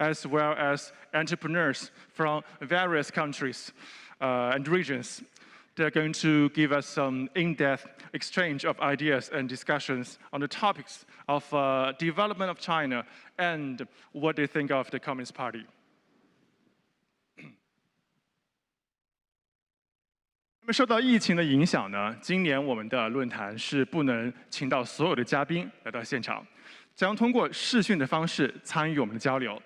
as well as entrepreneurs from various countries and regions. They're going to give us some in-depth exchange of ideas and discussions on the topics of development of China and what they think of the Communist Party. 那么受到疫情的影响呢，今年我们的论坛是不能请到所有的嘉宾来到现场，将通过视讯的方式参与我们的交流。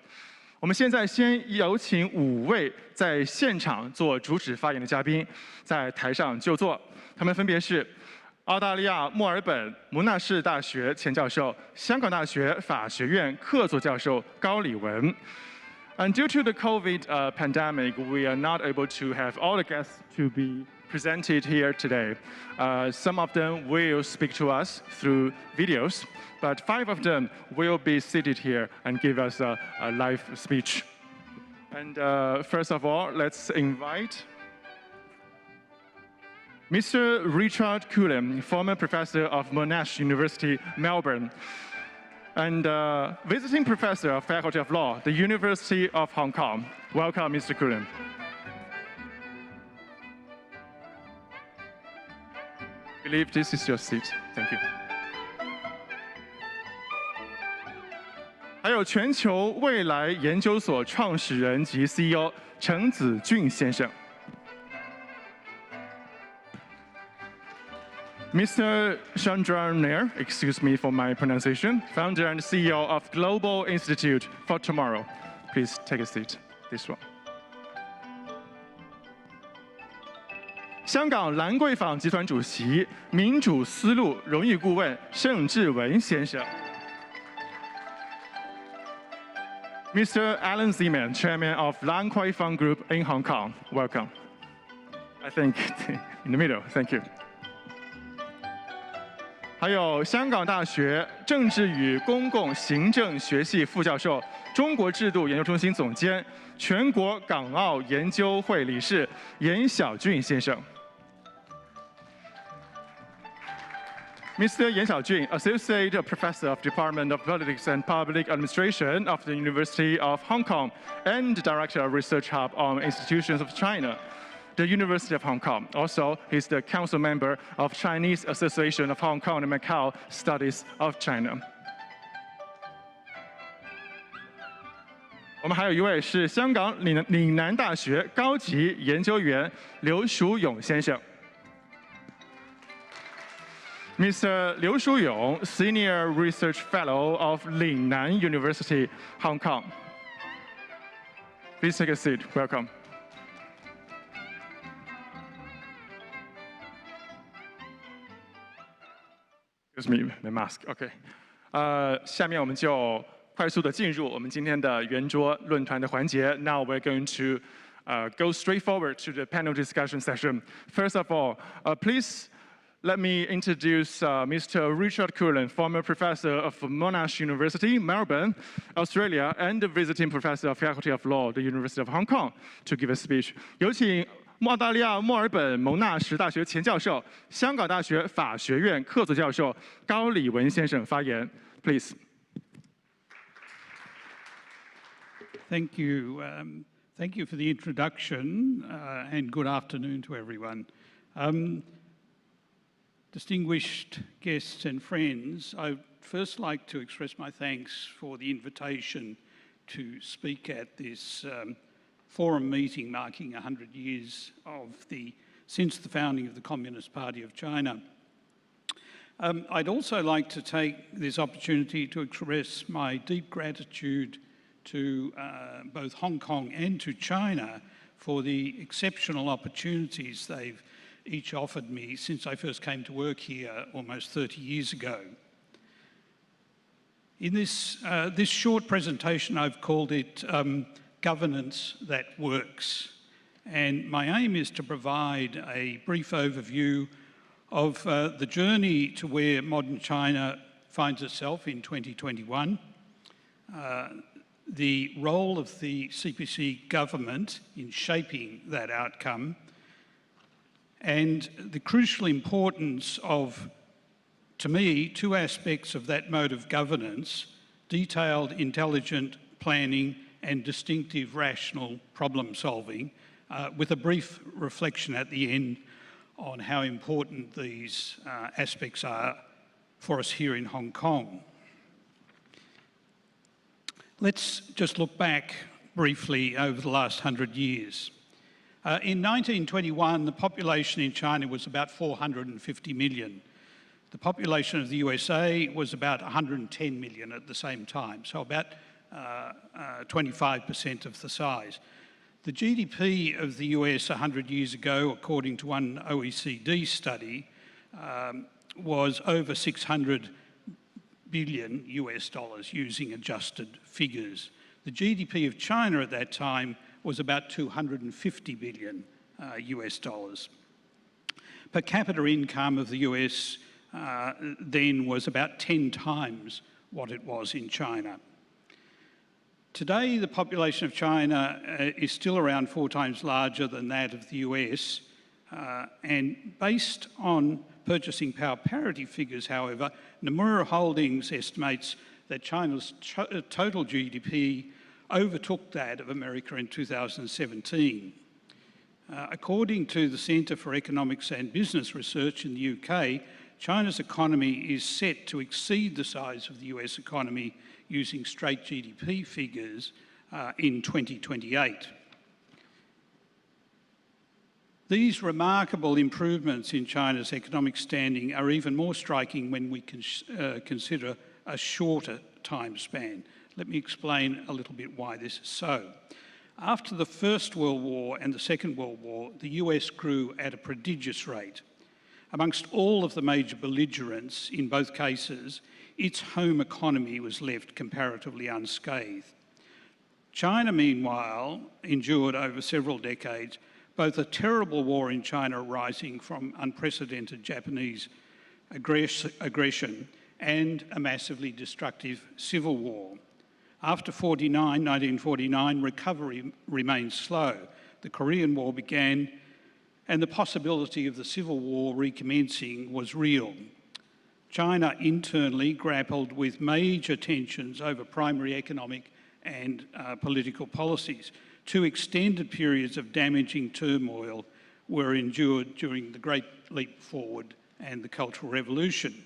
我们现在先有请5位在现场做主旨发言的嘉宾在台上就座，他们分别是澳大利亚墨尔本蒙纳士大学前教授、香港大学法学院客座教授高礼文。And due to the COVID pandemic, we are not able to have all the guests to be presented here today. Some of them will speak to us through videos, but 5 of them will be seated here and give us a live speech. And first of all, let's invite Mr. Richard Cullen, former professor of Monash University, Melbourne, and visiting professor of Faculty of Law, the University of Hong Kong. Welcome, Mr. Cullen. I believe this is your seat. Thank you. 还有全球未来研究所创始人及 CEO 陈子俊先生。Mr. Chandran Nair, excuse me for my pronunciation, founder and CEO of Global Institute for Tomorrow. Please take a seat. This one. 香港兰桂坊集团主席、民主思路荣誉顾问盛智文先生。Mr. Alan Zeman, Chairman of Lan Kwai Fang Group in Hong Kong. Welcome. I think in the middle. Thank you. 还有香港大学政治与公共行政学系副教授、中国制度研究中心总监、全国港澳研究会理事严晓俊先生。Mr. Yan Xiaojun, Associate Professor of Department of Politics and Public Administration of the University of Hong Kong and Director of Research Hub on Institutions of China, the University of Hong Kong. Also, he's the council member of Chinese Association of Hong Kong and Macau Studies of China. 我们还有一位是香港岭南大学高级研究员刘淑勇先生。Mr. Liu Shuyong, Senior Research Fellow of Lingnan University, Hong Kong. Please take a seat. Welcome. Excuse me, my mask. OK. 下面我们就快速的进入我们今天的圆桌论坛的环节。Now we're going to go straight forward to the panel discussion session. First of all, please. Let me introduce Mr. Richard Cullen, former professor of Monash University, Melbourne, Australia, and the visiting professor of Faculty of Law, the University of Hong Kong, to give a speech. 有请澳大利亚墨尔本蒙纳什大学前教授、香港大学法学院客座教授高礼文先生发言。Please. Thank you. Thank you for the introduction, and good afternoon to everyone. Distinguished guests and friends, I'd first like to express my thanks for the invitation to speak at this forum meeting marking 100 years since the founding of the Communist Party of China. I'd also like to take this opportunity to express my deep gratitude to both Hong Kong and to China for the exceptional opportunities they've each offered me since I first came to work here almost 30 years ago. In this short presentation, I've called it Governance That Works. And my aim is to provide a brief overview of the journey to where modern China finds itself in 2021, the role of the CPC government in shaping that outcome, and the crucial importance of, to me, 2 aspects of that mode of governance: detailed, intelligent planning and distinctive rational problem solving, with a brief reflection at the end on how important these aspects are for us here in Hong Kong. Let's just look back briefly over the last 100 years. In 1921, the population in China was about 450 million. The population of the USA was about 110 million at the same time, so about 25% of the size. The GDP of the US 100 years ago, according to one OECD study, was over 600 billion US dollars using adjusted figures. The GDP of China at that time was about 250 billion US dollars. Per capita income of the US then was about 10 times what it was in China. Today, the population of China is still around 4 times larger than that of the US, and based on purchasing power parity figures, however, Nomura Holdings estimates that China's total GDP overtook that of America in 2017. According to the Centre for Economics and Business Research in the UK, China's economy is set to exceed the size of the US economy using straight GDP figures in 2028. These remarkable improvements in China's economic standing are even more striking when we consider a shorter time span. Let me explain a little bit why this is so. After the First World War and the Second World War, the US grew at a prodigious rate. Amongst all of the major belligerents in both cases, its home economy was left comparatively unscathed. China, meanwhile, endured over several decades both a terrible war in China arising from unprecedented Japanese aggression and a massively destructive civil war. After 1949, recovery remained slow. The Korean War began, and the possibility of the Civil War recommencing was real. China internally grappled with major tensions over primary economic and political policies. 2 extended periods of damaging turmoil were endured during the Great Leap Forward and the Cultural Revolution.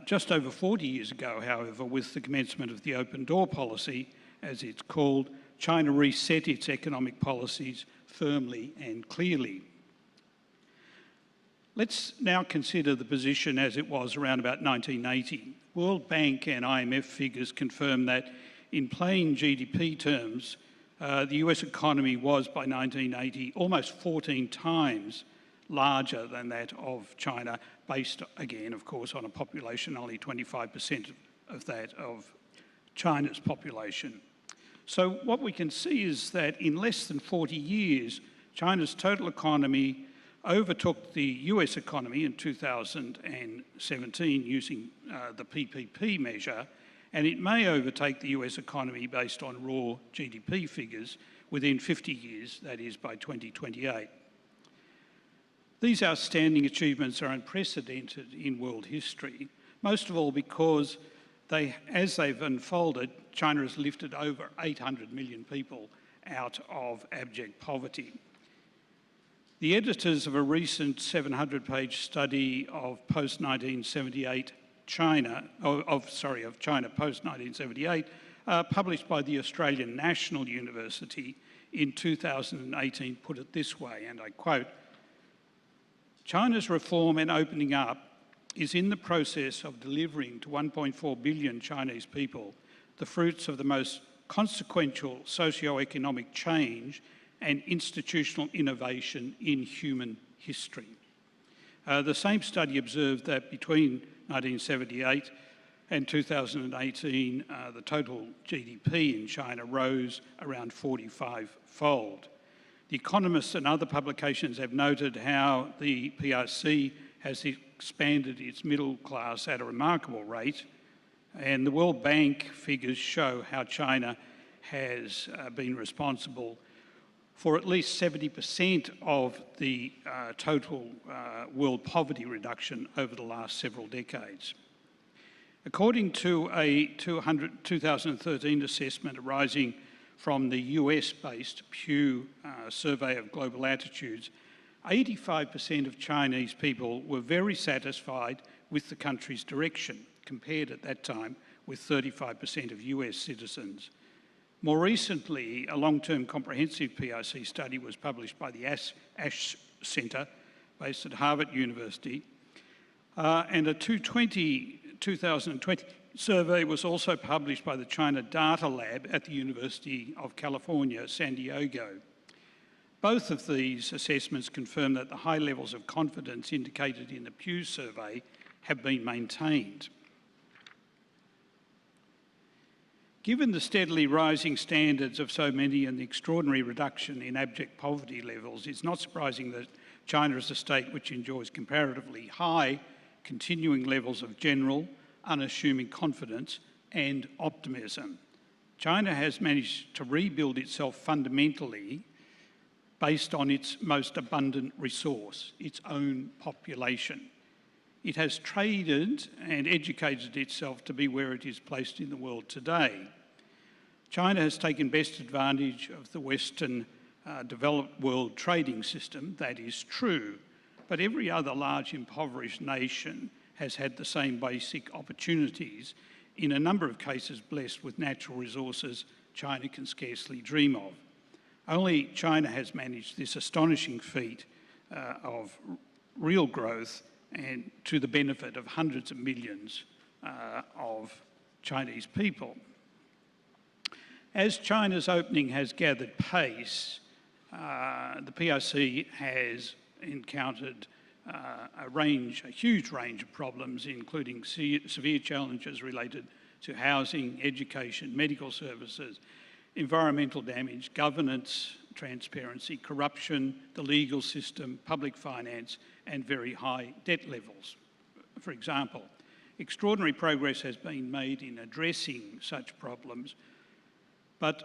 Just over 40 years ago, however, with the commencement of the open door policy, as it's called, China reset its economic policies firmly and clearly. Let's now consider the position as it was around about 1980. World Bank and IMF figures confirm that in plain GDP terms, the US economy was by 1980 almost 14 times larger than that of China, based again, of course, on a population only 25% of that of China's population. So what we can see is that in less than 40 years, China's total economy overtook the US economy in 2017 using the PPP measure, and it may overtake the US economy based on raw GDP figures within 50 years, that is by 2028. These outstanding achievements are unprecedented in world history, most of all because as they've unfolded, China has lifted over 800 million people out of abject poverty. The editors of a recent 700-page study of post-1978 China post-1978, published by the Australian National University in 2018, put it this way, and I quote, "China's reform and opening up is in the process of delivering to 1.4 billion Chinese people the fruits of the most consequential socio-economic change and institutional innovation in human history." The same study observed that between 1978 and 2018, the total GDP in China rose around 45-fold. The Economist and other publications have noted how the PRC has expanded its middle class at a remarkable rate, and the World Bank figures show how China has been responsible for at least 70% of the total world poverty reduction over the last several decades. According to a 2013 assessment arising from the US-based Pew survey of global attitudes, 85% of Chinese people were very satisfied with the country's direction, compared at that time with 35% of US citizens. More recently, a long-term comprehensive PRC study was published by the Ash Center, based at Harvard University, and a 2020 survey was also published by the China Data Lab at the University of California, San Diego. Both of these assessments confirm that the high levels of confidence indicated in the Pew survey have been maintained. Given the steadily rising standards of so many and the extraordinary reduction in abject poverty levels, it's not surprising that China is a state which enjoys comparatively high continuing levels of general, unassuming confidence and optimism. China has managed to rebuild itself fundamentally based on its most abundant resource, its own population. It has traded and educated itself to be where it is placed in the world today. China has taken best advantage of the Western developed world trading system, that is true, but every other large impoverished nation has had the same basic opportunities, in a number of cases blessed with natural resources China can scarcely dream of. Only China has managed this astonishing feat of real growth and to the benefit of hundreds of millions of Chinese people. As China's opening has gathered pace, the PRC has encountered a huge range of problems, including severe challenges related to housing, education, medical services, environmental damage, governance, transparency, corruption, the legal system, public finance, and very high debt levels. For example, extraordinary progress has been made in addressing such problems, but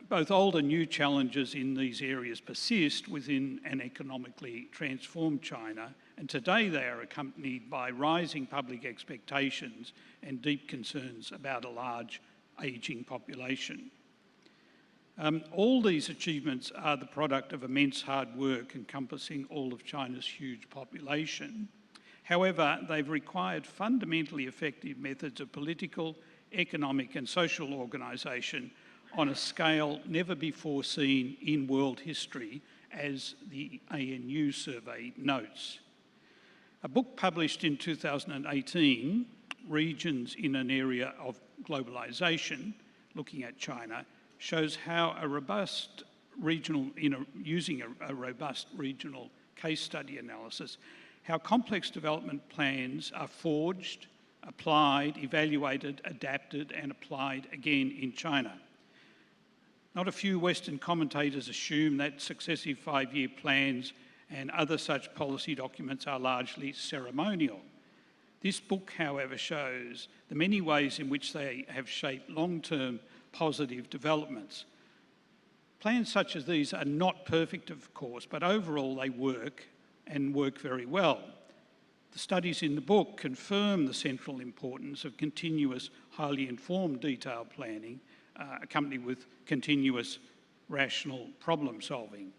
both old and new challenges in these areas persist within an economically transformed China, and today they are accompanied by rising public expectations and deep concerns about a large ageing population. All these achievements are the product of immense hard work encompassing all of China's huge population. However, they've required fundamentally effective methods of political, economic and social organisation on a scale never before seen in world history, as the ANU survey notes. A book published in 2018, Regions in an Area of Globalisation, looking at China, shows how using a robust regional case study analysis, how complex development plans are forged, applied, evaluated, adapted and applied again in China. Not a few Western commentators assume that successive 5-year plans and other such policy documents are largely ceremonial. This book, however, shows the many ways in which they have shaped long-term positive developments. Plans such as these are not perfect, of course, but overall they work and work very well. The studies in the book confirm the central importance of continuous, highly informed detailed planning, accompanied with continuous rational problem solving.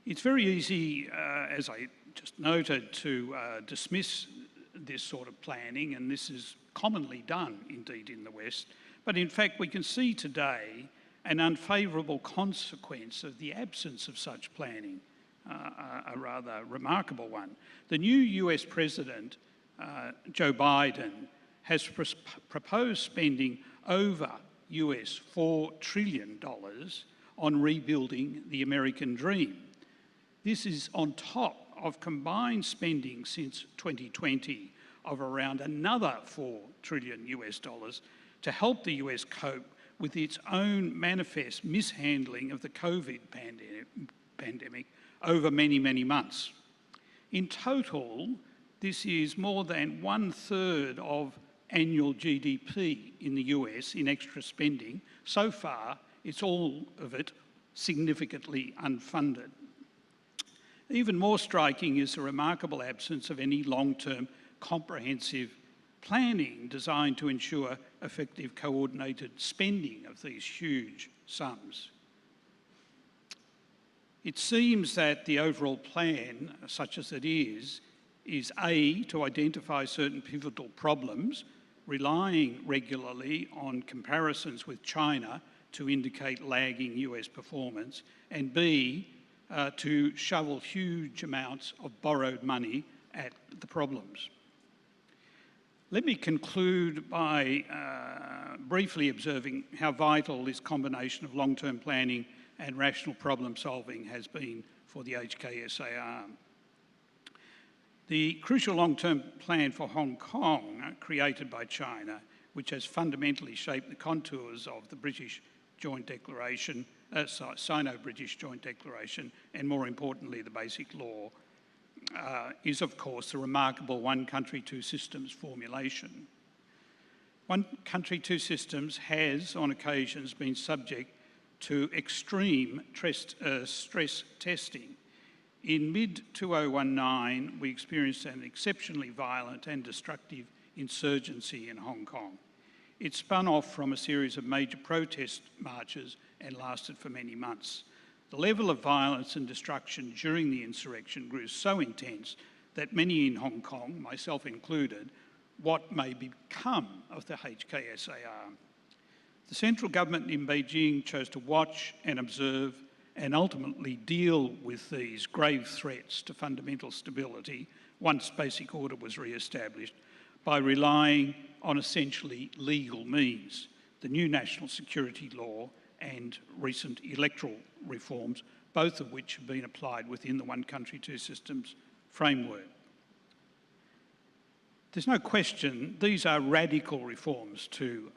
It's very easy, as I just noted, to dismiss this sort of planning, and this is commonly done indeed in the West, but in fact we can see today an unfavourable consequence of the absence of such planning, a rather remarkable one. The new US President, Joe Biden, has proposed spending over US $4 trillion on rebuilding the American dream. This is on top of combined spending since 2020 of around another $4 trillion to help the US cope with its own manifest mishandling of the COVID pandemic over many, many months. In total, this is more than 1/3 of annual GDP in the US in extra spending. So far, it's all of it significantly unfunded. Even more striking is the remarkable absence of any long-term comprehensive planning designed to ensure effective coordinated spending of these huge sums. It seems that the overall plan, such as it is A, to identify certain pivotal problems, relying regularly on comparisons with China to indicate lagging US performance, and B, to shovel huge amounts of borrowed money at the problems. Let me conclude by briefly observing how vital this combination of long-term planning and rational problem solving has been for the HKSAR. The crucial long-term plan for Hong Kong, created by China, which has fundamentally shaped the contours of the British Joint Declaration, Sino-British Joint Declaration, and more importantly, the Basic Law, is of course the remarkable one country, two systems formulation. One country, two systems has on occasions been subject to extreme stress testing. In mid-2019, we experienced an exceptionally violent and destructive insurgency in Hong Kong. It spun off from a series of major protest marches and lasted for many months. The level of violence and destruction during the insurrection grew so intense that many in Hong Kong, myself included, what may become of the HKSAR. The central government in Beijing chose to watch and observe and ultimately deal with these grave threats to fundamental stability once basic order was re-established by relying on essentially legal means, the new national security law and recent electoral reforms, both of which have been applied within the one country, two systems framework. There's no question these are radical reforms to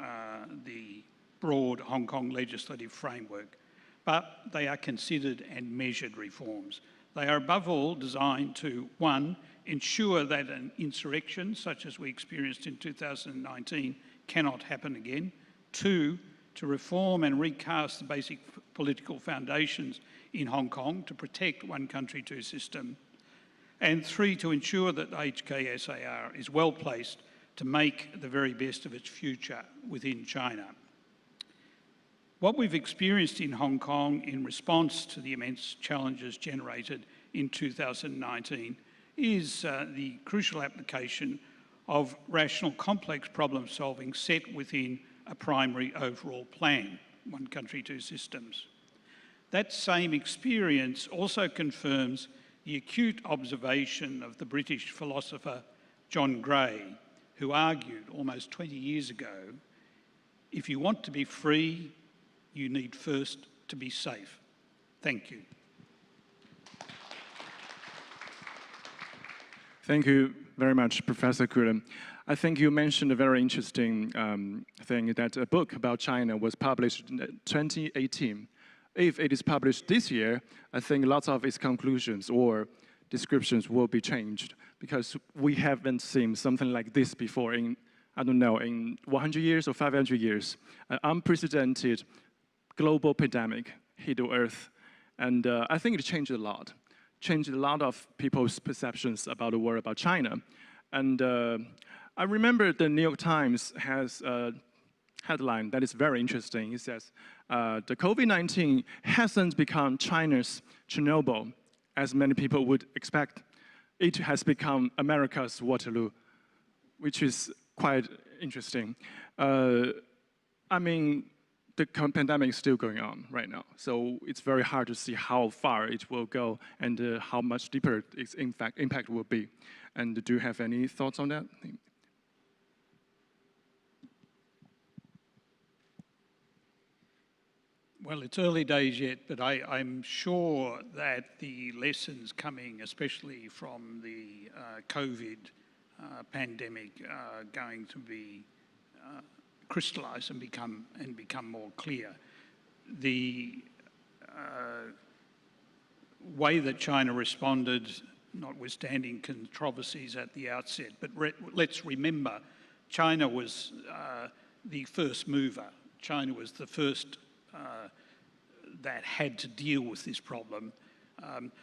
the broad Hong Kong legislative framework, but they are considered and measured reforms. They are above all designed to, one, ensure that an insurrection such as we experienced in 2019 cannot happen again. Two, to reform and recast the basic political foundations in Hong Kong to protect one country, two system. And three, to ensure that the HKSAR is well placed to make the very best of its future within China. What we've experienced in Hong Kong in response to the immense challenges generated in 2019 is the crucial application of rational, complex problem solving set within a primary overall plan, one country, two systems. That same experience also confirms the acute observation of the British philosopher John Gray, who argued almost 20 years ago, if you want to be free, you need first to be safe. Thank you. Thank you very much, Professor Cullen. I think you mentioned a very interesting thing, that a book about China was published in 2018. If it is published this year, I think lots of its conclusions or descriptions will be changed, because we haven't seen something like this before in, I don't know, in 100 years or 500 years. An unprecedented global pandemic hit the earth, and I think it changed a lot of people's perceptions about the world, about China. And I remember the New York Times has a headline that is very interesting. It says, the COVID-19 hasn't become China's Chernobyl, as many people would expect. It has become America's Waterloo, which is quite interesting. I mean, the pandemic is still going on right now, so it's very hard to see how far it will go and how much deeper its impact will be. And do you have any thoughts on that? Well, it's early days yet, but I'm sure that the lessons coming, especially from the COVID pandemic, are going to be crystallise and become more clear. The way that China responded, notwithstanding controversies at the outset, but let's remember, China was the first mover. China was the first that had to deal with this problem.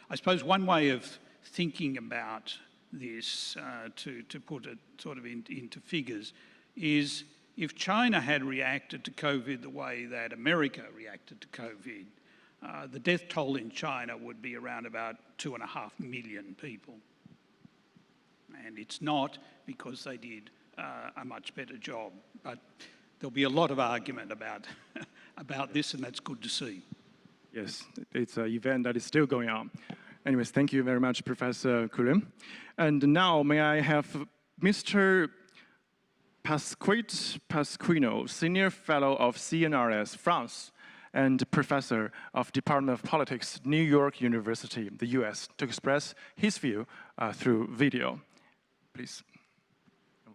I suppose one way of thinking about this, to put it sort of into figures, is if China had reacted to COVID the way that America reacted to COVID, the death toll in China would be around about 2.5 million people. And it's not because they did a much better job. But there'll be a lot of argument about, about this, and that's good to see. Yes, it's an event that is still going on. Anyways, thank you very much, Professor Coulomb. And now may I have Mr. Pasquino, Senior Fellow of CNRS France and Professor of Department of Politics, New York University, the US, to express his view through video. Please. It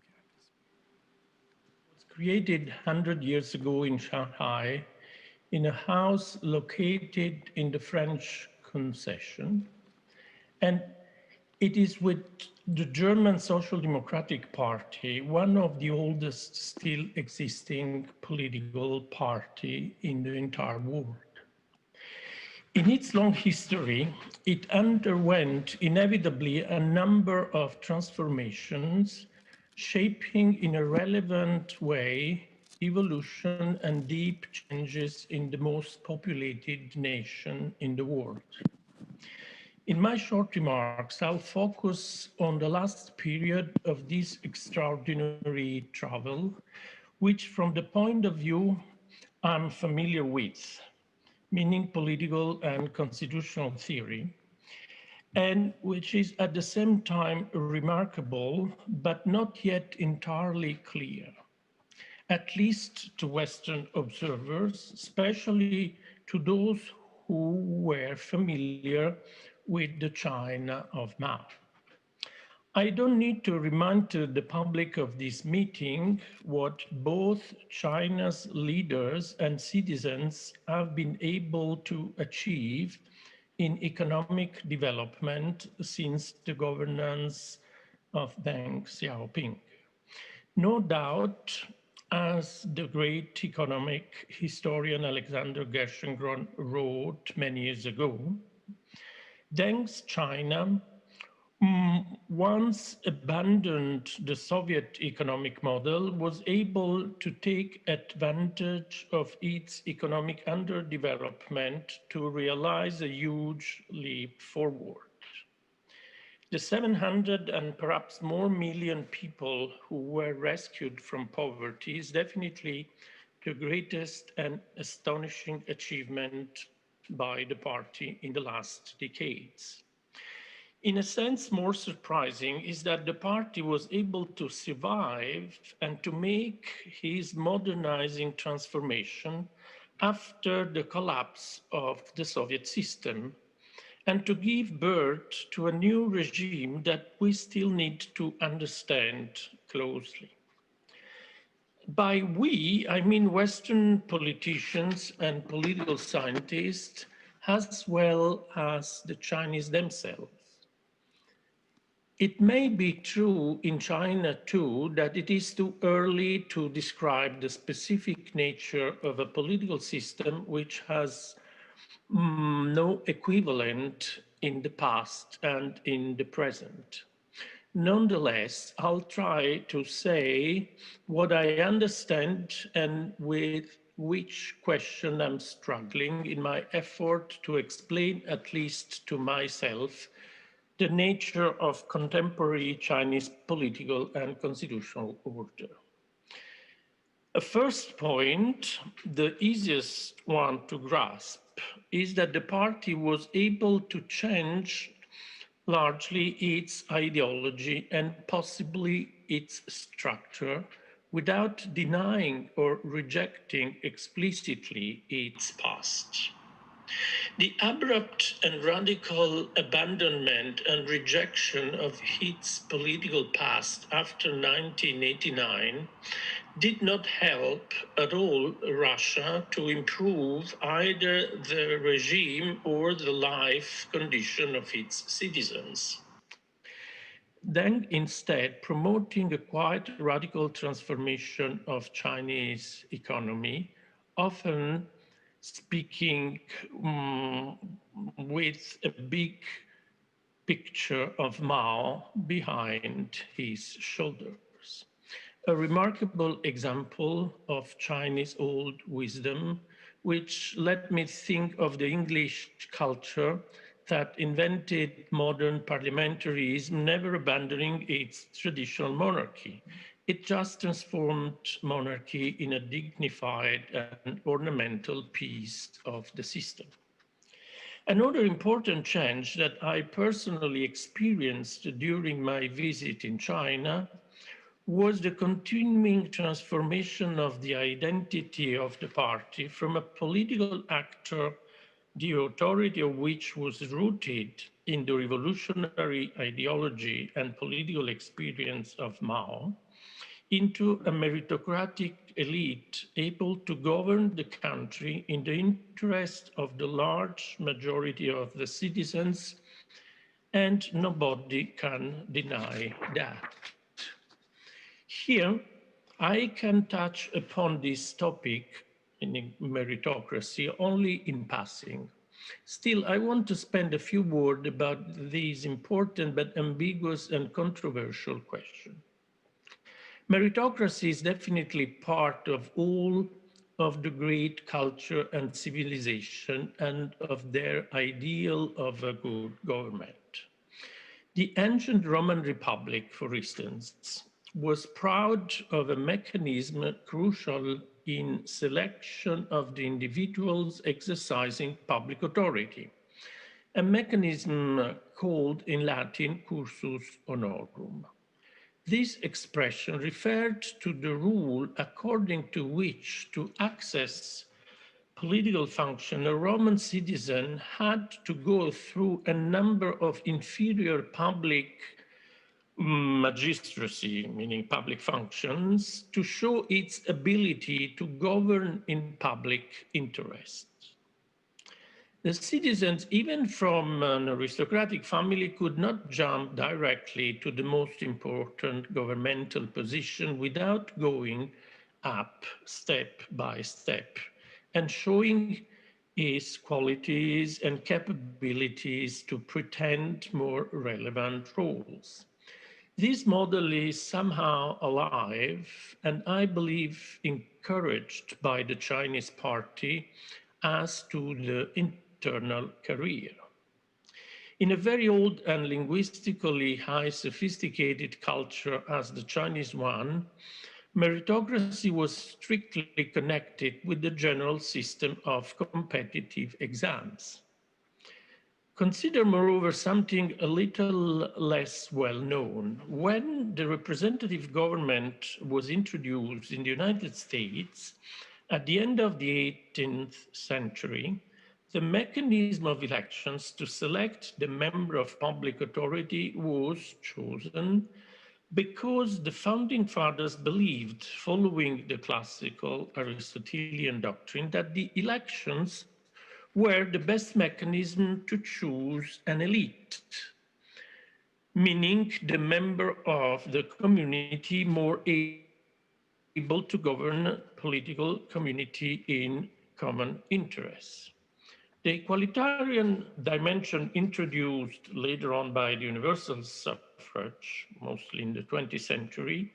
was created 100 years ago in Shanghai in a house located in the French concession. And it is with the German Social Democratic Party, one of the oldest still existing political party in the entire world. In its long history, it underwent inevitably a number of transformations, shaping in a relevant way evolution and deep changes in the most populated nation in the world. In my short remarks, I'll focus on the last period of this extraordinary travel, which from the point of view I'm familiar with, meaning political and constitutional theory, and which is at the same time remarkable, but not yet entirely clear, at least to Western observers, especially to those who were familiar with the China of Mao. I don't need to remind the public of this meeting what both China's leaders and citizens have been able to achieve in economic development since the governance of Deng Xiaoping. No doubt, as the great economic historian Alexander Gershengorn wrote many years ago, Deng's China once abandoned the Soviet economic model, was able to take advantage of its economic underdevelopment to realize a huge leap forward. The 700 and perhaps more million people who were rescued from poverty is definitely the greatest and astonishing achievement by the party in the last decades. In a sense, more surprising is that the party was able to survive and to make his modernizing transformation after the collapse of the Soviet system, and to give birth to a new regime that we still need to understand closely. By we, I mean Western politicians and political scientists, as well as the Chinese themselves. It may be true in China too that it is too early to describe the specific nature of a political system which has no equivalent in the past and in the present. Nonetheless, I'll try to say what I understand and with which question I'm struggling in my effort to explain, at least to myself, the nature of contemporary Chinese political and constitutional order. A first point, the easiest one to grasp, is that the party was able to change largely its ideology and possibly its structure without denying or rejecting explicitly its past. The abrupt and radical abandonment and rejection of its political past after 1989 did not help at all Russia to improve either the regime or the life condition of its citizens. Then instead promoting a quite radical transformation of Chinese economy, often speaking with a big picture of Mao behind his shoulders. A remarkable example of Chinese old wisdom, which led me think of the English culture that invented modern parliamentarism, never abandoning its traditional monarchy. It just transformed monarchy in a dignified and ornamental piece of the system. Another important change that I personally experienced during my visit in China was the continuing transformation of the identity of the party from a political actor, the authority of which was rooted in the revolutionary ideology and political experience of Mao, into a meritocratic elite able to govern the country in the interest of the large majority of the citizens, and nobody can deny that. Here, I can touch upon this topic in meritocracy only in passing. Still, I want to spend a few words about these important but ambiguous and controversial questions. Meritocracy is definitely part of all of the great culture and civilization and of their ideal of a good government. The ancient Roman Republic, for instance, was proud of a mechanism crucial in selection of the individuals exercising public authority, a mechanism called in Latin cursus honorum. This expression referred to the rule according to which, to access political function, a Roman citizen had to go through a number of inferior public magistracy, meaning public functions, to show its ability to govern in public interest. The citizens, even from an aristocratic family, could not jump directly to the most important governmental position without going up step by step and showing his qualities and capabilities to pretend more relevant roles. This model is somehow alive and I believe encouraged by the Chinese party as to the internal career. In a very old and linguistically high sophisticated culture as the Chinese one, meritocracy was strictly connected with the general system of competitive exams. Consider, moreover, something a little less well known. When the representative government was introduced in the United States at the end of the 18th century, the mechanism of elections to select the member of public authority was chosen because the founding fathers believed, following the classical Aristotelian doctrine, that the elections were the best mechanism to choose an elite, meaning the member of the community more able to govern political community in common interests. The equalitarian dimension introduced later on by the universal suffrage, mostly in the 20th century,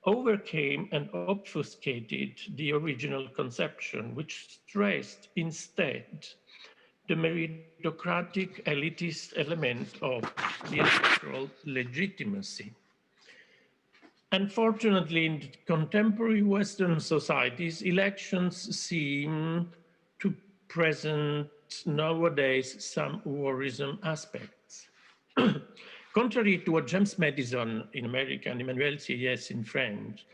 overcame and obfuscated the original conception, which stressed instead the meritocratic elitist element of the electoral legitimacy. Unfortunately, in contemporary Western societies, elections seem to present nowadays some worrisome aspects. Contrary to what James Madison in America and Emmanuel Sieyès in France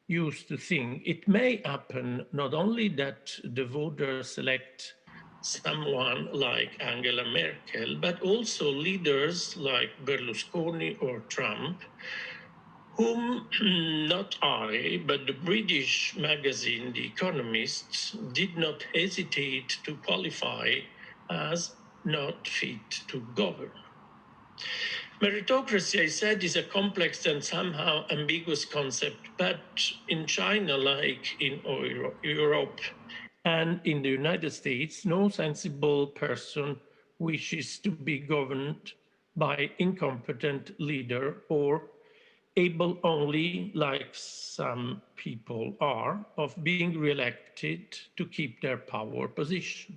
used to think, it may happen not only that the voters select someone like Angela Merkel, but also leaders like Berlusconi or Trump, whom not I, but the British magazine, The Economist, did not hesitate to qualify as not fit to govern. Meritocracy, I said, is a complex and somehow ambiguous concept, but in China, like in Europe and in the United States, no sensible person wishes to be governed by incompetent leader or able only, like some people are, of being re-elected to keep their power position.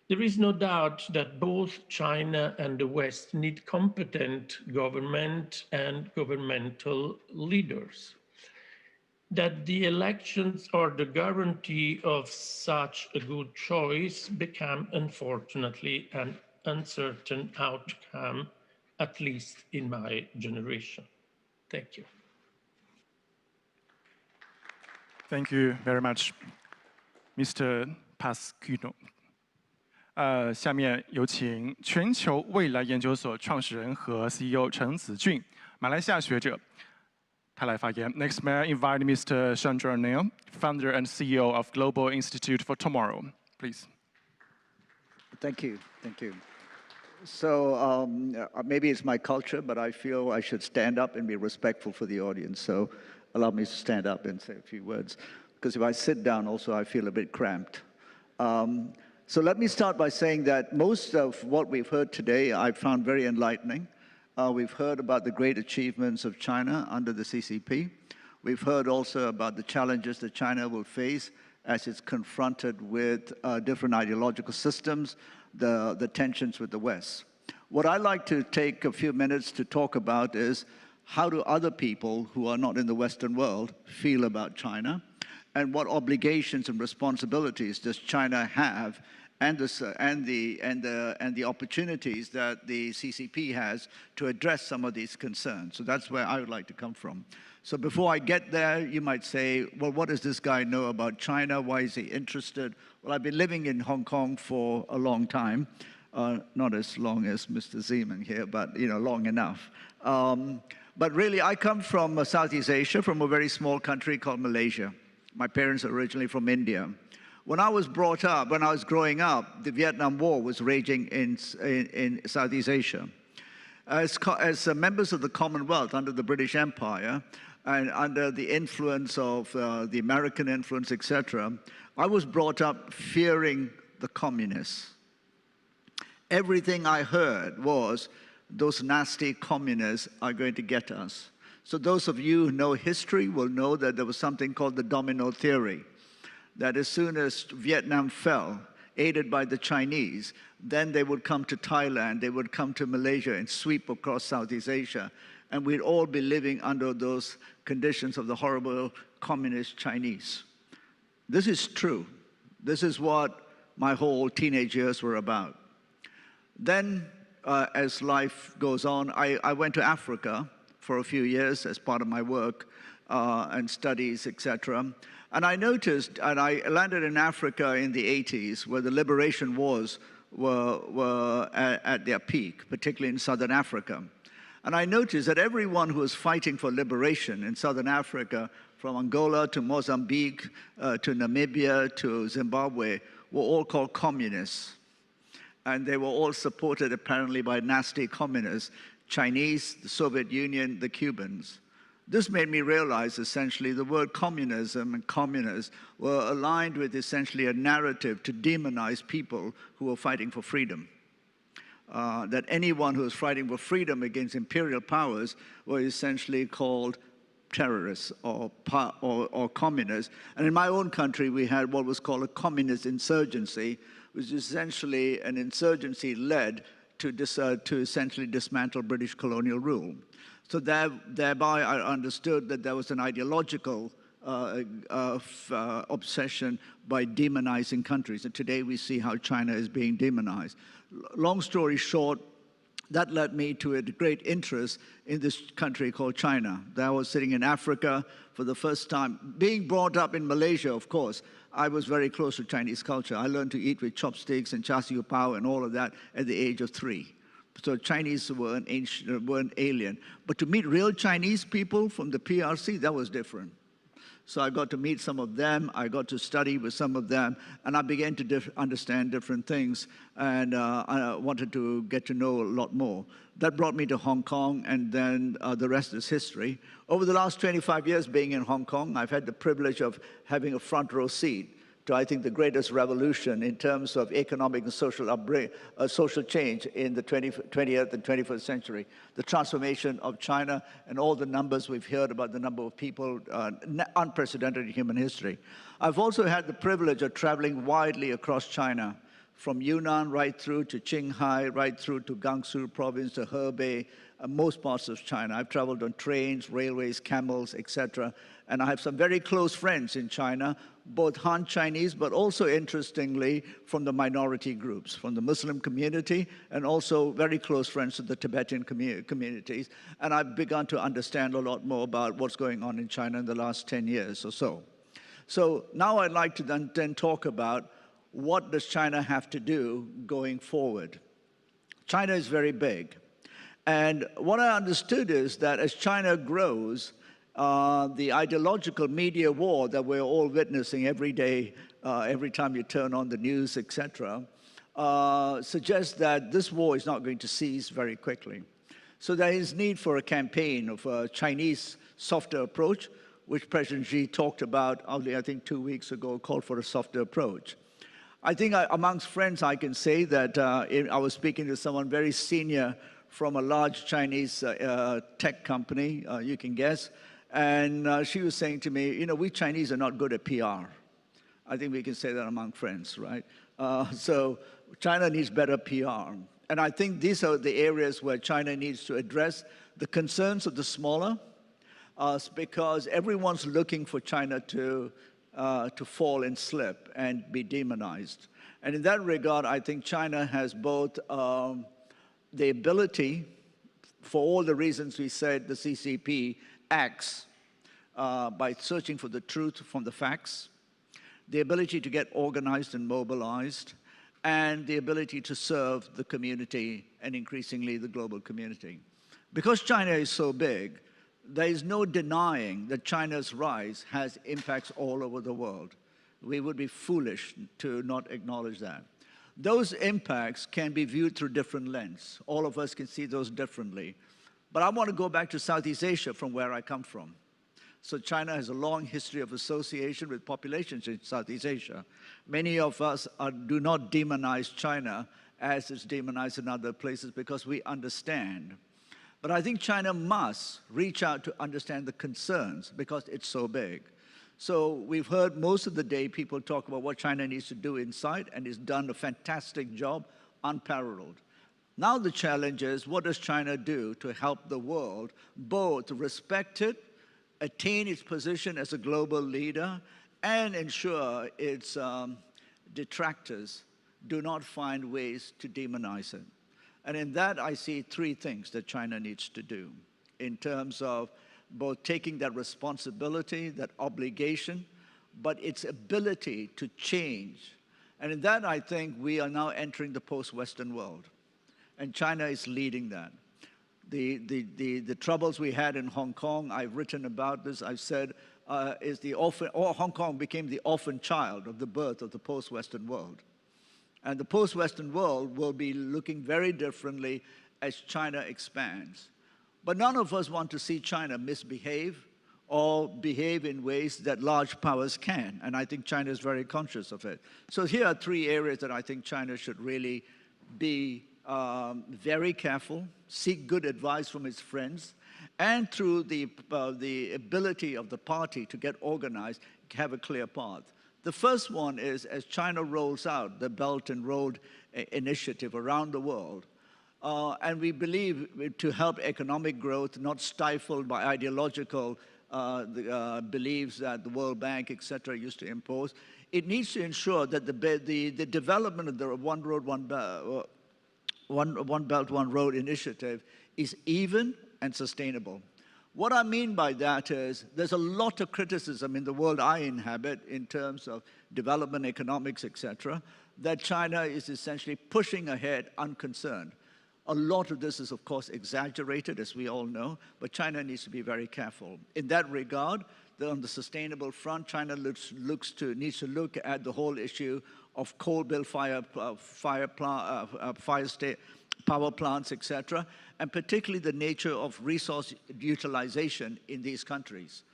There is no doubt that both China and the West need competent government and governmental leaders. That the elections are the guarantee of such a good choice became, unfortunately, an uncertain outcome, at least in my generation. Thank you. Thank you very much, Mr. Pasquino. 下面有请全球未来研究所创始人和 CEO 陈子俊，马来西亚学者，他来发言。Next, may I invite Mr. Chandra Nail, founder and CEO of Global Institute for Tomorrow, please. Thank you. Thank you. So maybe it's my culture, but I feel I should stand up and be respectful for the audience. So allow me to stand up and say a few words. Because if I sit down also, I feel a bit cramped. So let me start by saying that most of what we've heard today, I found very enlightening. We've heard about the great achievements of China under the CCP. We've heard also about the challenges that China will face as it's confronted with different ideological systems, the tensions with the West. What I'd like to take a few minutes to talk about is how do other people who are not in the Western world feel about China, and what obligations and responsibilities does China have, and the opportunities that the CCP has to address some of these concerns. So that's where I would like to come from. So before I get there, you might say, well, what does this guy know about China? Why is he interested? Well, I've been living in Hong Kong for a long time. Not as long as Mr. Zeman here, but long enough. But really, I come from Southeast Asia, from a very small country called Malaysia. My parents are originally from India. When I was brought up, when I was growing up, the Vietnam War was raging in Southeast Asia. As members of the Commonwealth under the British Empire and under the influence of the American influence, etc., I was brought up fearing the communists. Everything I heard was those nasty communists are going to get us. So those of you who know history will know that there was something called the domino theory, that as soon as Vietnam fell, aided by the Chinese, then they would come to Thailand, they would come to Malaysia and sweep across Southeast Asia, and we'd all be living under those conditions of the horrible communist Chinese. This is true. This is what my whole teenage years were about. Then, as life goes on, I went to Africa for a few years as part of my work and studies, etc. And I noticed, and I landed in Africa in the 80s, where the liberation wars were at their peak, particularly in Southern Africa. And I noticed that everyone who was fighting for liberation in Southern Africa, from Angola to Mozambique to Namibia to Zimbabwe, were all called communists. And they were all supported apparently by nasty communists, Chinese, the Soviet Union, the Cubans. This made me realize essentially the word communism and communists were aligned with essentially a narrative to demonize people who were fighting for freedom. That anyone who was fighting for freedom against imperial powers were essentially called terrorists or communists. And in my own country, we had what was called a communist insurgency, which is essentially an insurgency led to essentially dismantle British colonial rule. So thereby I understood that there was an ideological obsession by demonizing countries. And today we see how China is being demonized. Long story short, that led me to a great interest in this country called China. I was sitting in Africa for the first time. Being brought up in Malaysia, of course, I was very close to Chinese culture. I learned to eat with chopsticks and char siu pao and all of that at the age of 3. So Chinese weren't alien. But to meet real Chinese people from the PRC, that was different. So I got to meet some of them, I got to study with some of them, and I began to understand different things, and I wanted to get to know a lot more. That brought me to Hong Kong, and then the rest is history. Over the last 25 years being in Hong Kong, I've had the privilege of having a front row seat to, I think, the greatest revolution in terms of economic and social change in the 20th and 21st century. The transformation of China and all the numbers we've heard about, the number of people, unprecedented in human history. I've also had the privilege of traveling widely across China, from Yunnan right through to Qinghai, right through to Gansu province, to Hebei, most parts of China. I've traveled on trains, railways, camels, etc. And I have some very close friends in China, both Han Chinese, but also, interestingly, from the minority groups, from the Muslim community, and also very close friends to the Tibetan communities. And I've begun to understand a lot more about what's going on in China in the last 10 years or so. So now I'd like to then talk about what does China have to do going forward. China is very big. And what I understood is that as China grows, the ideological media war that we're all witnessing every day, every time you turn on the news, etc., suggests that this war is not going to cease very quickly. So there is need for a campaign of a Chinese softer approach, which President Xi talked about only, I think, 2 weeks ago, called for a softer approach. I think amongst friends, I can say that I was speaking to someone very senior from a large Chinese tech company, you can guess, and she was saying to me, you know, we Chinese are not good at PR. I think we can say that among friends, right? So China needs better PR. And I think these are the areas where China needs to address the concerns of the smaller, because everyone's looking for China to fall and slip and be demonized. And in that regard, I think China has both the ability, for all the reasons we said the CCP acts by searching for the truth from the facts, the ability to get organized and mobilized, and the ability to serve the community and increasingly the global community. Because China is so big, there is no denying that China's rise has impacts all over the world. We would be foolish to not acknowledge that. Those impacts can be viewed through different lenses. All of us can see those differently. But I want to go back to Southeast Asia from where I come from. So China has a long history of association with populations in Southeast Asia. Many of us do not demonize China as it's demonized in other places because we understand. But I think China must reach out to understand the concerns because it's so big. So we've heard most of the day people talk about what China needs to do inside, and it's done a fantastic job, unparalleled. Now the challenge is, what does China do to help the world both respect it, attain its position as a global leader, and ensure its detractors do not find ways to demonize it? And in that, I see three things that China needs to do in terms of both taking that responsibility, that obligation, but its ability to change. And in that, I think we are now entering the post-Western world. And China is leading that. The troubles we had in Hong Kong, I've written about this, I've said, Hong Kong became the orphan child of the birth of the post-Western world. And the post-Western world will be looking very differently as China expands. But none of us want to see China misbehave or behave in ways that large powers can. And I think China is very conscious of it. So here are three areas that I think China should really be very careful, seek good advice from its friends, and through the ability of the party to get organized, have a clear path. The first one is, as China rolls out the Belt and Road Initiative around the world, and we believe to help economic growth, not stifled by ideological beliefs that the World Bank, etc., used to impose, it needs to ensure that the development of the One Belt, One Road initiative is even and sustainable. What I mean by that is there's a lot of criticism in the world I inhabit in terms of development, economics, etc., that China is essentially pushing ahead unconcerned. A lot of this is, of course, exaggerated, as we all know, but China needs to be very careful. In that regard, on the sustainable front, China needs to look at the whole issue of coal-built power plants, etc., and particularly the nature of resource utilization in these countries.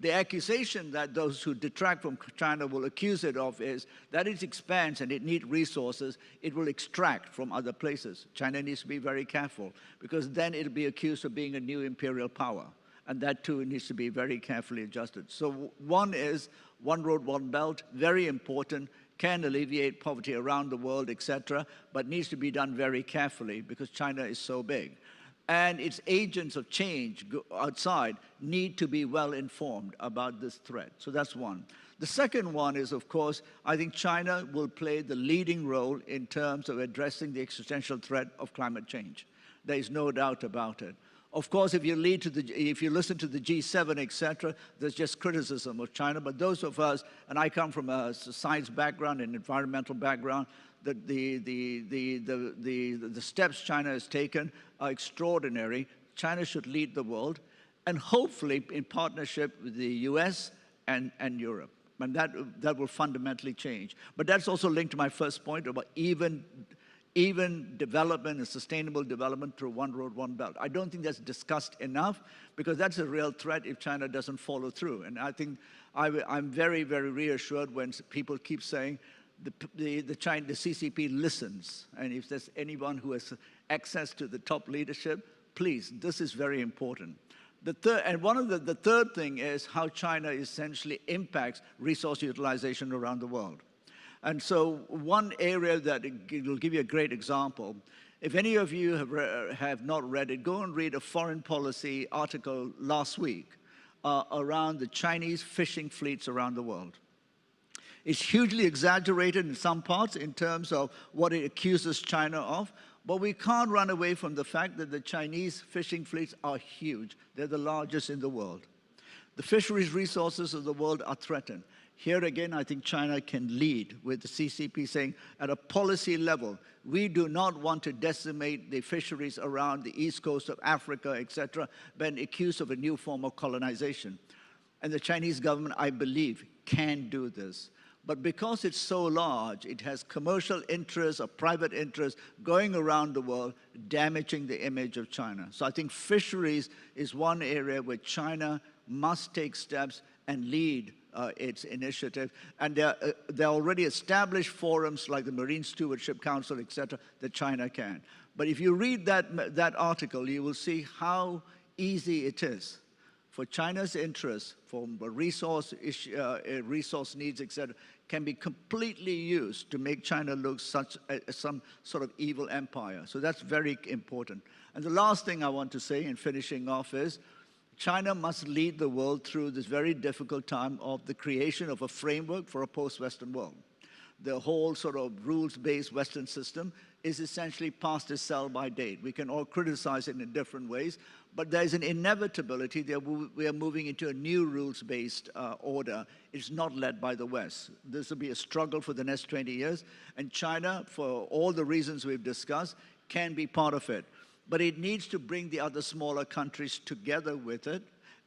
The accusation that those who detract from China will accuse it of is that it expands and it needs resources, it will extract from other places. China needs to be very careful, because then it'll be accused of being a new imperial power. And that too needs to be very carefully adjusted. So one is one road, one belt, very important, can alleviate poverty around the world, etc., but needs to be done very carefully because China is so big. And its agents of change outside need to be well informed about this threat. So that's one. The second one is, of course, I think China will play the leading role in terms of addressing the existential threat of climate change. There is no doubt about it. Of course, if you listen to the G7, etc., there's just criticism of China. But those of us, and I come from a science background and environmental background, the steps China has taken are extraordinary. China should lead the world, and hopefully in partnership with the US and Europe. And that will fundamentally change. But that's also linked to my first point about even development and sustainable development through one road, one belt. I don't think that's discussed enough, because that's a real threat if China doesn't follow through. And I think I'm very, very reassured when people keep saying the CCP listens. And if there's anyone who has access to the top leadership, please, this is very important. The third thing is how China essentially impacts resource utilization around the world. And so one area that will give you a great example, if any of you have not read it, go and read a foreign policy article last week around the Chinese fishing fleets around the world. It's hugely exaggerated in some parts in terms of what it accuses China of, but we can't run away from the fact that the Chinese fishing fleets are huge. They're the largest in the world. The fisheries resources of the world are threatened. Here again, I think China can lead with the CCP saying, at a policy level, we do not want to decimate the fisheries around the east coast of Africa, etc., being accused of a new form of colonization. And the Chinese government, I believe, can do this. But because it's so large, it has commercial interests or private interests going around the world, damaging the image of China. So I think fisheries is one area where China must take steps and lead its initiative. And there are already established forums like the Marine Stewardship Council, etc., that China can. But if you read that article, you will see how easy it is for China's interests, for resource needs, etc., can be completely used to make China look some sort of evil empire. So that's very important. And the last thing I want to say in finishing off is, China must lead the world through this very difficult time of the creation of a framework for a post-Western world. The whole sort of rules-based Western system is essentially past its sell-by date. We can all criticize it in different ways, but there's an inevitability that we are moving into a new rules-based order. It's not led by the West. This will be a struggle for the next 20 years, and China, for all the reasons we've discussed, can be part of it. But it needs to bring the other smaller countries together with it,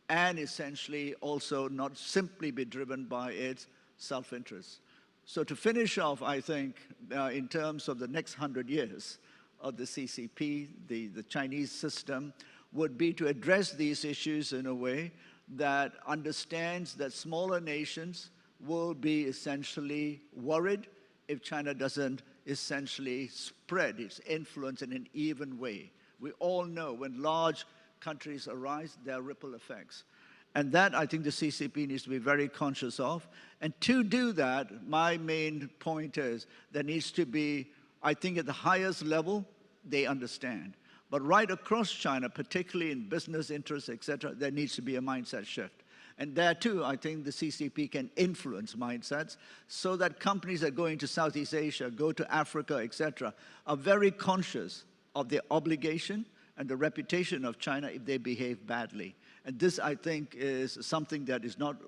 and essentially also not simply be driven by its self-interest. So to finish off, I think, in terms of the next 100 years of the CCP, the Chinese system, would be to address these issues in a way that understands that smaller nations will be essentially worried if China doesn't essentially spread its influence in an even way. We all know when large countries arise, there are ripple effects. And that, I think, the CCP needs to be very conscious of. And to do that, my main point is there needs to be, I think at the highest level, they understand. But right across China, particularly in business interests, etc., there needs to be a mindset shift. And there too, I think the CCP can influence mindsets so that companies that go into Southeast Asia, go to Africa, etc., are very conscious of their obligation and the reputation of China if they behave badly. And this, I think, is something that is not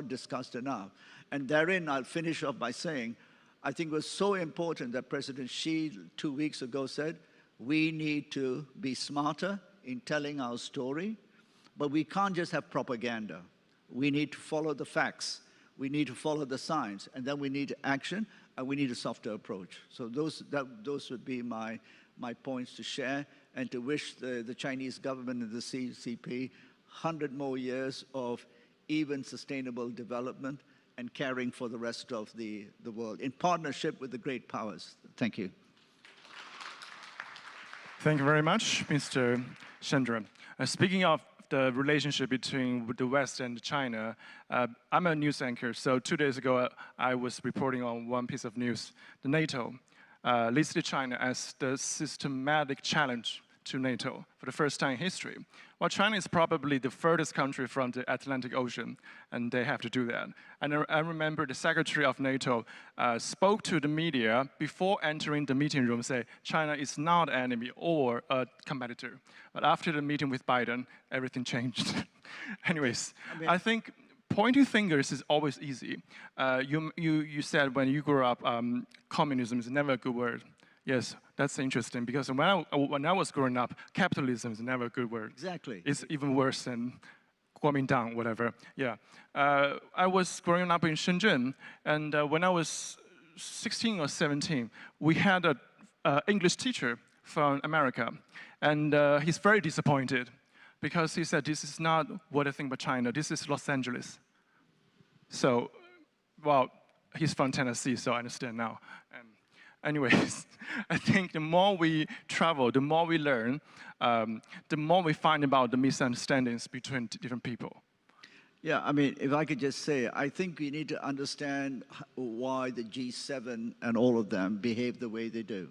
discussed enough. And therein, I'll finish off by saying, I think it was so important that President Xi 2 weeks ago said, we need to be smarter in telling our story, but we can't just have propaganda. We need to follow the facts. We need to follow the science, and then we need action, and we need a softer approach. So those would be my points to share, and to wish the Chinese government and the CCP 100 more years of even sustainable development and caring for the rest of the world in partnership with the great powers. Thank you. Thank you very much, Mr. Chandra. Speaking of the relationship between the West and China, I'm a news anchor, so 2 days ago I was reporting on one piece of news. The NATO listed China as the systematic challenge to NATO for the first time in history. Well, China is probably the furthest country from the Atlantic Ocean, and they have to do that. And I remember the Secretary of NATO spoke to the media before entering the meeting room, say China is not an enemy or a competitor. But after the meeting with Biden, everything changed. Anyways, I think pointing fingers is always easy. You said when you grew up, communism is never a good word. Yes, that's interesting, because when I was growing up, capitalism is never a good word. Exactly. It's even worse than Kuomintang, whatever. Yeah. I was growing up in Shenzhen, and when I was 16 or 17, we had an English teacher from America, and he's very disappointed, because he said, this is not what I think about China, this is Los Angeles. So, well, he's from Tennessee, so I understand now. Anyways, I think the more we travel, the more we learn, the more we find about the misunderstandings between different people. Yeah, I mean, if I could just say, I think we need to understand why the G7 and all of them behave the way they do.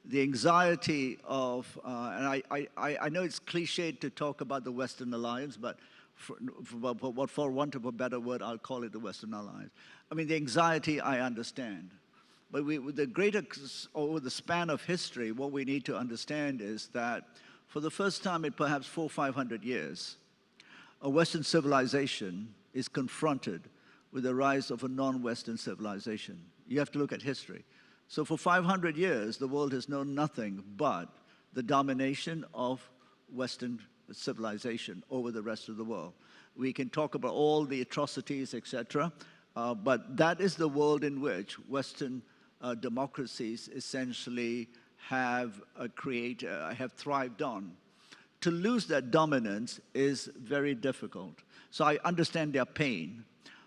The anxiety of, and I know it's cliched to talk about the Western Alliance, but for want of a better word, I'll call it the Western Alliance. I mean, the anxiety I understand. But with the greater, over the span of history, what we need to understand is that for the first time in perhaps 400 or 500 years, a Western civilization is confronted with the rise of a non-Western civilization. You have to look at history. So for 500 years, the world has known nothing but the domination of Western civilization over the rest of the world. We can talk about all the atrocities, etc., but that is the world in which Western democracies essentially have thrived on. To lose that dominance is very difficult. So I understand their pain,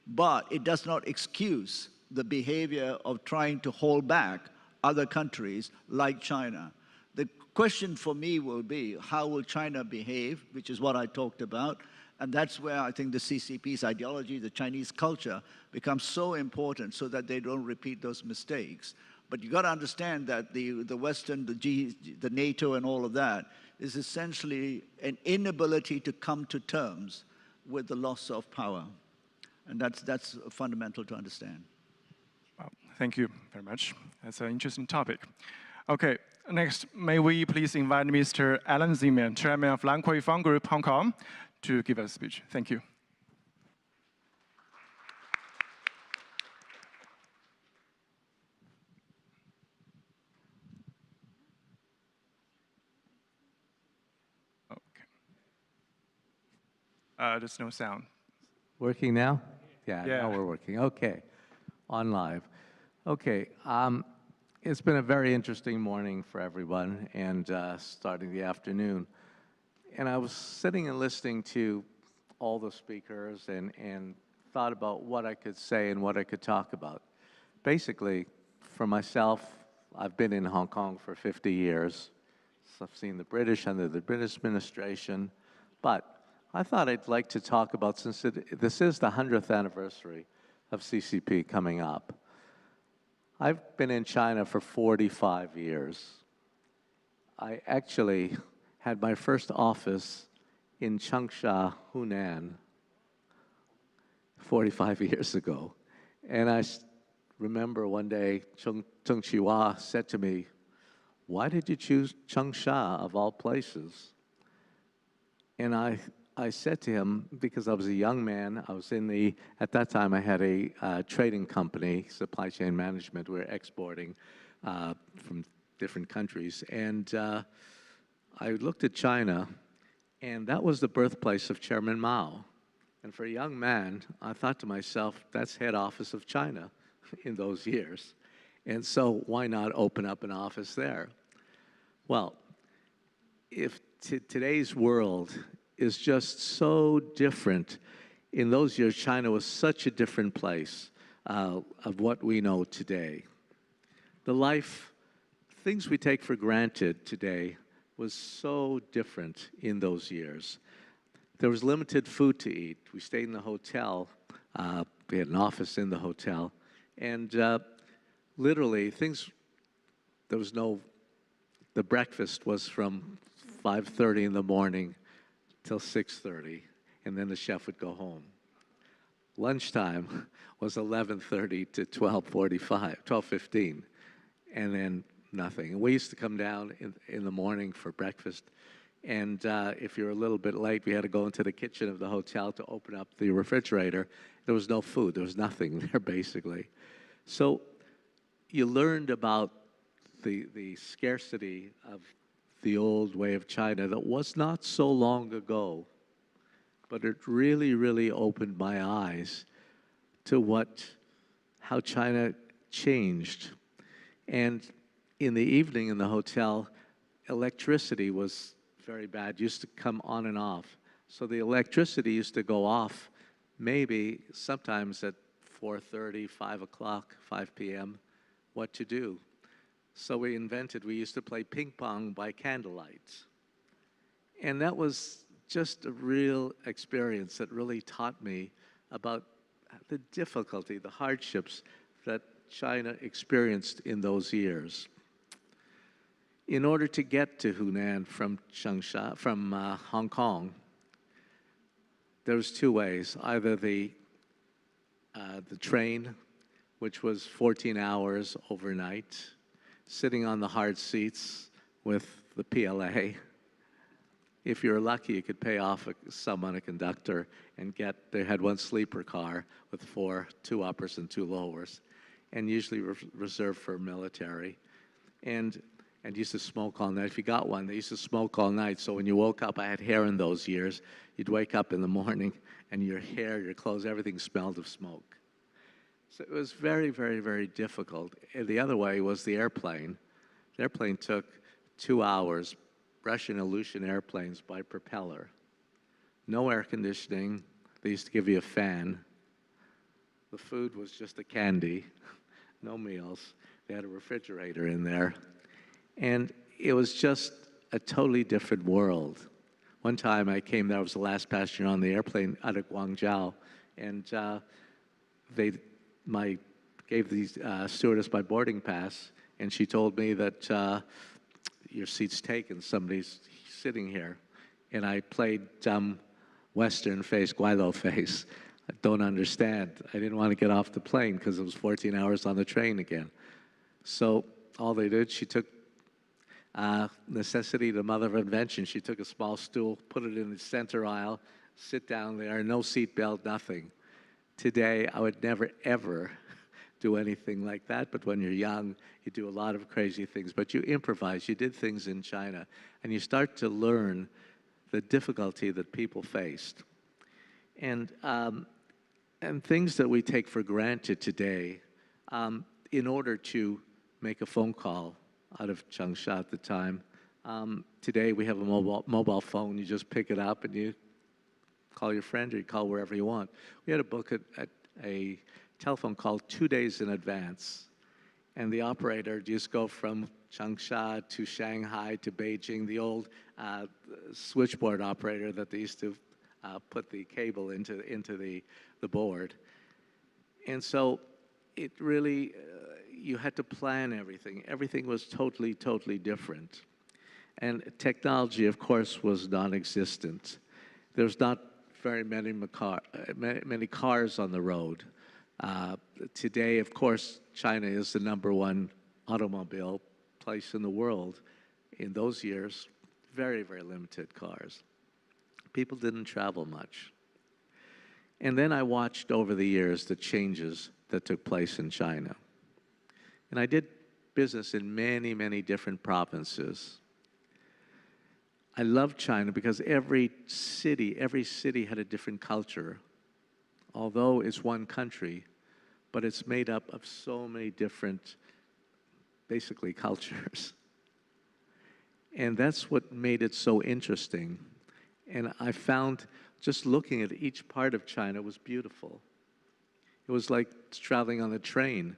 but it does not excuse the behavior of trying to hold back other countries like China. The question for me will be, how will China behave, which is what I talked about, and that's where I think the CCP's ideology, the Chinese culture, becomes so important so that they don't repeat those mistakes. But you've got to understand that the Western, the NATO and all of that is essentially an inability to come to terms with the loss of power. And that's fundamental to understand. Well, thank you very much. That's an interesting topic. Okay, next, may we please invite Mr. Alan Zeman, Chairman of Lan Kwai Fong Group, Hong Kong, to give us a speech. Thank you. Okay. There's no sound. Working now? Yeah, now we're working. Okay, on live. Okay, it's been a very interesting morning for everyone, and starting the afternoon. And I was sitting and listening to all the speakers and thought about what I could say and what I could talk about. Basically, for myself, I've been in Hong Kong for 50 years. So I've seen the British under the British administration. But I thought I'd like to talk about, since this is the 100th anniversary of CCP coming up. I've been in China for 45 years. I actually had my first office in Changsha, Hunan, 45 years ago. And I remember one day, Zheng Qihua said to me, "Why did you choose Changsha of all places?" And I said to him, because I was a young man, I was at that time I had a trading company, supply chain management. We were exporting from different countries. And I looked at China, and that was the birthplace of Chairman Mao. And for a young man, I thought to myself, that's head office of China in those years. And so why not open up an office there? Well, if today's world is just so different. In those years, China was such a different place of what we know today. The life, things we take for granted today, was so different in those years. There was limited food to eat. We stayed in the hotel. We had an office in the hotel. And literally, the breakfast was from 5:30 in the morning till 6:30, and then the chef would go home. Lunchtime was 11:30 to 12:15, and then nothing. And we used to come down in the morning for breakfast, and if you were a little bit late, we had to go into the kitchen of the hotel to open up the refrigerator. There was no food. There was nothing there, basically. So you learned about the scarcity of the old way of China that was not so long ago, but it really, really opened my eyes to how China changed. And in the evening in the hotel, electricity was very bad, used to come on and off. So the electricity used to go off maybe sometimes at 4:30, 5 o'clock, 5 p.m., what to do. So we used to play ping pong by candlelight. And that was just a real experience that really taught me about the difficulty, the hardships that China experienced in those years. In order to get to Hunan from Hong Kong, there was two ways. Either the train, which was 14 hours overnight, sitting on the hard seats with the PLA. If you were lucky, you could pay off someone, a conductor, and they had one sleeper car with two uppers and two lowers, and usually reserved for military. And used to smoke all night. If you got one, they used to smoke all night. So when you woke up, I had hair in those years, you'd wake up in the morning and your hair, your clothes, everything smelled of smoke. So it was very, very, very difficult. And the other way was the airplane. The airplane took 2 hours, Russian Ilyushin airplanes by propeller. No air conditioning. They used to give you a fan. The food was just a candy, no meals. They had a refrigerator in there. And it was just a totally different world. One time I came there, I was the last passenger on the airplane out of Guangzhou, and gave the stewardess my boarding pass, and she told me that your seat's taken, somebody's sitting here. And I played dumb Western face, Guaylo face. I don't understand. I didn't want to get off the plane because it was 14 hours on the train again. So all they did, she took necessity, the mother of invention. She took a small stool, put it in the center aisle, sit down there, no seat belt, nothing. Today, I would never, ever do anything like that, but when you're young, you do a lot of crazy things. But you improvise, you did things in China, and you start to learn the difficulty that people faced. And things that we take for granted today, in order to make a phone call out of Changsha at the time. Today we have a mobile phone. You just pick it up and you call your friend or you call wherever you want. We had to book a telephone call 2 days in advance. And the operator just go from Changsha to Shanghai to Beijing, the old switchboard operator that they used to put the cable into the board. And so it really, you had to plan everything. Everything was totally, totally different. And technology, of course, was non-existent. There's not very many cars on the road. Today, of course, China is the #1 automobile place in the world. In those years, very, very limited cars. People didn't travel much. And then I watched over the years the changes that took place in China. And I did business in many, many different provinces. I love China because every city had a different culture. Although it's one country, but it's made up of so many different, basically, cultures. And that's what made it so interesting. And I found just looking at each part of China was beautiful. It was like traveling on a train.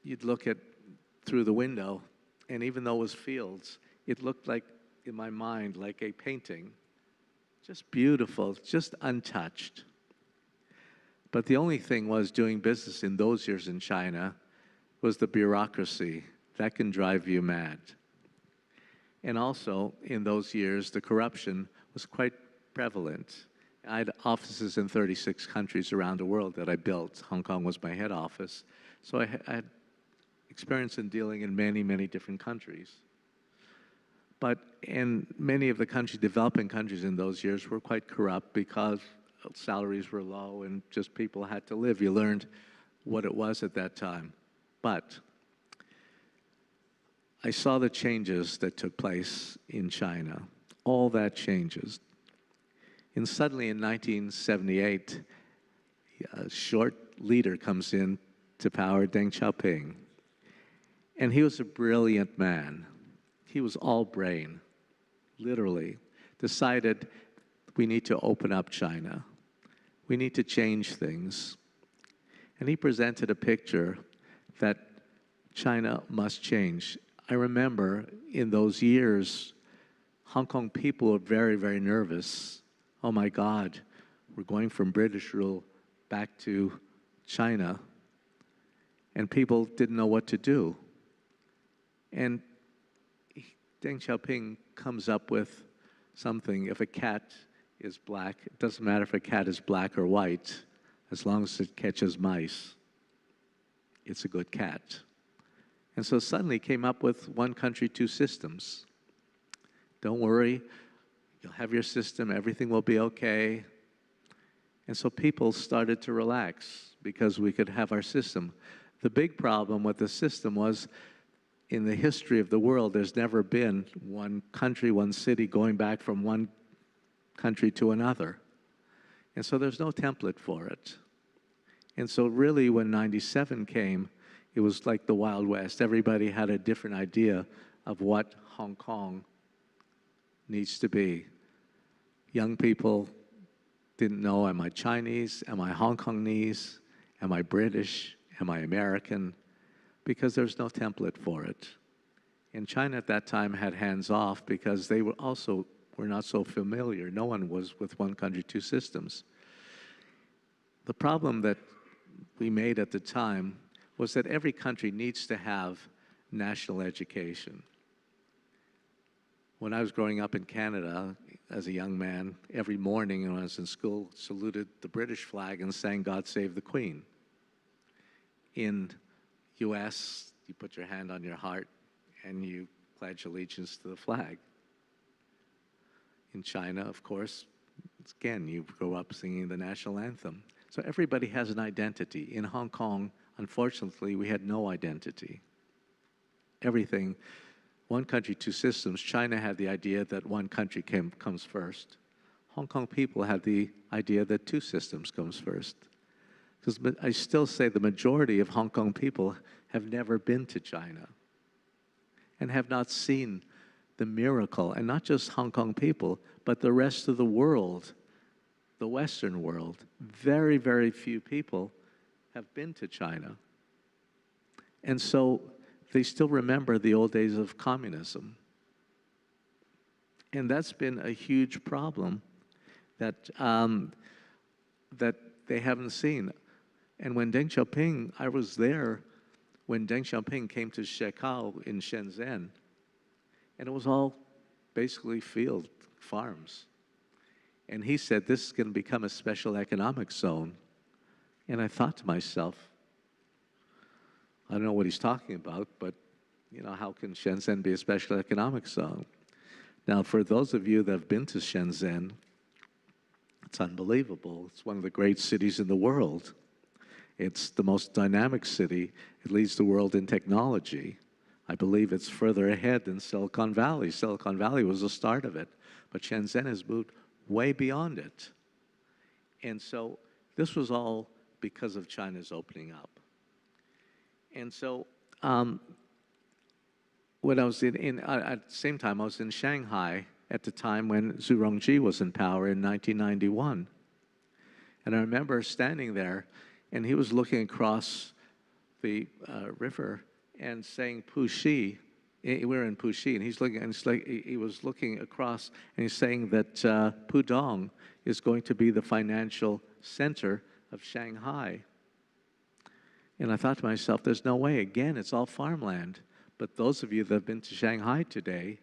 You'd look at through the window, and even though it was fields, it looked like, in my mind, like a painting. Just beautiful, just untouched. But the only thing was doing business in those years in China was the bureaucracy. That can drive you mad. And also, in those years, the corruption was quite prevalent. I had offices in 36 countries around the world that I built. Hong Kong was my head office. So I had experience in dealing in many, many different countries. But in many of the developing countries in those years were quite corrupt because salaries were low and just people had to live. You learned what it was at that time. But I saw the changes that took place in China. All that changes. And suddenly in 1978, a short leader comes in to power, Deng Xiaoping. And he was a brilliant man. He was all brain, literally. Decided we need to open up China. We need to change things. And he presented a picture that China must change. I remember in those years, Hong Kong people were very, very nervous. Oh my God, we're going from British rule back to China. And people didn't know what to do. And Deng Xiaoping comes up with something. If a cat is black, it doesn't matter if a cat is black or white, as long as it catches mice, it's a good cat. And so suddenly he came up with one country, two systems. Don't worry, you'll have your system, everything will be okay. And so people started to relax because we could have our system. The big problem with the system was, in the history of the world, there's never been one country, one city going back from one country to another. And so there's no template for it. And so really when 97 came, it was like the Wild West. Everybody had a different idea of what Hong Kong needs to be. Young people didn't know, am I Chinese? Am I Hong Kongese? Am I British? Am I American? Because there's no template for it. And China at that time had hands off because they were not so familiar. No one was with one country, two systems. The problem that we made at the time was that every country needs to have national education. When I was growing up in Canada as a young man, every morning when I was in school, saluted the British flag and sang God Save the Queen. In US, you put your hand on your heart and you pledge allegiance to the flag. In China, of course, again, you grow up singing the national anthem. So everybody has an identity. In Hong Kong, unfortunately, we had no identity. Everything, one country, two systems. China had the idea that one country comes first. Hong Kong people had the idea that two systems comes first. Because I still say the majority of Hong Kong people have never been to China and have not seen the miracle, and not just Hong Kong people, but the rest of the world, the Western world. Very, very few people have been to China. And so they still remember the old days of communism. And that's been a huge problem that they haven't seen. And when Deng Xiaoping, I was there when Deng Xiaoping came to Shekau in Shenzhen, and it was all basically field farms. And he said, this is going to become a special economic zone. And I thought to myself, I don't know what he's talking about, but you know, how can Shenzhen be a special economic zone? Now, for those of you that have been to Shenzhen, it's unbelievable. It's one of the great cities in the world. It's the most dynamic city. It leads the world in technology. I believe it's further ahead than Silicon Valley. Silicon Valley was the start of it, but Shenzhen has moved way beyond it. And so this was all because of China's opening up. And so when I was at the same time, I was in Shanghai at the time when Zhu Rongji was in power in 1991. And I remember standing there, and he was looking across the river and saying Puxi. We were in Puxi, and he's looking, and it's like he was looking across, and he's saying that Pudong is going to be the financial center of Shanghai. And I thought to myself, there's no way. Again, it's all farmland. But those of you that have been to Shanghai today,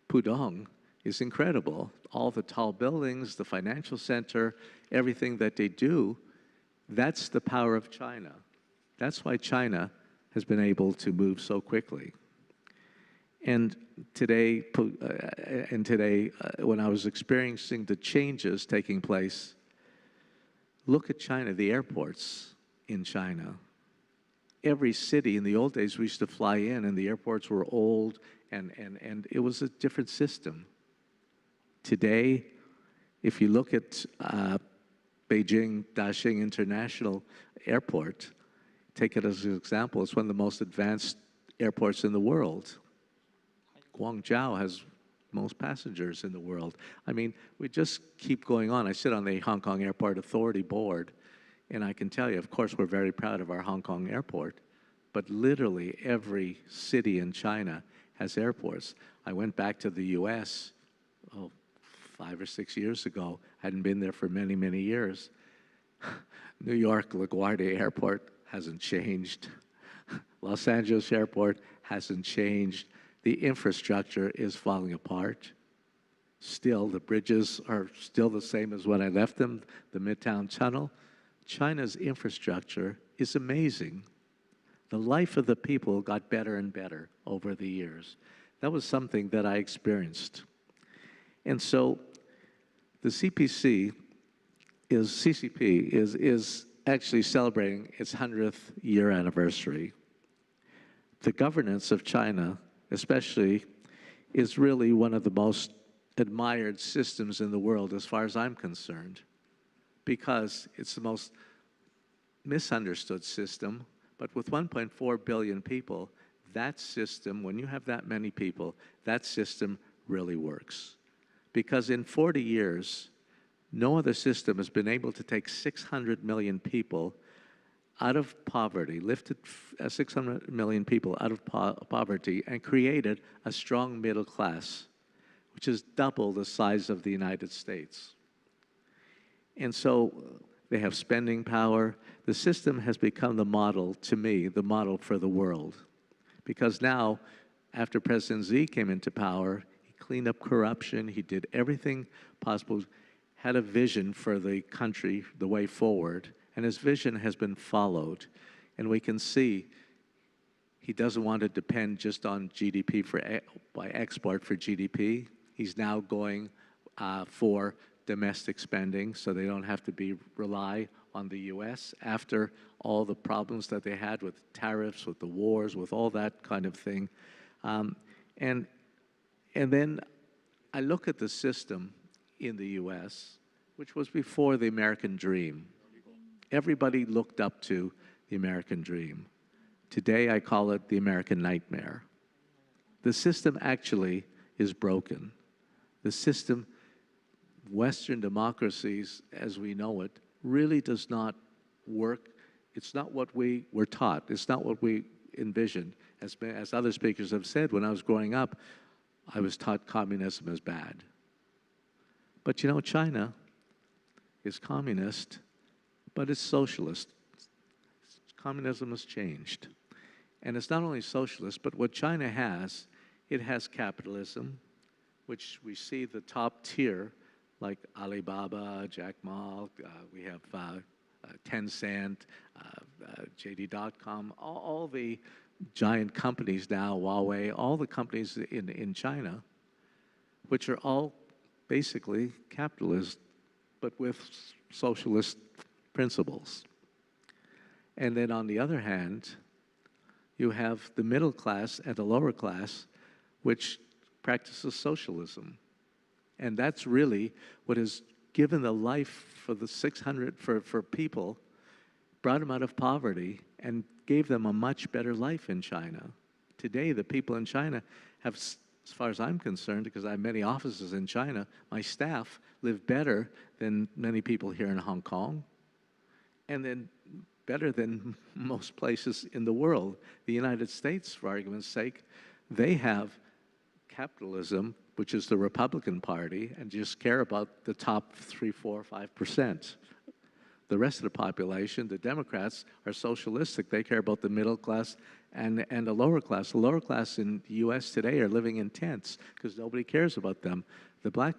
Pudong is incredible. All the tall buildings, the financial center, everything that they do, that's the power of China. That's why China has been able to move so quickly. And today, when I was experiencing the changes taking place, look at China, the airports in China. Every city, in the old days, we used to fly in, and the airports were old, and it was a different system. Today, if you look at Beijing Daxing International Airport, take it as an example, it's one of the most advanced airports in the world. Guangzhou has most passengers in the world. I mean, we just keep going on. I sit on the Hong Kong Airport Authority Board, and I can tell you, of course, we're very proud of our Hong Kong airport, but literally every city in China has airports. I went back to the US 5 or 6 years ago. I hadn't been there for many, many years. New York LaGuardia Airport hasn't changed. Los Angeles Airport hasn't changed. The infrastructure is falling apart. Still, the bridges are still the same as when I left them, the Midtown Tunnel. China's infrastructure is amazing. The life of the people got better and better over the years. That was something that I experienced. And so the CCP is actually celebrating its 100th year anniversary. The governance of China, especially, is really one of the most admired systems in the world as far as I'm concerned, because it's the most misunderstood system. But with 1.4 billion people, that system, when you have that many people, that system really works. Because in 40 years, no other system has been able to take 600 million people out of poverty, lifted 600 million people out of poverty, and created a strong middle class, which is double the size of the United States. And so they have spending power. The system has become the model, to me, the model for the world. Because now, after President Xi came into power, he cleaned up corruption, he did everything possible, had a vision for the country, the way forward, and his vision has been followed. And we can see he doesn't want to depend just on GDP by export for GDP. He's now going for domestic spending, so they don't have to rely on the US after all the problems that they had with tariffs, with the wars, with all that kind of thing. And then I look at the system in the US, which was before the American dream. Everybody looked up to the American dream. Today, I call it the American nightmare. The system actually is broken. The system, Western democracies as we know it, really does not work. It's not what we were taught. It's not what we envisioned. As other speakers have said, when I was growing up, I was taught communism is bad. But you know, China is communist, but it's socialist. Communism has changed. And it's not only socialist, but what China has, it has capitalism, which we see the top tier, like Alibaba, Jack Ma, we have Tencent, JD.com, all the giant companies now, Huawei, all the companies in China, which are all basically capitalist, but with socialist principles. And then on the other hand, you have the middle class and the lower class, which practices socialism. And that's really what has given the life for the 600, for people, brought them out of poverty and gave them a much better life in China. Today, the people in China have as far as I'm concerned, because I have many offices in China, my staff live better than many people here in Hong Kong, and then better than most places in the world. The United States, for argument's sake, they have capitalism, which is the Republican Party, and just care about the top 3, 4, 5%. The rest of the population, the Democrats, are socialistic. They care about the middle class and the lower class. The lower class in the U.S. today are living in tents because nobody cares about them. The black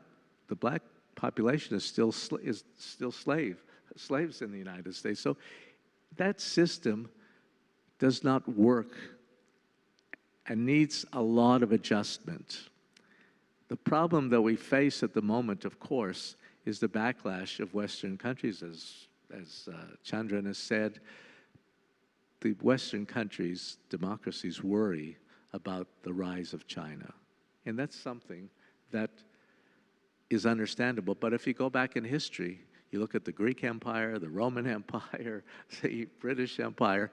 population is still slaves in the United States. So that system does not work and needs a lot of adjustment. The problem that we face at the moment, of course, is the backlash of Western countries, as Chandran has said. The Western countries, democracies, worry about the rise of China. And that's something that is understandable. But if you go back in history, you look at the Greek Empire, the Roman Empire, the British Empire,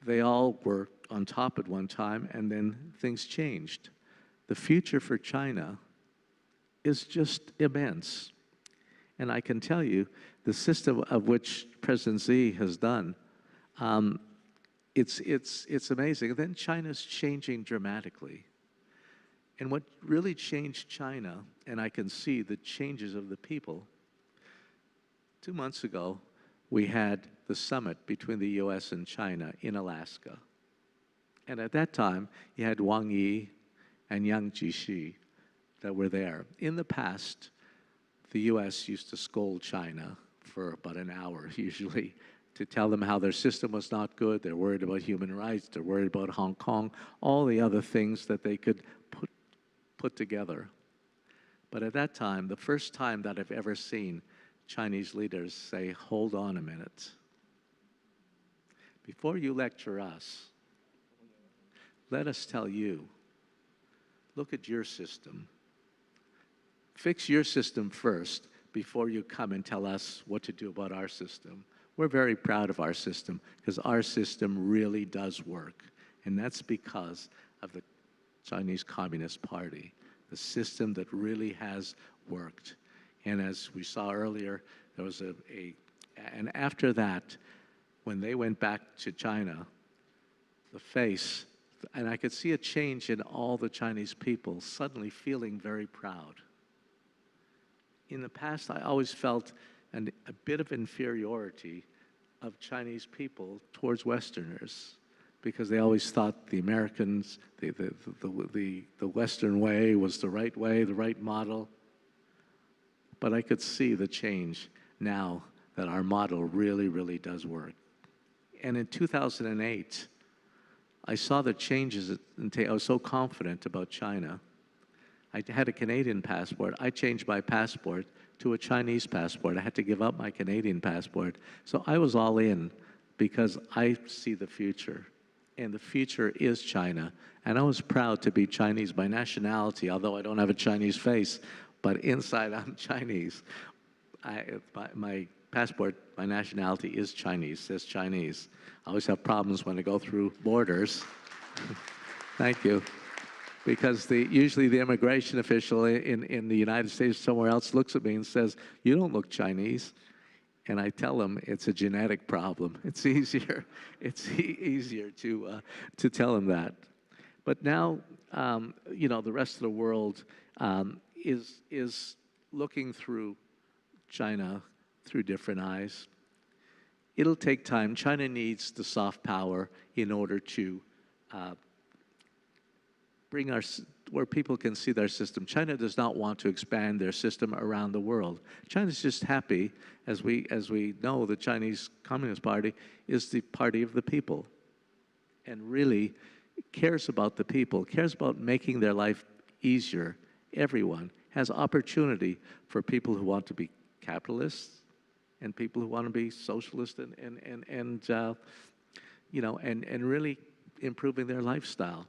they all were on top at one time, and then things changed. The future for China is just immense. And I can tell you, the system of which President Xi has done, it's amazing. And then China's changing dramatically. And what really changed China, and I can see the changes of the people, 2 months ago, we had the summit between the US and China in Alaska. And at that time, you had Wang Yi and Yang Jiechi that were there. In the past, the US used to scold China for about an hour, usually, to tell them how their system was not good. They're worried about human rights. They're worried about Hong Kong, all the other things that they could put together. But at that time, the first time that I've ever seen Chinese leaders say, hold on a minute. Before you lecture us, let us tell you, look at your system. Fix your system first before you come and tell us what to do about our system. We're very proud of our system because our system really does work. And that's because of the Chinese Communist Party, the system that really has worked. And as we saw earlier, there was and after that, when they went back to China, the face, and I could see a change in all the Chinese people suddenly feeling very proud. In the past, I always felt a bit of inferiority of Chinese people towards Westerners, because they always thought the Americans, the Western way was the right model. But I could see the change now that our model really, really does work. And in 2008, I saw the changes, I was so confident about China. I had a Canadian passport. I changed my passport to a Chinese passport. I had to give up my Canadian passport. So I was all in because I see the future. And the future is China. And I was proud to be Chinese by nationality, although I don't have a Chinese face. But inside, I'm Chinese. My passport, my nationality is Chinese, says Chinese. I always have problems when I go through borders. Thank you. Because usually the immigration official in the United States or somewhere else looks at me and says, you don't look Chinese. And I tell them it's a genetic problem. It's easier to tell them that. But now, the rest of the world is looking through China through different eyes. It'll take time. China needs the soft power in order to bring where people can see their system. China does not want to expand their system around the world. China's just happy, as we know, the Chinese Communist Party is the party of the people, and really cares about the people, cares about making their life easier. Everyone has opportunity for people who want to be capitalists and people who want to be socialist and really improving their lifestyle.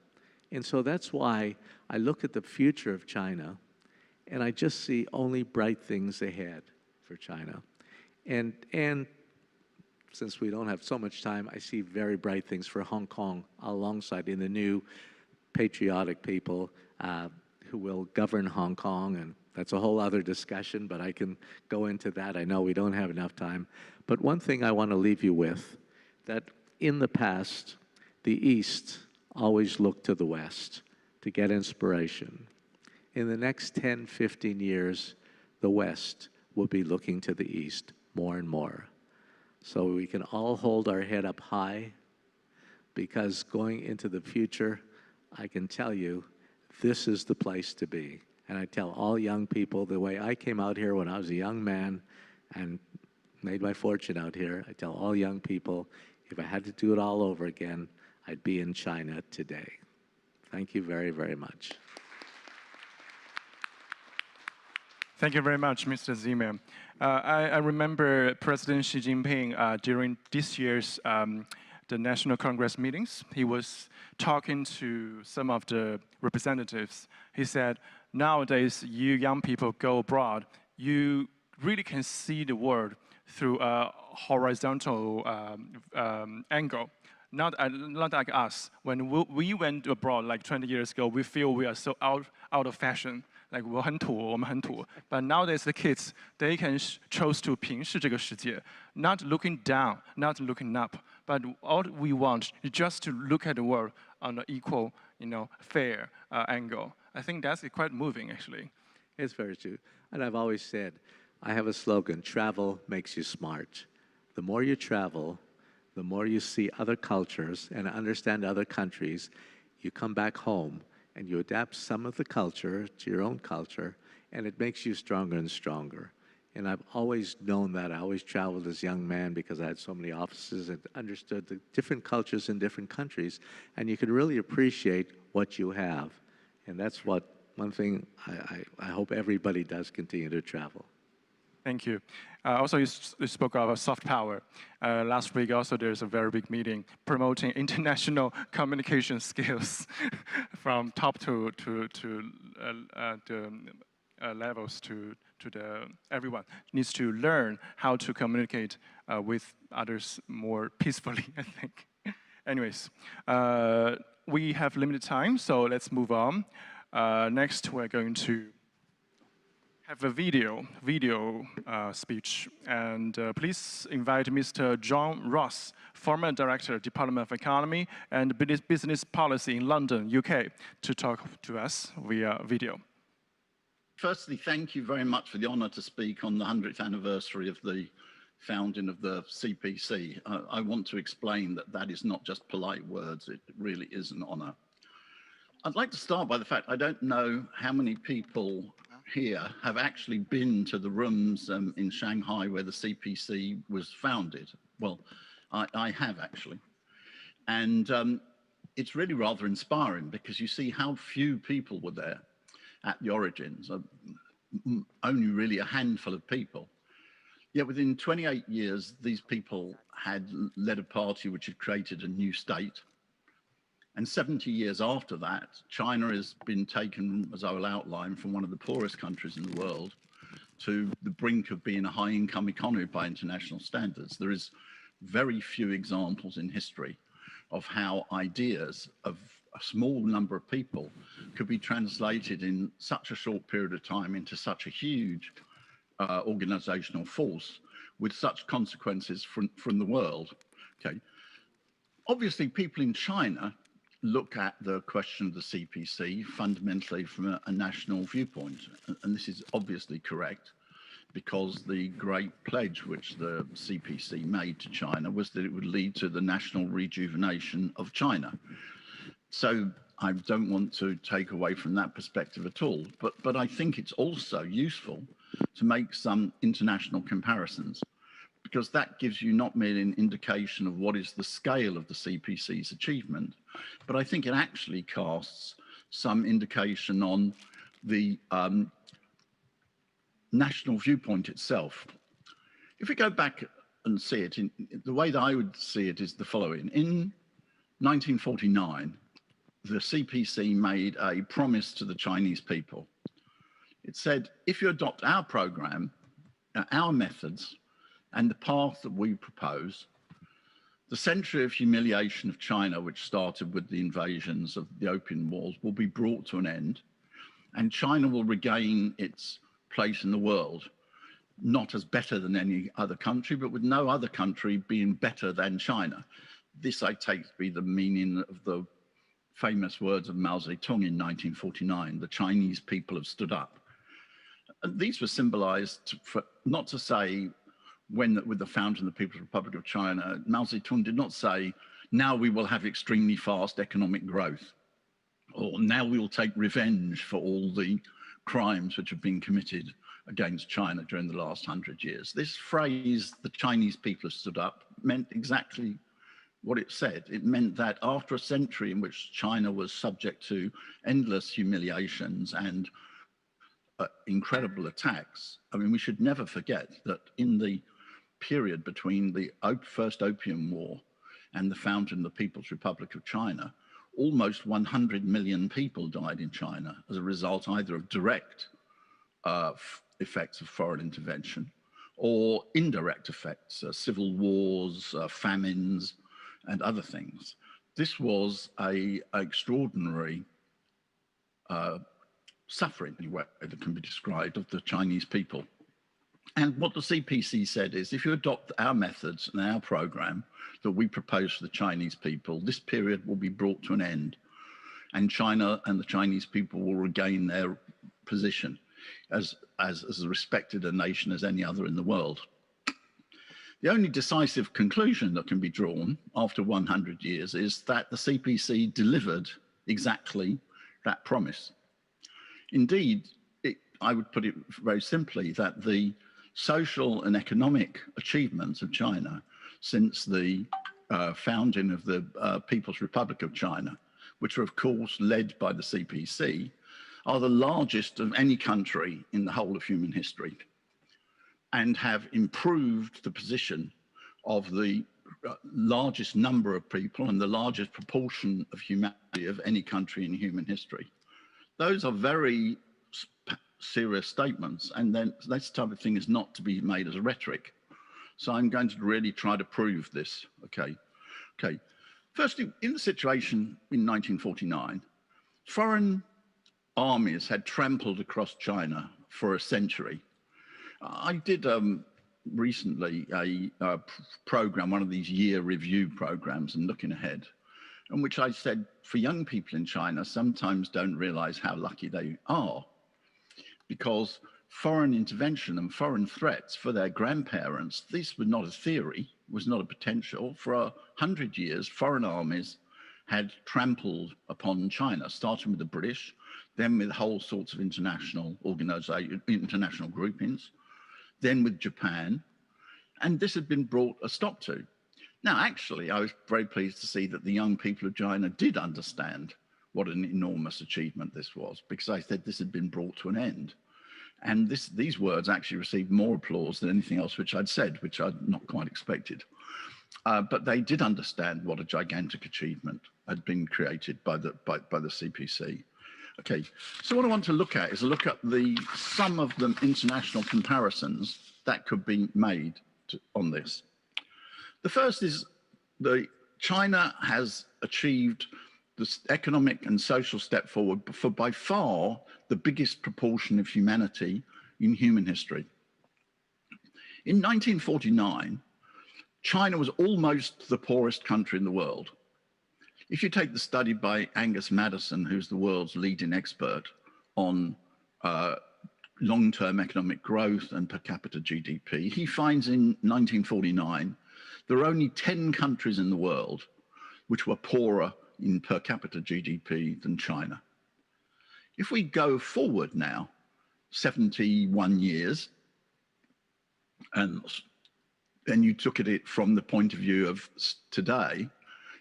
And so that's why I look at the future of China, and I just see only bright things ahead for China. And since we don't have so much time, I see very bright things for Hong Kong alongside in the new patriotic people, who will govern Hong Kong, and that's a whole other discussion, but I can go into that. I know we don't have enough time. But one thing I want to leave you with, that in the past, the East always looked to the West to get inspiration. In the next 10, 15 years, the West will be looking to the East more and more. So we can all hold our head up high, because going into the future, I can tell you, this is the place to be. And I tell all young people, the way I came out here when I was a young man and made my fortune out here, I tell all young people, if I had to do it all over again, I'd be in China today. Thank you very, very much. Thank you very much, Mr. Zimmer. I remember President Xi Jinping during this year's the National Congress meetings. He was talking to some of the representatives. He said, nowadays, you young people go abroad, you really can see the world through a horizontal angle. Not like us. When we went abroad like 20 years ago, we feel we are so out of fashion. Like 我很土，我们很土. But nowadays the kids, they can choose to 平视这个世界, not looking down, not looking up. But all we want is just to look at the world on an equal, fair angle. I think that's quite moving, actually. It's very true. And I've always said, I have a slogan, travel makes you smart. The more you travel, the more you see other cultures and understand other countries, you come back home and you adapt some of the culture to your own culture, and it makes you stronger and stronger. And I've always known that. I always traveled as a young man because I had so many offices and understood the different cultures in different countries, and you can really appreciate what you have. And that's what one thing I hope everybody does, continue to travel. Thank you. Also, you spoke of soft power. Last week, also, there's a very big meeting promoting international communication skills from top to the levels to everyone needs to learn how to communicate with others more peacefully, I think. Anyways, we have limited time, so let's move on. Next, we're going to have a video speech, and please invite Mr. John Ross, former Director, Department of Economy and Business Policy in London, UK, to talk to us via video. Firstly, thank you very much for the honour to speak on the 100th anniversary of the founding of the CPC. I want to explain that that is not just polite words, it really is an honour. I'd like to start by the fact I don't know how many people here have actually been to the rooms in Shanghai where the CPC was founded. Well, I have actually. And it's really rather inspiring because you see how few people were there at the origins, only really a handful of people. Yet within 28 years, these people had led a party which had created a new state. And 70 years after that, China has been taken, as I will outline, from one of the poorest countries in the world to the brink of being a high-income economy by international standards. There is very few examples in history of how ideas of a small number of people could be translated in such a short period of time into such a huge organizational force with such consequences from the world. Okay. Obviously, people in China look at the question of the CPC fundamentally from a national viewpoint. And this is obviously correct because the great pledge which the CPC made to China was that it would lead to the national rejuvenation of China. So I don't want to take away from that perspective at all, but I think it's also useful to make some international comparisons, because that gives you not merely an indication of what is the scale of the CPC's achievement, but I think it actually casts some indication on the national viewpoint itself. If we go back and see it, the way that I would see it is the following. In 1949, the CPC made a promise to the Chinese people. It said, if you adopt our program, our methods, and the path that we propose, the century of humiliation of China, which started with the invasions of the Opium Wars, will be brought to an end, and China will regain its place in the world, not as better than any other country, but with no other country being better than China. This I take to be the meaning of the famous words of Mao Zedong in 1949, the Chinese people have stood up. And these were symbolized, not to say when with the founding of the People's Republic of China, Mao Zedong did not say, now we will have extremely fast economic growth, or now we will take revenge for all the crimes which have been committed against China during the last 100 years. This phrase, the Chinese people have stood up, meant exactly what it said. It meant that after a century in which China was subject to endless humiliations and incredible attacks, I mean, we should never forget that in the period between the First Opium War and the founding of the People's Republic of China, almost 100 million people died in China as a result either of direct effects of foreign intervention or indirect effects, civil wars, famines, and other things. This was an extraordinary suffering, anyway, that can be described of the Chinese people. And what the CPC said is, if you adopt our methods and our program that we propose for the Chinese people, this period will be brought to an end, and China and the Chinese people will regain their position as respected a nation as any other in the world. The only decisive conclusion that can be drawn after 100 years is that the CPC delivered exactly that promise. Indeed, I would put it very simply that the social and economic achievements of China since the founding of the People's Republic of China, which are of course led by the CPC, are the largest of any country in the whole of human history, and have improved the position of the largest number of people and the largest proportion of humanity of any country in human history. Those are very serious statements, and then this type of thing is not to be made as a rhetoric. So I'm going to really try to prove this, okay? Firstly, in the situation in 1949, foreign armies had trampled across China for a century. I did recently a program, one of these year review programs, and looking ahead, in which I said, for young people in China, sometimes don't realize how lucky they are, because foreign intervention and foreign threats for their grandparents, this was not a theory, was not a potential. For 100 years, foreign armies had trampled upon China, starting with the British, then with whole sorts of international international groupings, then with Japan, and this had been brought a stop to. Now, actually, I was very pleased to see that the young people of China did understand what an enormous achievement this was, because I said this had been brought to an end. And these words actually received more applause than anything else which I'd said, which I'd not quite expected. But they did understand what a gigantic achievement had been created by the CPC. Okay, so what I want to look at is look at some of the international comparisons that could be made on this. The first is China has achieved this economic and social step forward for by far the biggest proportion of humanity in human history. In 1949, China was almost the poorest country in the world. If you take the study by Angus Maddison, who's the world's leading expert on long-term economic growth and per capita GDP, he finds in 1949 there are only 10 countries in the world which were poorer in per capita GDP than China. If we go forward now, 71 years, and then you took at it from the point of view of today,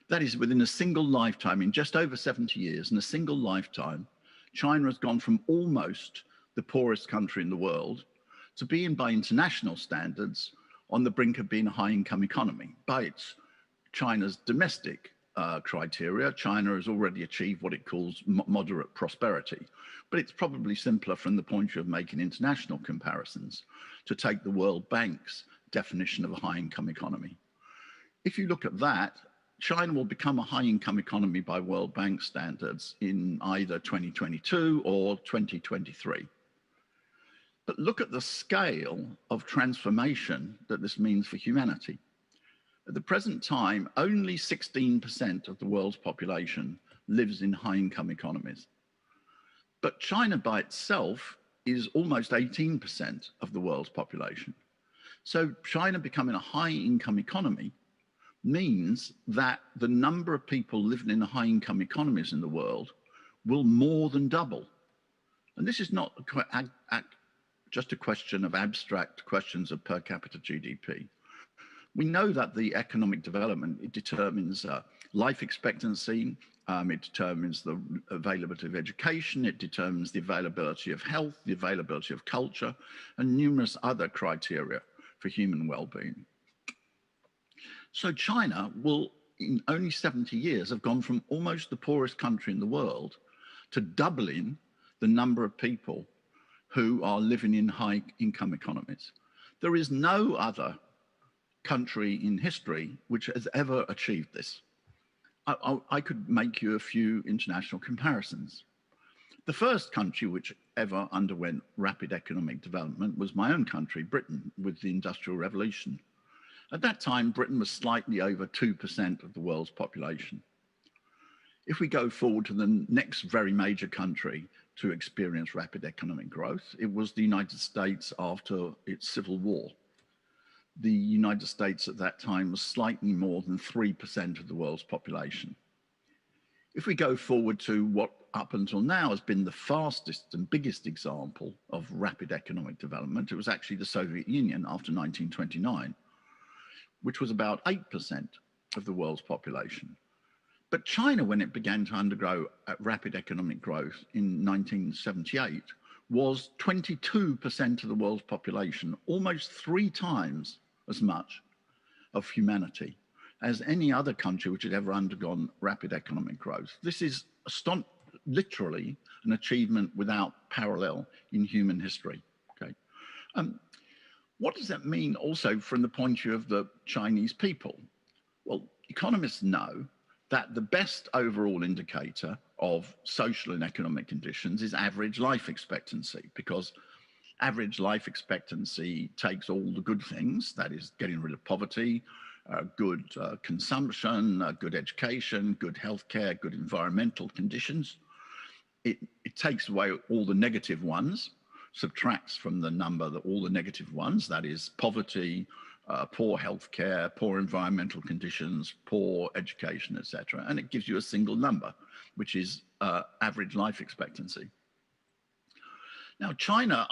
that is within a single lifetime, in just over 70 years, in a single lifetime, China has gone from almost the poorest country in the world to being, by international standards, on the brink of being a high-income economy. By China's domestic criteria, China has already achieved what it calls moderate prosperity. But it's probably simpler from the point of view of making international comparisons to take the World Bank's definition of a high-income economy. If you look at that, China will become a high-income economy by World Bank standards in either 2022 or 2023. But look at the scale of transformation that this means for humanity. At the present time, only 16% of the world's population lives in high-income economies. But China by itself is almost 18% of the world's population. So China becoming a high-income economy means that the number of people living in the high-income economies in the world will more than double. And this is not just a question of abstract questions of per capita GDP. We know that the economic development, it determines life expectancy, it determines the availability of education, it determines the availability of health, the availability of culture, and numerous other criteria for human well-being. So China will, in only 70 years, have gone from almost the poorest country in the world to doubling the number of people who are living in high-income economies. There is no other country in history which has ever achieved this. I could make you a few international comparisons. The first country which ever underwent rapid economic development was my own country, Britain, with the Industrial Revolution. At that time, Britain was slightly over 2% of the world's population. If we go forward to the next very major country to experience rapid economic growth, it was the United States after its Civil War. The United States at that time was slightly more than 3% of the world's population. If we go forward to what up until now has been the fastest and biggest example of rapid economic development, it was actually the Soviet Union after 1929, which was about 8% of the world's population. But China, when it began to undergo rapid economic growth in 1978, was 22% of the world's population, almost 3 times as much of humanity as any other country which had ever undergone rapid economic growth. This is literally an achievement without parallel in human history. Okay. What does that mean also from the point of view of the Chinese people? Well, economists know that the best overall indicator of social and economic conditions is average life expectancy, because average life expectancy takes all the good things, that is getting rid of poverty, good consumption, good education, good healthcare, good environmental conditions. It takes away all the negative ones, subtracts from the number all the negative ones, that is poverty, poor healthcare, poor environmental conditions, poor education, etc. And it gives you a single number, which is average life expectancy. Now, China,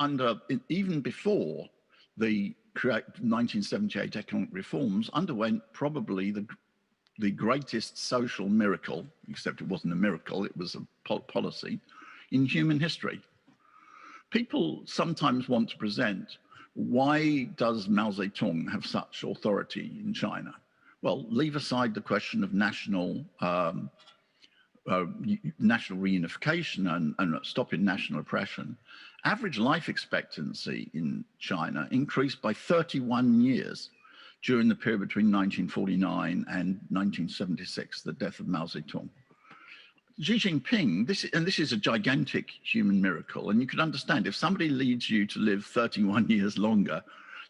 even before the 1978 economic reforms, underwent probably the greatest social miracle, except it wasn't a miracle, it was a policy, in human history. People sometimes want to present, why does Mao Zedong have such authority in China? Well, leave aside the question of national reunification and stopping national oppression. Average life expectancy in China increased by 31 years during the period between 1949 and 1976, the death of Mao Zedong. Xi Jinping, this is a gigantic human miracle, and you can understand if somebody leads you to live 31 years longer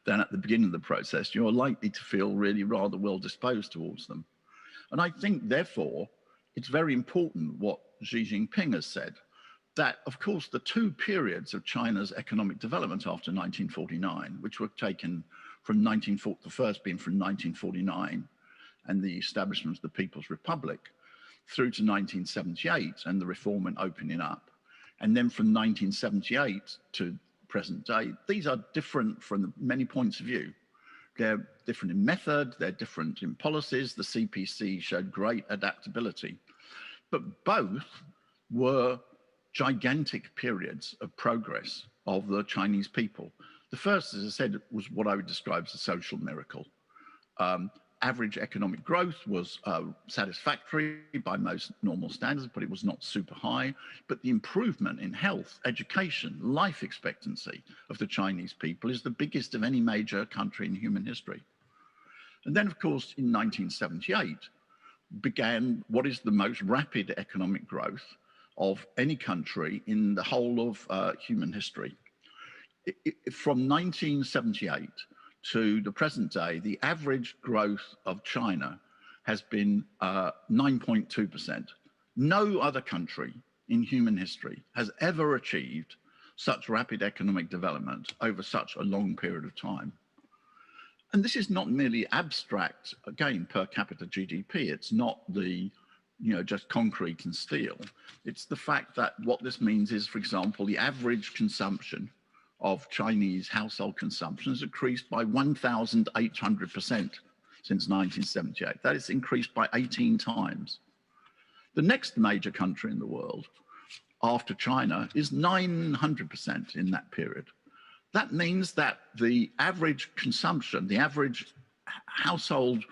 than at the beginning of the process, you're likely to feel really rather well disposed towards them. And I think, therefore, it's very important what Xi Jinping has said, that, of course, the 2 periods of China's economic development after 1949, which were taken from the first being from 1949 and the establishment of the People's Republic, through to 1978 and the reform and opening up. And then from 1978 to present day, these are different from many points of view. They're different in method, they're different in policies. The CPC showed great adaptability. But both were gigantic periods of progress of the Chinese people. The first, as I said, was what I would describe as a social miracle. Average economic growth was satisfactory by most normal standards, but it was not super high. But the improvement in health, education, life expectancy of the Chinese people is the biggest of any major country in human history. And then, of course, in 1978, began what is the most rapid economic growth of any country in the whole of human history. From 1978 to the present day, the average growth of China has been 9.2%. No other country in human history has ever achieved such rapid economic development over such a long period of time. And this is not merely abstract, again, per capita GDP. It's not the, just concrete and steel. It's the fact that what this means is, for example, the average consumption of Chinese household consumption has increased by 1,800% since 1978. That is increased by 18 times. The next major country in the world after China is 900% in that period. That means that the average consumption, the average household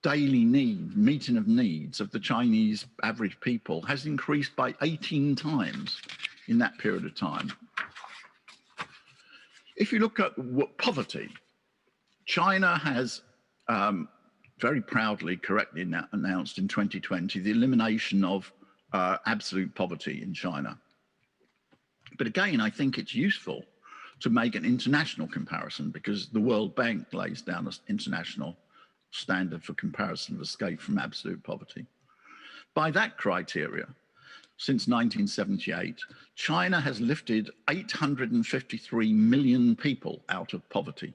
daily meeting of needs of the Chinese average people has increased by 18 times in that period of time. If you look at poverty, China has very proudly, correctly announced in 2020 the elimination of absolute poverty in China. But again, I think it's useful to make an international comparison because the World Bank lays down an international standard for comparison of escape from absolute poverty. By that criteria, since 1978, China has lifted 853 million people out of poverty.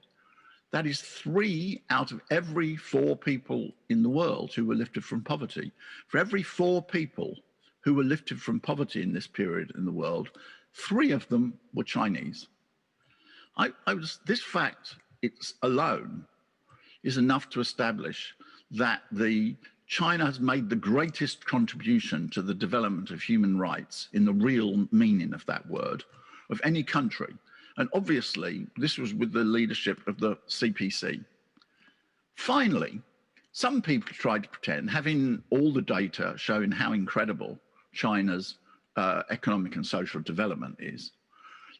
That is 3 out of every 4 people in the world who were lifted from poverty. For every 4 people who were lifted from poverty in this period in the world, 3 of them were Chinese. This fact alone is enough to establish that China has made the greatest contribution to the development of human rights in the real meaning of that word of any country. And obviously, this was with the leadership of the CPC. Finally, some people tried to pretend, having all the data showing how incredible China's economic and social development is,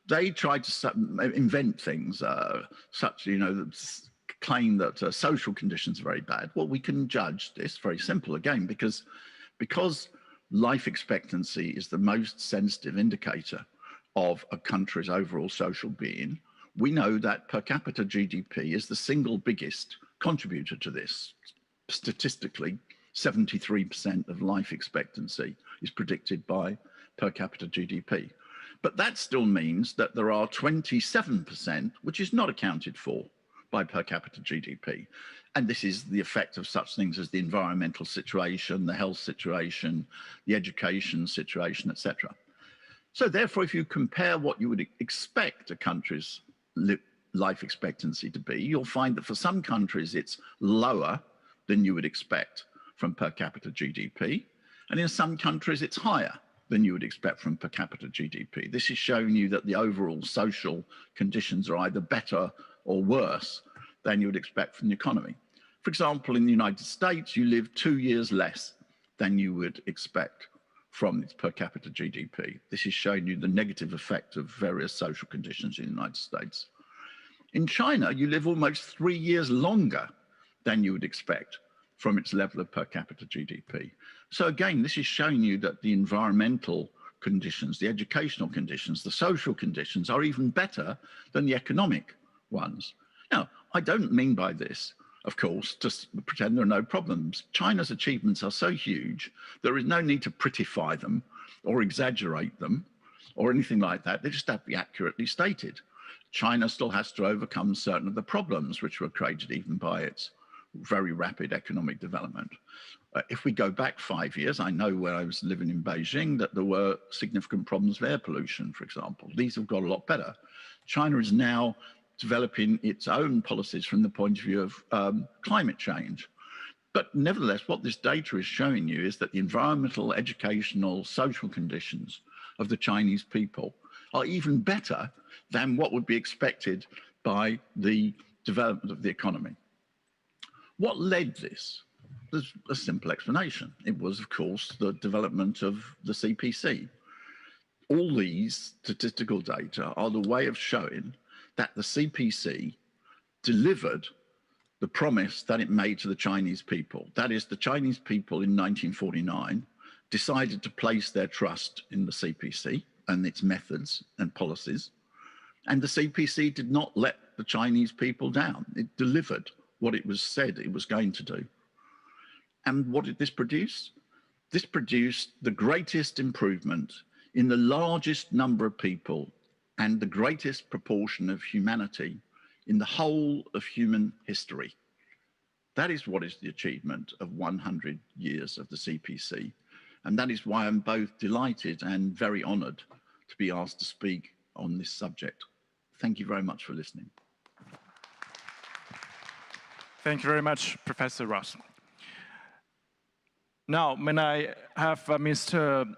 they tried to invent things such, claim that social conditions are very bad. Well, we can judge this very simple again, because life expectancy is the most sensitive indicator of a country's overall social being. We know that per capita GDP is the single biggest contributor to this. Statistically, 73% of life expectancy is predicted by per capita GDP. But that still means that there are 27%, which is not accounted for by per capita GDP. And this is the effect of such things as the environmental situation, the health situation, the education situation, etc. So therefore, if you compare what you would expect a country's life expectancy to be, you'll find that for some countries it's lower than you would expect from per capita GDP. And in some countries it's higher than you would expect from per capita GDP. This is showing you that the overall social conditions are either better or worse than you would expect from the economy. For example, in the United States, you live 2 years less than you would expect from its per capita GDP. This is showing you the negative effect of various social conditions in the United States. In China, you live almost 3 years longer than you would expect from its level of per capita GDP. So again, this is showing you that the environmental conditions, the educational conditions, the social conditions are even better than the economic ones. Now, I don't mean by this, of course, to pretend there are no problems. China's achievements are so huge, there is no need to prettify them or exaggerate them or anything like that. They just have to be accurately stated. China still has to overcome certain of the problems which were created even by its very rapid economic development. If we go back 5 years, I know when I was living in Beijing that there were significant problems with air pollution, for example. These have got a lot better. China is now developing its own policies from the point of view of climate change. But nevertheless, what this data is showing you is that the environmental, educational, social conditions of the Chinese people are even better than what would be expected by the development of the economy. What led this? There's a simple explanation. It was, of course, the development of the CPC. All these statistical data are the way of showing that the CPC delivered the promise that it made to the Chinese people. That is, the Chinese people in 1949 decided to place their trust in the CPC and its methods and policies. And the CPC did not let the Chinese people down. It delivered what it was said it was going to do. And what did this produce? This produced the greatest improvement in the largest number of people and the greatest proportion of humanity in the whole of human history. That is what is the achievement of 100 years of the CPC. And that is why I'm both delighted and very honored to be asked to speak on this subject. Thank you very much for listening. Thank you very much, Professor Ross. Now, may I have Mr.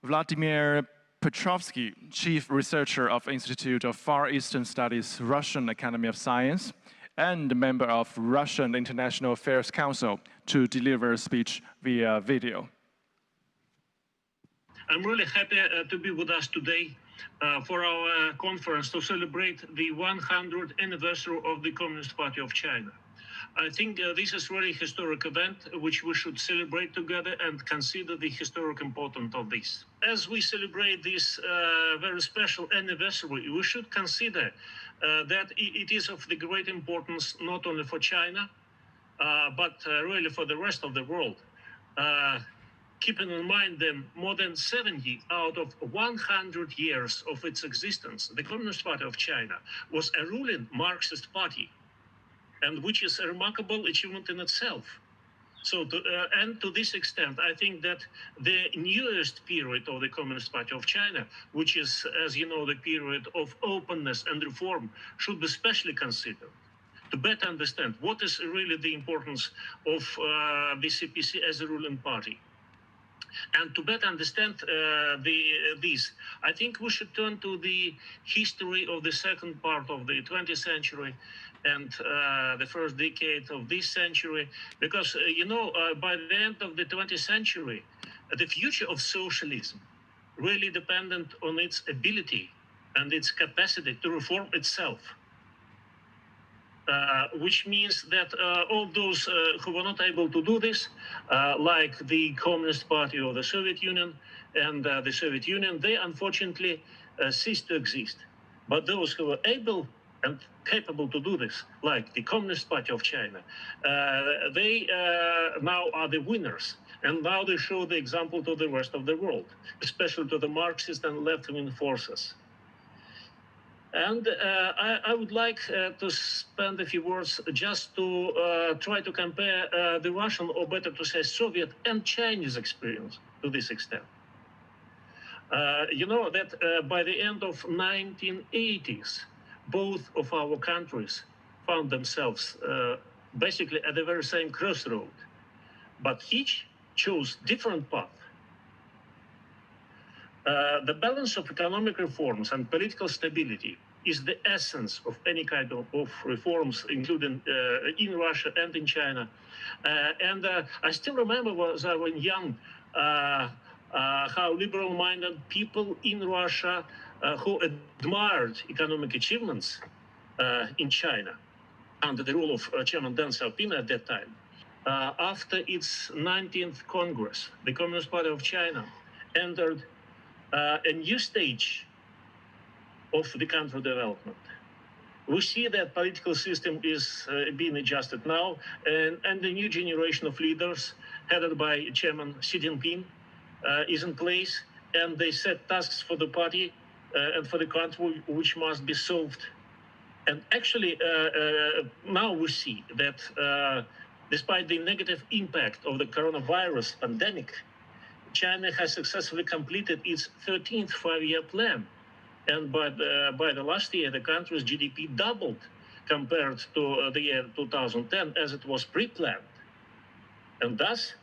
Vladimir Petrovsky, Chief Researcher of Institute of Far Eastern Studies, Russian Academy of Science, and member of Russian International Affairs Council, to deliver a speech via video. I'm really happy to be with us today for our conference to celebrate the 100th anniversary of the Communist Party of China. I think this is really a historic event which we should celebrate together and consider the historic importance of this. As we celebrate this very special anniversary, we should consider that it is of the great importance not only for China, but really for the rest of the world. Keeping in mind that more than 70 out of 100 years of its existence, the Communist Party of China was a ruling Marxist party, and which is a remarkable achievement in itself. So, and to this extent, I think that the newest period of the Communist Party of China, which is, as you know, the period of openness and reform, should be specially considered to better understand what is really the importance of the CPC as a ruling party. And to better understand this, I think we should turn to the history of the second part of the 20th century and the first decade of this century, because, you know, by the end of the 20th century, the future of socialism really depended on its ability and its capacity to reform itself. Which means that all those who were not able to do this, like the Communist Party of the Soviet Union and the Soviet Union, they unfortunately ceased to exist. But those who were able and capable to do this, like the Communist Party of China, they now are the winners. And now they show the example to the rest of the world, especially to the Marxist and left-wing forces. And I would like to spend a few words just to try to compare the Russian, or better to say Soviet and Chinese experience to this extent. You know that by the end of 1980s, both of our countries found themselves basically at the very same crossroad, but each chose different path. The balance of economic reforms and political stability is the essence of any kind of reforms, including in Russia and in China. And I still remember as I was young, how liberal-minded people in Russia who admired economic achievements in China under the rule of Chairman Deng Xiaoping at that time. After its 19th Congress, the Communist Party of China entered a new stage of the country development. We see that political system is being adjusted now, and the new generation of leaders headed by Chairman Xi Jinping is in place, and they set tasks for the party and for the country which must be solved. And actually, now we see that despite the negative impact of the coronavirus pandemic, China has successfully completed its 13th five-year plan. And by the last year, the country's GDP doubled compared to the year 2010 as it was pre-planned. And thus,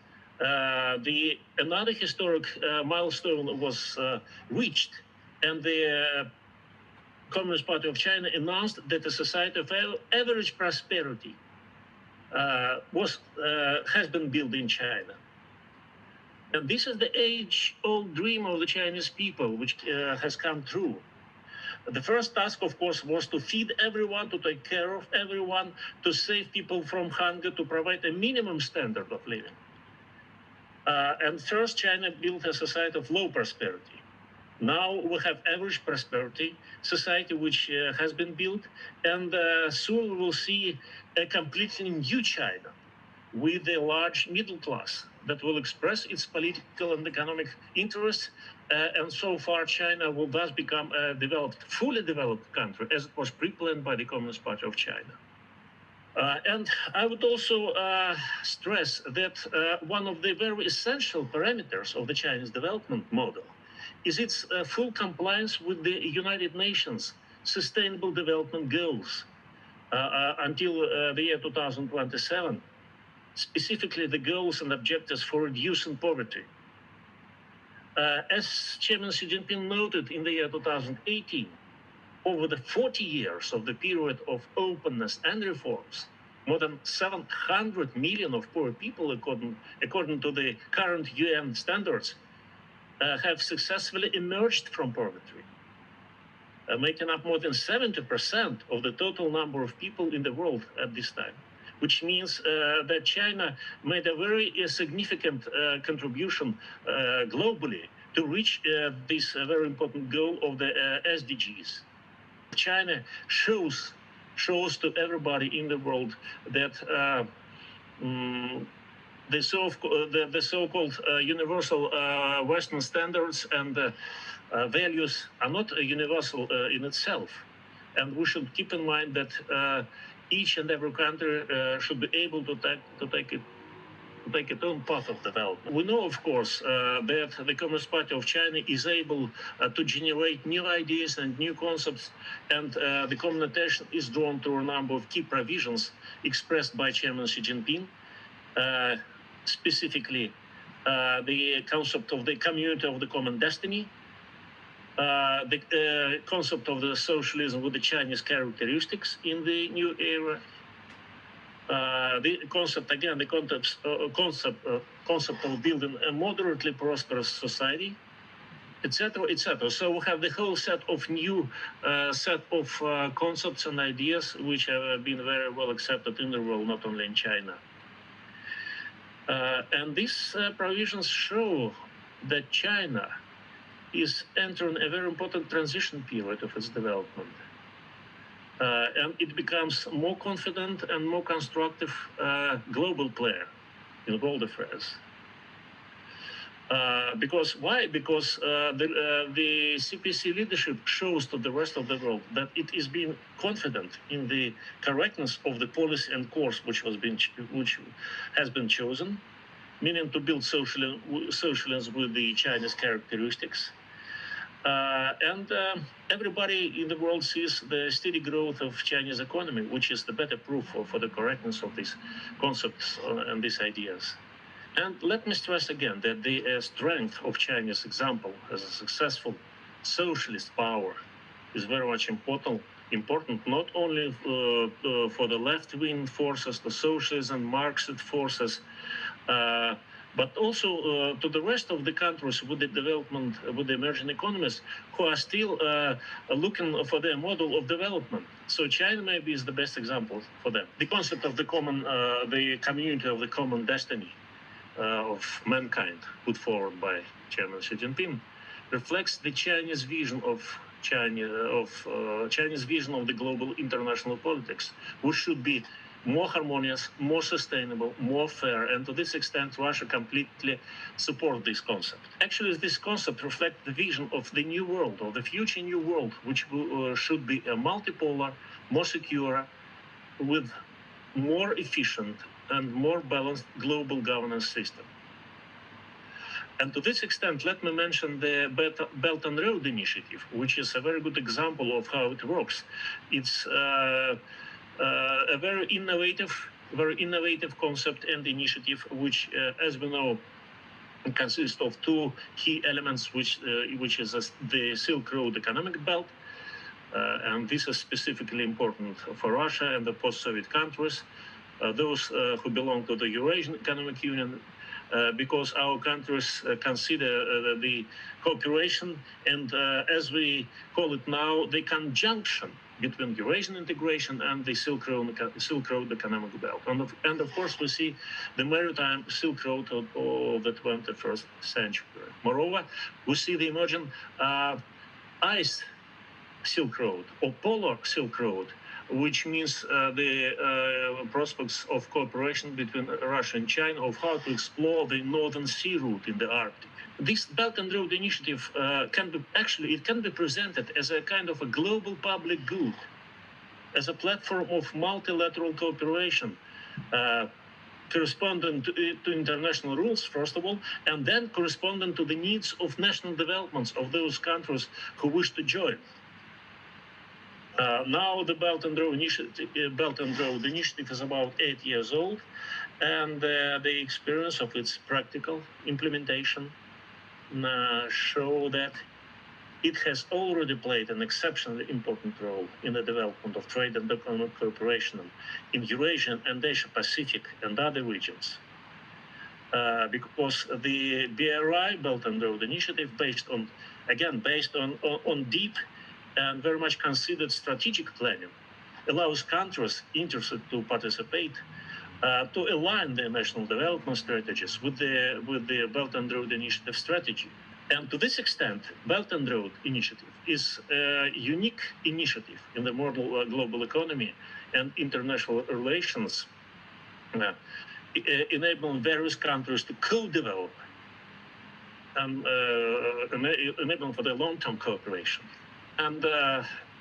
another historic milestone was reached, and the Communist Party of China announced that a society of average prosperity has been built in China. And this is the age-old dream of the Chinese people, which has come true. The first task, of course, was to feed everyone, to take care of everyone, to save people from hunger, to provide a minimum standard of living. And first, China built a society of low prosperity. Now we have average prosperity society which has been built, and soon we will see a completely new China with a large middle class that will express its political and economic interests. And so far, China will thus become a fully developed country, as it was pre-planned by the Communist Party of China. And I would also stress that one of the very essential parameters of the Chinese development model is its full compliance with the United Nations Sustainable Development Goals until the year 2027, specifically the goals and objectives for reducing poverty. As Chairman Xi Jinping noted in the year 2018, over the 40 years of the period of openness and reforms, more than 700 million of poor people, according to the current UN standards, have successfully emerged from poverty, making up more than 70% of the total number of people in the world at this time, which means that China made a very significant contribution globally to reach this very important goal of the SDGs. China shows to everybody in the world that the so-called universal Western standards and values are not universal in itself. And we should keep in mind that each and every country should be able to take its own path of development. We know, of course, that the Communist Party of China is able to generate new ideas and new concepts, and the common attention is drawn to a number of key provisions expressed by Chairman Xi Jinping, specifically the concept of the community of the common destiny, the concept of the socialism with the Chinese characteristics in the new era, the concept of building a moderately prosperous society, etc., etc. So we have the whole set of new concepts and ideas which have been very well accepted in the world, not only in China. And these provisions show that China is entering a very important transition period of its development. And it becomes more confident and more constructive global player in world affairs. Because why? Because the CPC leadership shows to the rest of the world that it is being confident in the correctness of the policy and course which has been chosen, meaning to build socialism with the Chinese characteristics. And everybody in the world sees the steady growth of Chinese economy, which is the better proof for the correctness of these concepts and these ideas. And let me stress again that the strength of Chinese example as a successful socialist power is very much important not only for the left-wing forces, the socialism, Marxist forces, but also to the rest of the countries with the development, with the emerging economies who are still looking for their model of development. So China maybe is the best example for them. The concept of the community of the common destiny of mankind put forward by Chairman Xi Jinping reflects the Chinese vision of Chinese vision of the global international politics, which should be more harmonious, more sustainable, more fair, and to this extent, Russia completely supports this concept. Actually, this concept reflects the vision of the new world, of the future new world, which should be a multipolar, more secure, with more efficient and more balanced global governance system. And to this extent, let me mention the Belt and Road Initiative, which is a very good example of how it works. It's a very innovative concept and initiative, which, as we know, consists of two key elements, which is the Silk Road economic belt, and this is specifically important for Russia and the post-Soviet countries, those who belong to the Eurasian Economic Union, because our countries consider the cooperation and, as we call it now, the conjunction between Eurasian integration and the Silk Road economic belt. And of course, we see the maritime Silk Road of the 21st century. Moreover, we see the emerging ice Silk Road or polar Silk Road, which means the prospects of cooperation between Russia and China of how to explore the Northern Sea route in the Arctic. This Belt and Road Initiative can be presented as a kind of a global public good, as a platform of multilateral cooperation, corresponding to international rules, first of all, and then corresponding to the needs of national developments of those countries who wish to join. Now the Belt and Road Initiative is about 8 years old, and the experience of its practical implementation show that it has already played an exceptionally important role in the development of trade and economic cooperation in Eurasian and Asia-Pacific and other regions. Because the BRI Belt and Road Initiative, based on deep and very much considered strategic planning, allows countries interested to participate to align their national development strategies with the Belt and Road Initiative strategy. And to this extent, Belt and Road Initiative is a unique initiative in the modern global economy and international relations, enabling various countries to co-develop and enabling for the long-term cooperation. And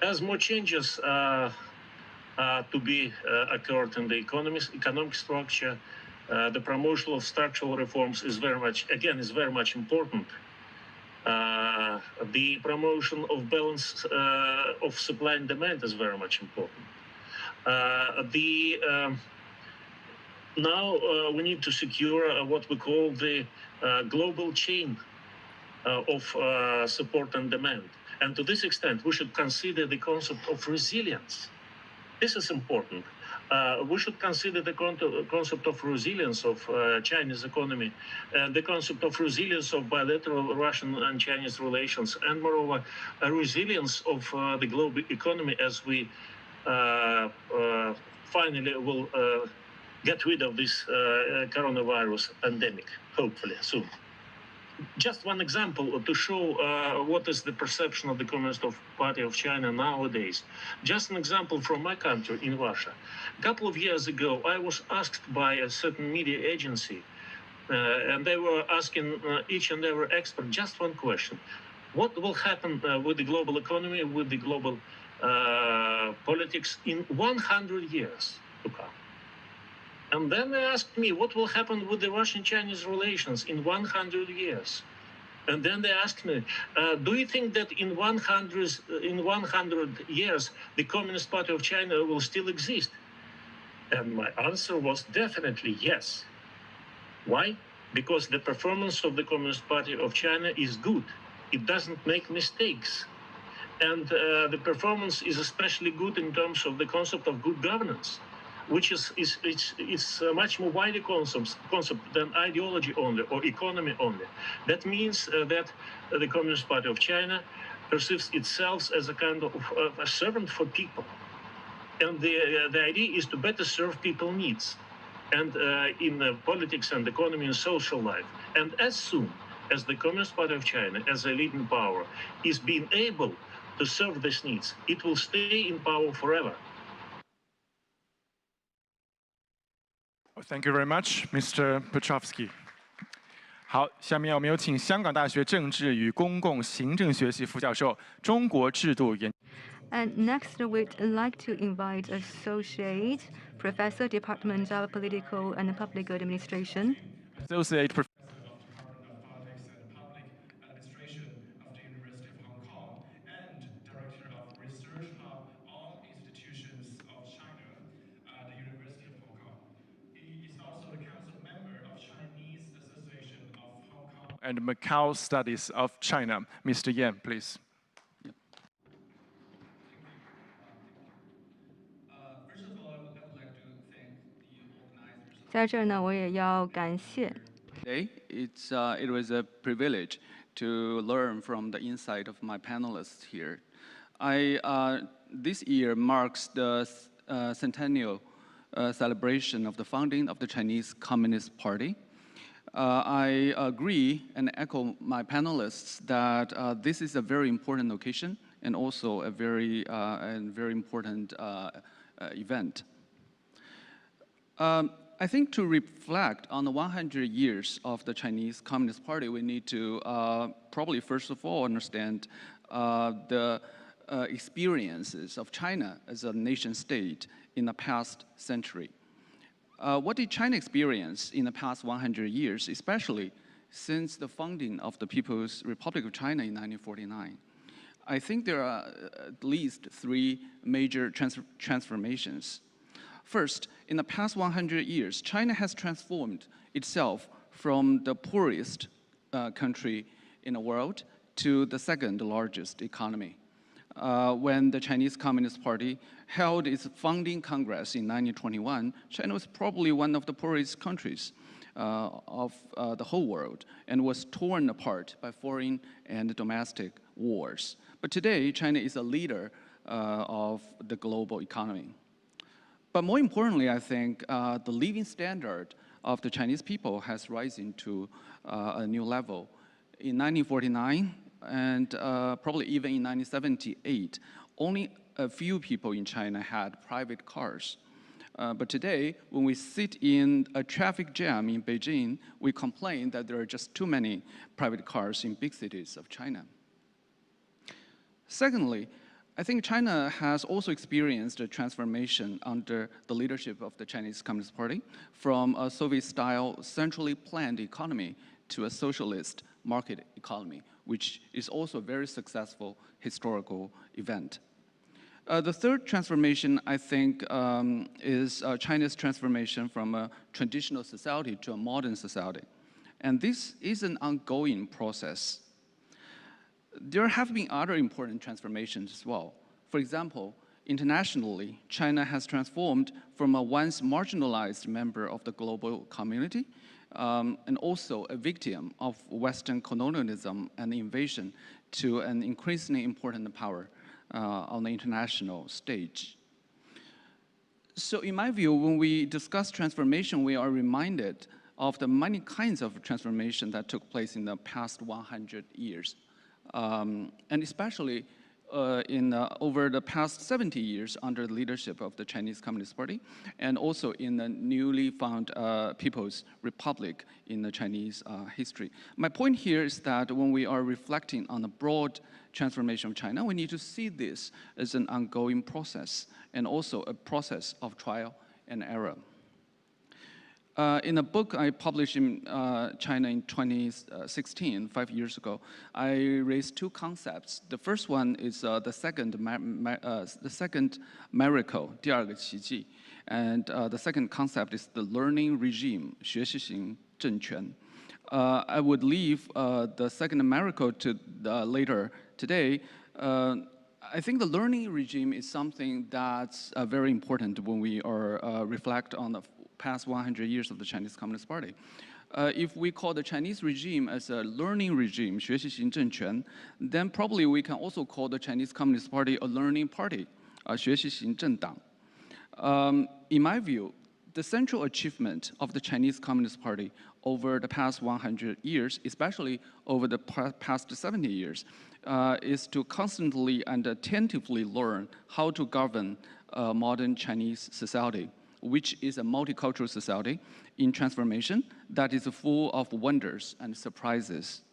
as more changes to be occurred in the economic structure, the promotion of structural reforms is very much important. The promotion of balance of supply and demand is very much important. Now we need to secure what we call the global chain of support and demand. And to this extent, we should consider the concept of resilience. This is important. We should consider the concept of resilience of Chinese economy, the concept of resilience of bilateral Russian and Chinese relations, and moreover, a resilience of the global economy as we finally will get rid of this coronavirus pandemic, hopefully soon. Just one example to show what is the perception of the Communist Party of China nowadays. Just an example from my country in Russia. A couple of years ago, I was asked by a certain media agency, and they were asking each and every expert just one question. What will happen with the global economy, with the global politics in 100 years to come? And then they asked me, what will happen with the Russian-Chinese relations in 100 years? And then they asked me, do you think that in 100 years, the Communist Party of China will still exist? And my answer was definitely yes. Why? Because the performance of the Communist Party of China is good. It doesn't make mistakes. And the performance is especially good in terms of the concept of good governance, which is a much more wider concept than ideology only or economy only. That means that the Communist Party of China perceives itself as a kind of a servant for people. And the idea is to better serve people's needs and in politics and economy and social life. And as soon as the Communist Party of China, as a leading power, is being able to serve these needs, it will stay in power forever. Thank you very much, Mr. Petrovsky. 好，下面我们有请香港大学政治与公共行政学系副教授、中国制度研。And next, we'd like to invite Associate Professor, Department of Political and Public Administration. Associate Professor. And Macau Studies of China. Mr. Yan, please. First of all, I would like to thank the organizers. 在这儿呢，我也要感谢 today. It was a privilege to learn from the insight of my panelists here. This year marks the centennial celebration of the founding of the Chinese Communist Party. I agree and echo my panelists that this is a very important occasion and also a very important event. I think to reflect on the 100 years of the Chinese Communist Party, we need to probably first of all understand the experiences of China as a nation state in the past century. What did China experience in the past 100 years, especially since the founding of the People's Republic of China in 1949? I think there are at least three major transformations. First, in the past 100 years, China has transformed itself from the poorest country in the world to the second largest economy. When the Chinese Communist Party held its founding Congress in 1921, China was probably one of the poorest countries of the whole world and was torn apart by foreign and domestic wars. But today, China is a leader of the global economy. But more importantly, I think the living standard of the Chinese people has risen to a new level. In 1949, and probably even in 1978, only a few people in China had private cars. But today, when we sit in a traffic jam in Beijing, we complain that there are just too many private cars in big cities of China. Secondly, I think China has also experienced a transformation under the leadership of the Chinese Communist Party from a Soviet-style centrally planned economy to a socialist market economy, which is also a very successful historical event. The third transformation, I think, is China's transformation from a traditional society to a modern society. And this is an ongoing process. There have been other important transformations as well. For example, internationally, China has transformed from a once marginalized member of the global community and also a victim of Western colonialism and invasion to an increasingly important power on the international stage. So in my view, when we discuss transformation, we are reminded of the many kinds of transformation that took place in the past 100 years. And especially over the past 70 years under the leadership of the Chinese Communist Party, and also in the newly found People's Republic in the Chinese history. My point here is that when we are reflecting on the broad transformation of China, we need to see this as an ongoing process, and also a process of trial and error. In a book I published in China in 2016, 5 years ago, I raised two concepts. The first one is the second miracle, 第二个奇迹, and the second concept is the learning regime, 学习型政权. I would leave the second miracle to later today. I think the learning regime is something that's very important when we are reflect on the past 100 years of the Chinese Communist Party. If we call the Chinese regime as a learning regime, 学习型政权, then probably we can also call the Chinese Communist Party a learning party, 学习型政党. In my view, the central achievement of the Chinese Communist Party over the past 100 years, especially over the past 70 years, is to constantly and attentively learn how to govern modern Chinese society, which is a multicultural society in transformation that is full of wonders and surprises.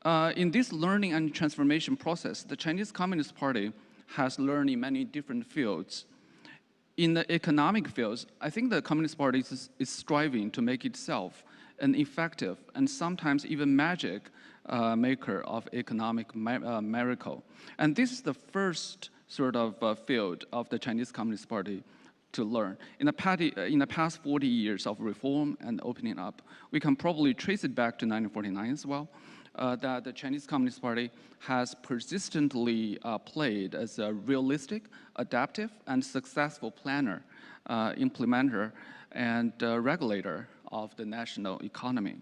In this learning and transformation process, the Chinese Communist Party has learned in many different fields. In the economic fields, I think the Communist Party is striving to make itself an effective and sometimes even magic maker of economic miracle. And this is the first sort of field of the Chinese Communist Party to learn. In the past 40 years of reform and opening up, we can probably trace it back to 1949 as well, that the Chinese Communist Party has persistently played as a realistic, adaptive, and successful planner, implementer, and regulator of the national economy.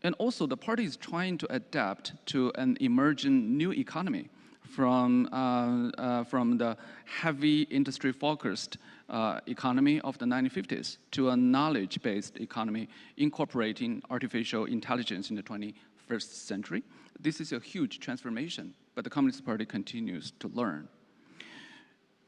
And also, the party is trying to adapt to an emerging new economy from the heavy industry-focused economy of the 1950s to a knowledge-based economy incorporating artificial intelligence in the 21st century. This is a huge transformation, but the Communist Party continues to learn.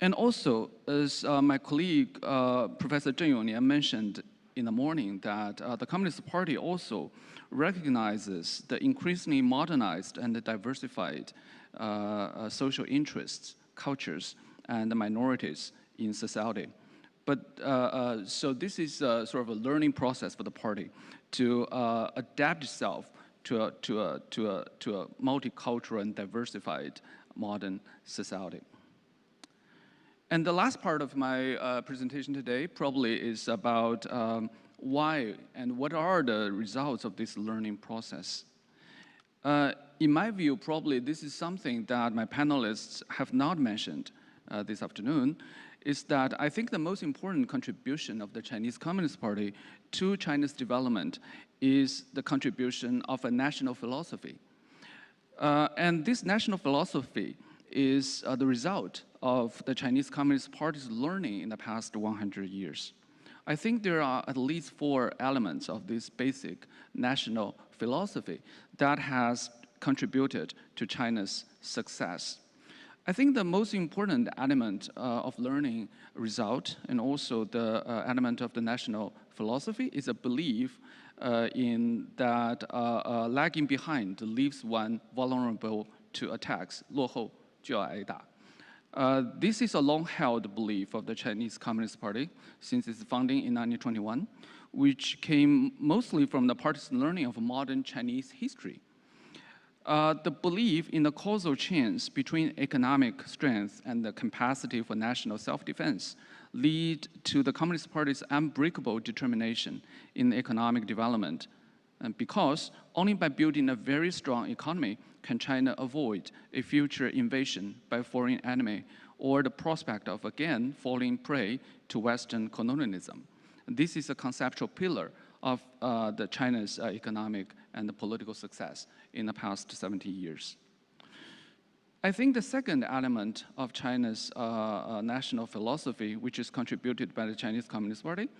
And also, as my colleague, Professor Zheng Yongnian mentioned in the morning, that the Communist Party also recognizes the increasingly modernized and diversified social interests, cultures, and minorities in society. But so this is sort of a learning process for the party to adapt itself to a multicultural and diversified modern society. And the last part of my presentation today probably is about why and what are the results of this learning process. In my view, probably this is something that my panelists have not mentioned this afternoon, is that I think the most important contribution of the Chinese Communist Party to China's development is the contribution of a national philosophy. And this national philosophy is the result of the Chinese Communist Party's learning in the past 100 years. I think there are at least 4 elements of this basic national philosophy that has contributed to China's success. I think the most important element of learning result and also the element of the national philosophy is a belief in that lagging behind leaves one vulnerable to attacks. 落后就要挨打. This is a long-held belief of the Chinese Communist Party since its founding in 1921, which came mostly from the party's learning of modern Chinese history. The belief in the causal chains between economic strength and the capacity for national self-defense lead to the Communist Party's unbreakable determination in economic development. And because only by building a very strong economy can China avoid a future invasion by a foreign enemy or the prospect of again falling prey to Western colonialism. This is a conceptual pillar of the China's economic and political success in the past 70 years. I think the second element of China's national philosophy, which is contributed by the Chinese Communist Party,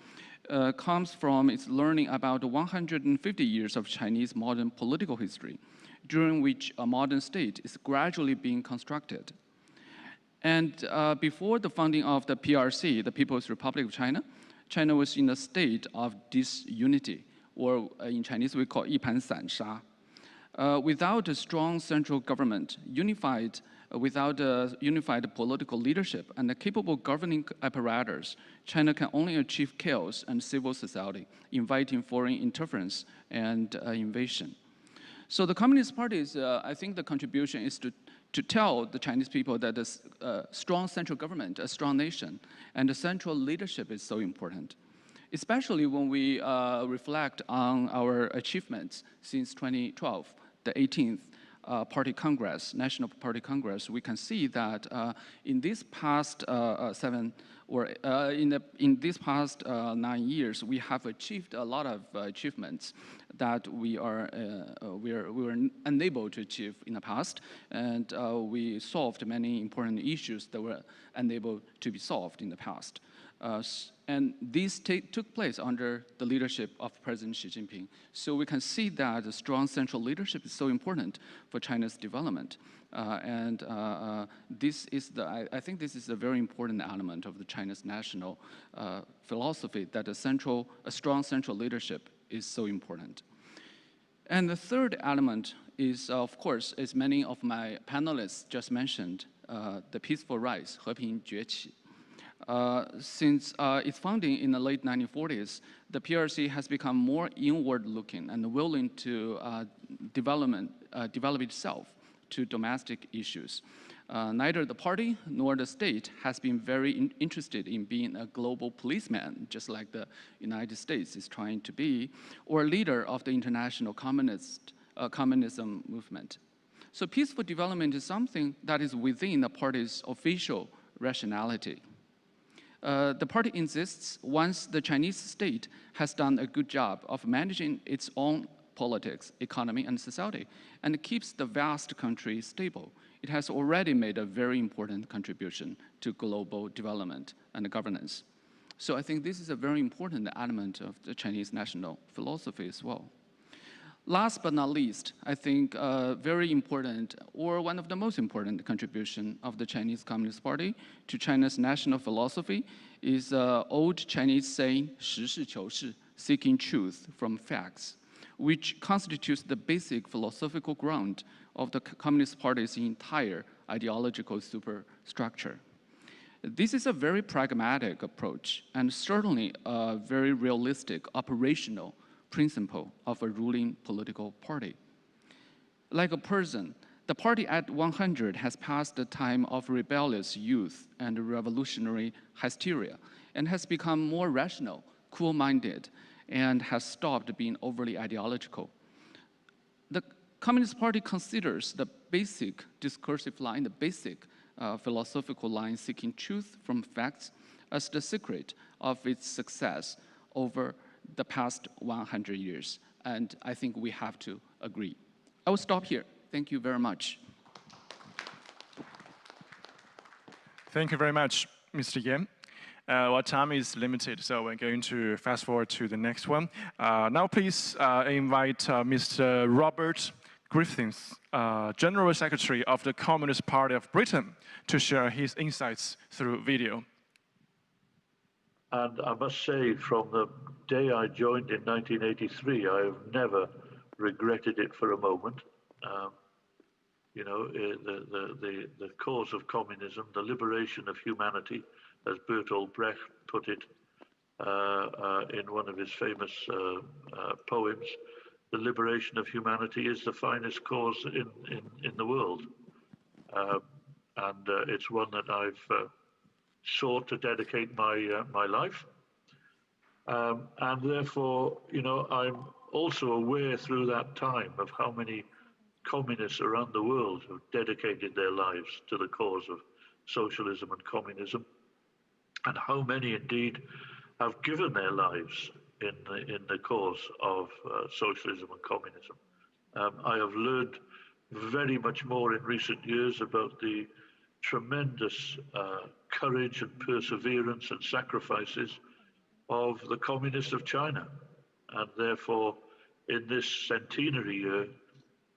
comes from its learning about 150 years of Chinese modern political history, during which a modern state is gradually being constructed. And before the founding of the PRC, the People's Republic of China, China was in a state of disunity, or in Chinese we call 一盘散沙. Without a strong central government, without a unified political leadership and a capable governing apparatus, China can only achieve chaos and civil society, inviting foreign interference and invasion. So the Communist Party I think the contribution is to tell the Chinese people that a strong central government, a strong nation, and a central leadership is so important. Especially when we reflect on our achievements since 2012, the 18th Party Congress, National Party Congress, we can see that in these past 9 years, we have achieved a lot of achievements that we were unable to achieve in the past, and we solved many important issues that were unable to be solved in the past. And these took place under the leadership of President Xi Jinping. So we can see that a strong central leadership is so important for China's development. This is I think this is a very important element of the China's national philosophy, that a strong central leadership is so important. And the third element is, of course, as many of my panelists just mentioned, the peaceful rise, 和平崛起. Since its founding in the late 1940s, the PRC has become more inward-looking and willing to develop itself to domestic issues. Neither the party nor the state has been very interested in being a global policeman, just like the United States is trying to be, or a leader of the international communism movement. So peaceful development is something that is within the party's official rationality. The party insists once the Chinese state has done a good job of managing its own politics, economy, and society, and keeps the vast country stable, it has already made a very important contribution to global development and governance. So I think this is a very important element of the Chinese national philosophy as well. Last but not least, I think very important, or one of the most important contribution of the Chinese Communist Party to China's national philosophy is old Chinese saying, 实事求是, seeking truth from facts, which constitutes the basic philosophical ground of the Communist Party's entire ideological superstructure. This is a very pragmatic approach and certainly a very realistic operational principle of a ruling political party. Like a person, the party at 100 has passed the time of rebellious youth and revolutionary hysteria and has become more rational, cool-minded, and has stopped being overly ideological. The Communist Party considers the basic discursive line, the basic philosophical line seeking truth from facts as the secret of its success over the past 100 years. And I think we have to agree. I will stop here. Thank you very much. Thank you very much, Mr. Yan. Our time is limited, so we're going to fast forward to the next one. Now please invite Mr. Robert Griffiths, General Secretary of the Communist Party of Britain, to share his insights through video. And I must say, from the day I joined in 1983, I have never regretted it for a moment. You know, the cause of communism, the liberation of humanity, as Bertolt Brecht put it in one of his famous poems, the liberation of humanity is the finest cause in the world. And it's one that I've sought to dedicate my life. And therefore, you know, I'm also aware through that time of how many communists around the world have dedicated their lives to the cause of socialism and communism, and how many indeed have given their lives in the cause of socialism and communism. I have learned very much more in recent years about the tremendous courage and perseverance and sacrifices of the communists of China. And therefore, in this centenary year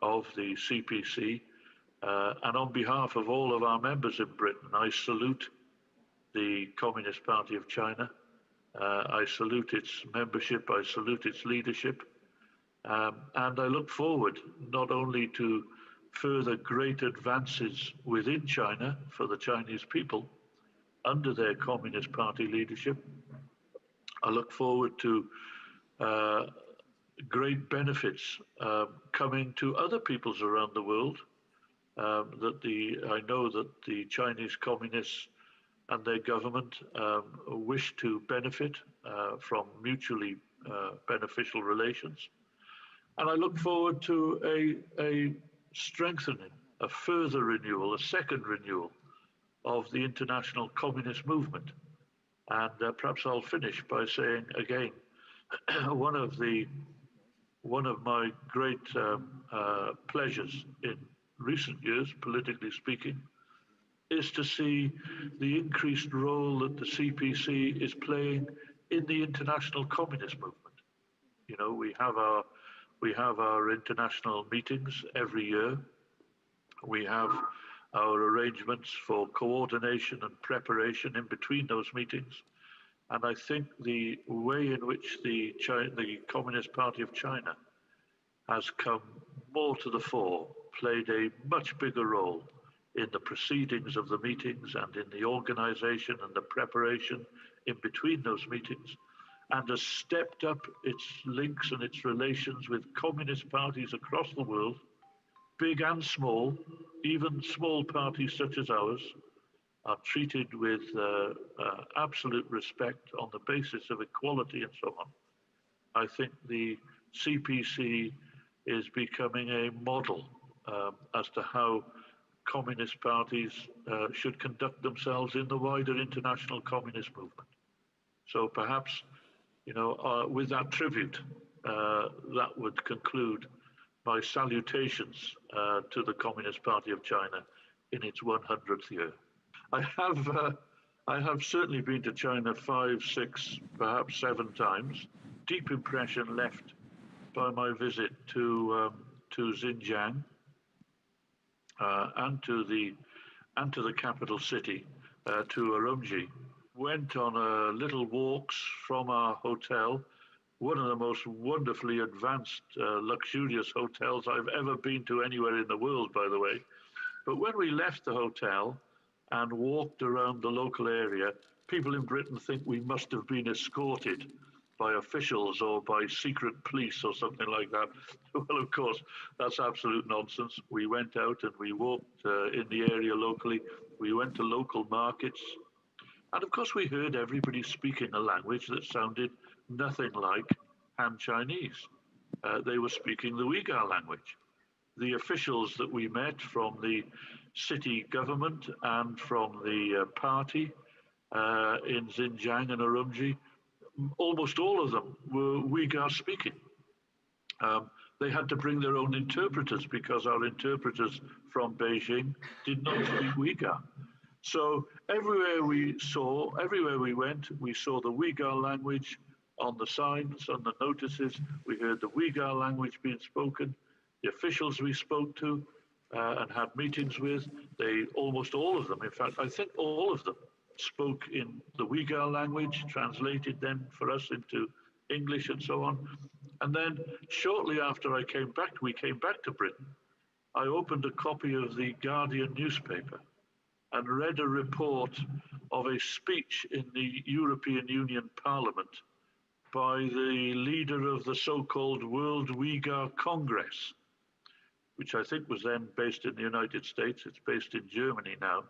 of the CPC, and on behalf of all of our members in Britain, I salute the Communist Party of China. I salute its membership, I salute its leadership, and I look forward not only to further great advances within China for the Chinese people under their Communist Party leadership. I look forward to great benefits coming to other peoples around the world. I know that the Chinese communists and their government wish to benefit from mutually beneficial relations. And I look forward to a strengthening, a further renewal, a second renewal of the international communist movement. And perhaps I'll finish by saying again, one of my great pleasures in recent years, politically speaking, is to see the increased role that the CPC is playing in the international communist movement. You know, we have our international meetings every year. We have our arrangements for coordination and preparation in between those meetings. And I think the way in which the Communist Party of China has come more to the fore, played a much bigger role in the proceedings of the meetings and in the organization and the preparation in between those meetings, and has stepped up its links and its relations with communist parties across the world, big and small. Even small parties such as ours are treated with absolute respect on the basis of equality and so on. I think the CPC is becoming a model as to how communist parties should conduct themselves in the wider international communist movement. So perhaps, with that tribute, that would conclude my salutations to the Communist Party of China in its 100th year. I have certainly been to China 5, 6, perhaps 7 times. Deep impression left by my visit to Xinjiang and to the capital city, to Urumqi. Went on little walks from our hotel, one of the most wonderfully advanced, luxurious hotels I've ever been to anywhere in the world, by the way. But when we left the hotel and walked around the local area, people in Britain think we must have been escorted by officials or by secret police or something like that. Well, of course, that's absolute nonsense. We went out and we walked in the area locally. We went to local markets. And of course, we heard everybody speaking a language that sounded nothing like Han Chinese. They were speaking the Uyghur language. The officials that we met from the city government and from the party in Xinjiang and Urumqi, almost all of them were Uyghur speaking. They had to bring their own interpreters because our interpreters from Beijing did not speak Uyghur. So everywhere we went, we saw the Uyghur language on the signs, on the notices. We heard the Uyghur language being spoken. The officials we spoke to and had meetings with, almost all of them, in fact, I think all of them spoke in the Uyghur language, translated then for us into English and so on. And then shortly after we came back to Britain, I opened a copy of the Guardian newspaper and read a report of a speech in the European Union Parliament by the leader of the so-called World Uyghur Congress, which I think was then based in the United States. It's based in Germany now,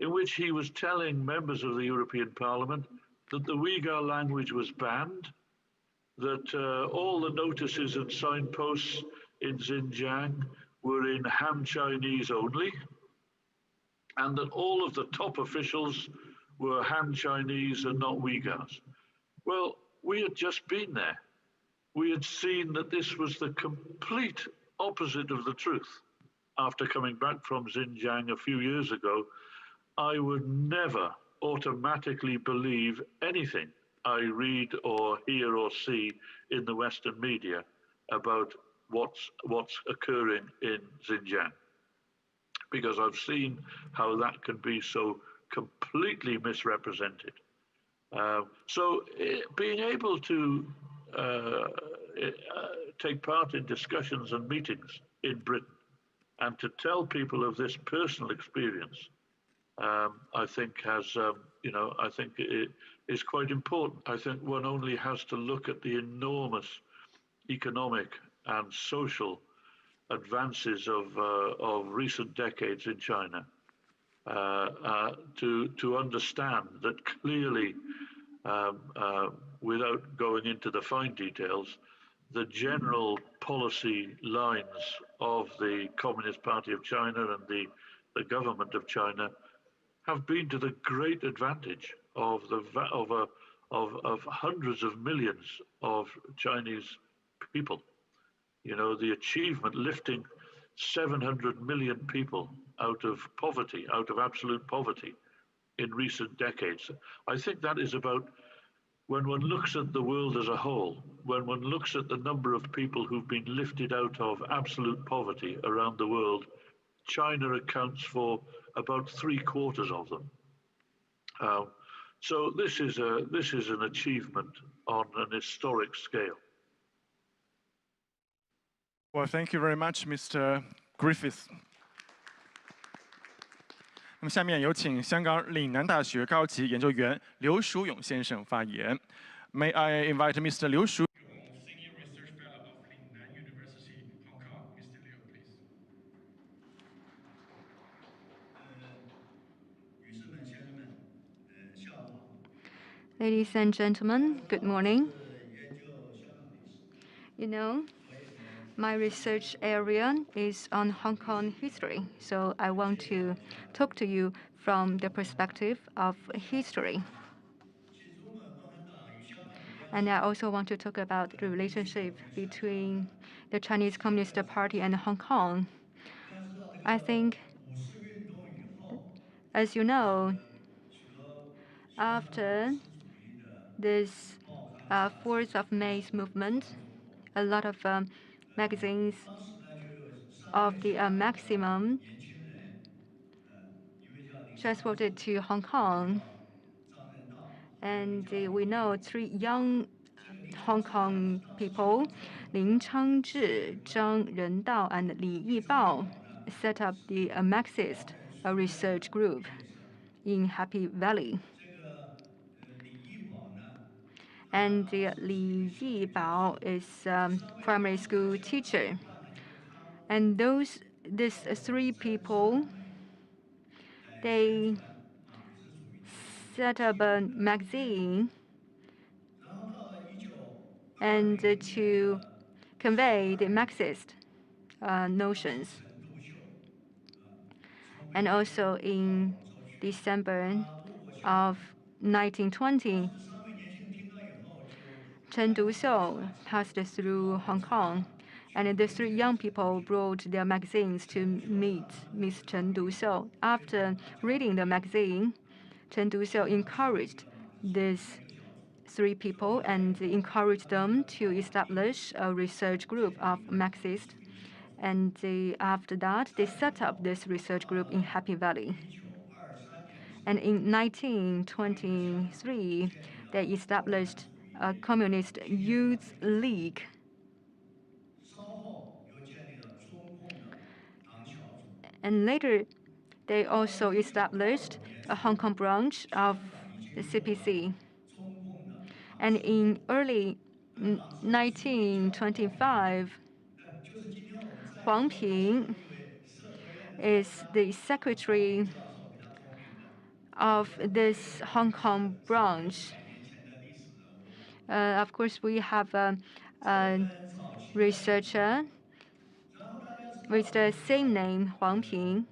in which he was telling members of the European Parliament that the Uyghur language was banned, that all the notices and signposts in Xinjiang were in Han Chinese only, and that all of the top officials were Han Chinese and not Uyghurs. Well, we had just been there. We had seen that this was the complete opposite of the truth. After coming back from Xinjiang a few years ago, I would never automatically believe anything I read or hear or see in the Western media about what's occurring in Xinjiang, because I've seen how that can be so completely misrepresented. So being able to take part in discussions and meetings in Britain and to tell people of this personal experience, I think I think it is quite important. I think one only has to look at the enormous economic and social advances of recent decades in China to understand that clearly, without going into the fine details, the general policy lines of the Communist Party of China and the government of China have been to the great advantage of hundreds of millions of Chinese people. You know, the achievement lifting 700 million people out of poverty, out of absolute poverty in recent decades. I think that is about, when one looks at the world as a whole, when one looks at the number of people who've been lifted out of absolute poverty around the world, China accounts for about 3/4 of them. So this is an achievement on an historic scale. Well, thank you very much, Mr. Griffiths. 那么下面有请香港岭南大学高级研究员刘淑勇先生发言。May I invite Mr. Liu Shu, Senior Research Fellow of Lingnan University, Hong Kong. Mr. Liu, please. Ladies and gentlemen, good morning. You know, my research area is on Hong Kong history, so I want to talk to you from the perspective of history. And I also want to talk about the relationship between the Chinese Communist Party and Hong Kong. I think, as you know, after this 4th of May's movement, a lot of magazines of the maximum transported to Hong Kong. And we know 3 young Hong Kong people, Lin Changzhi, Zhang Rendao, and Li Yibao, set up the Marxist research group in Happy Valley. And Li Yibao is primary school teacher. And these 3 people, they set up a magazine and to convey the Marxist notions. And also in December of 1920, Chen Duxiu passed through Hong Kong, and the 3 young people brought their magazines to meet Miss Chen Duxiu. After reading the magazine, Chen Duxiu encouraged these 3 people and encouraged them to establish a research group of Marxists. And after that, they set up this research group in Happy Valley. And in 1923, they established a Communist Youth League. And later, they also established a Hong Kong branch of the CPC. And in early 1925, Huang Ping is the secretary of this Hong Kong branch. Of course, we have a researcher with the same name, Huang Ping.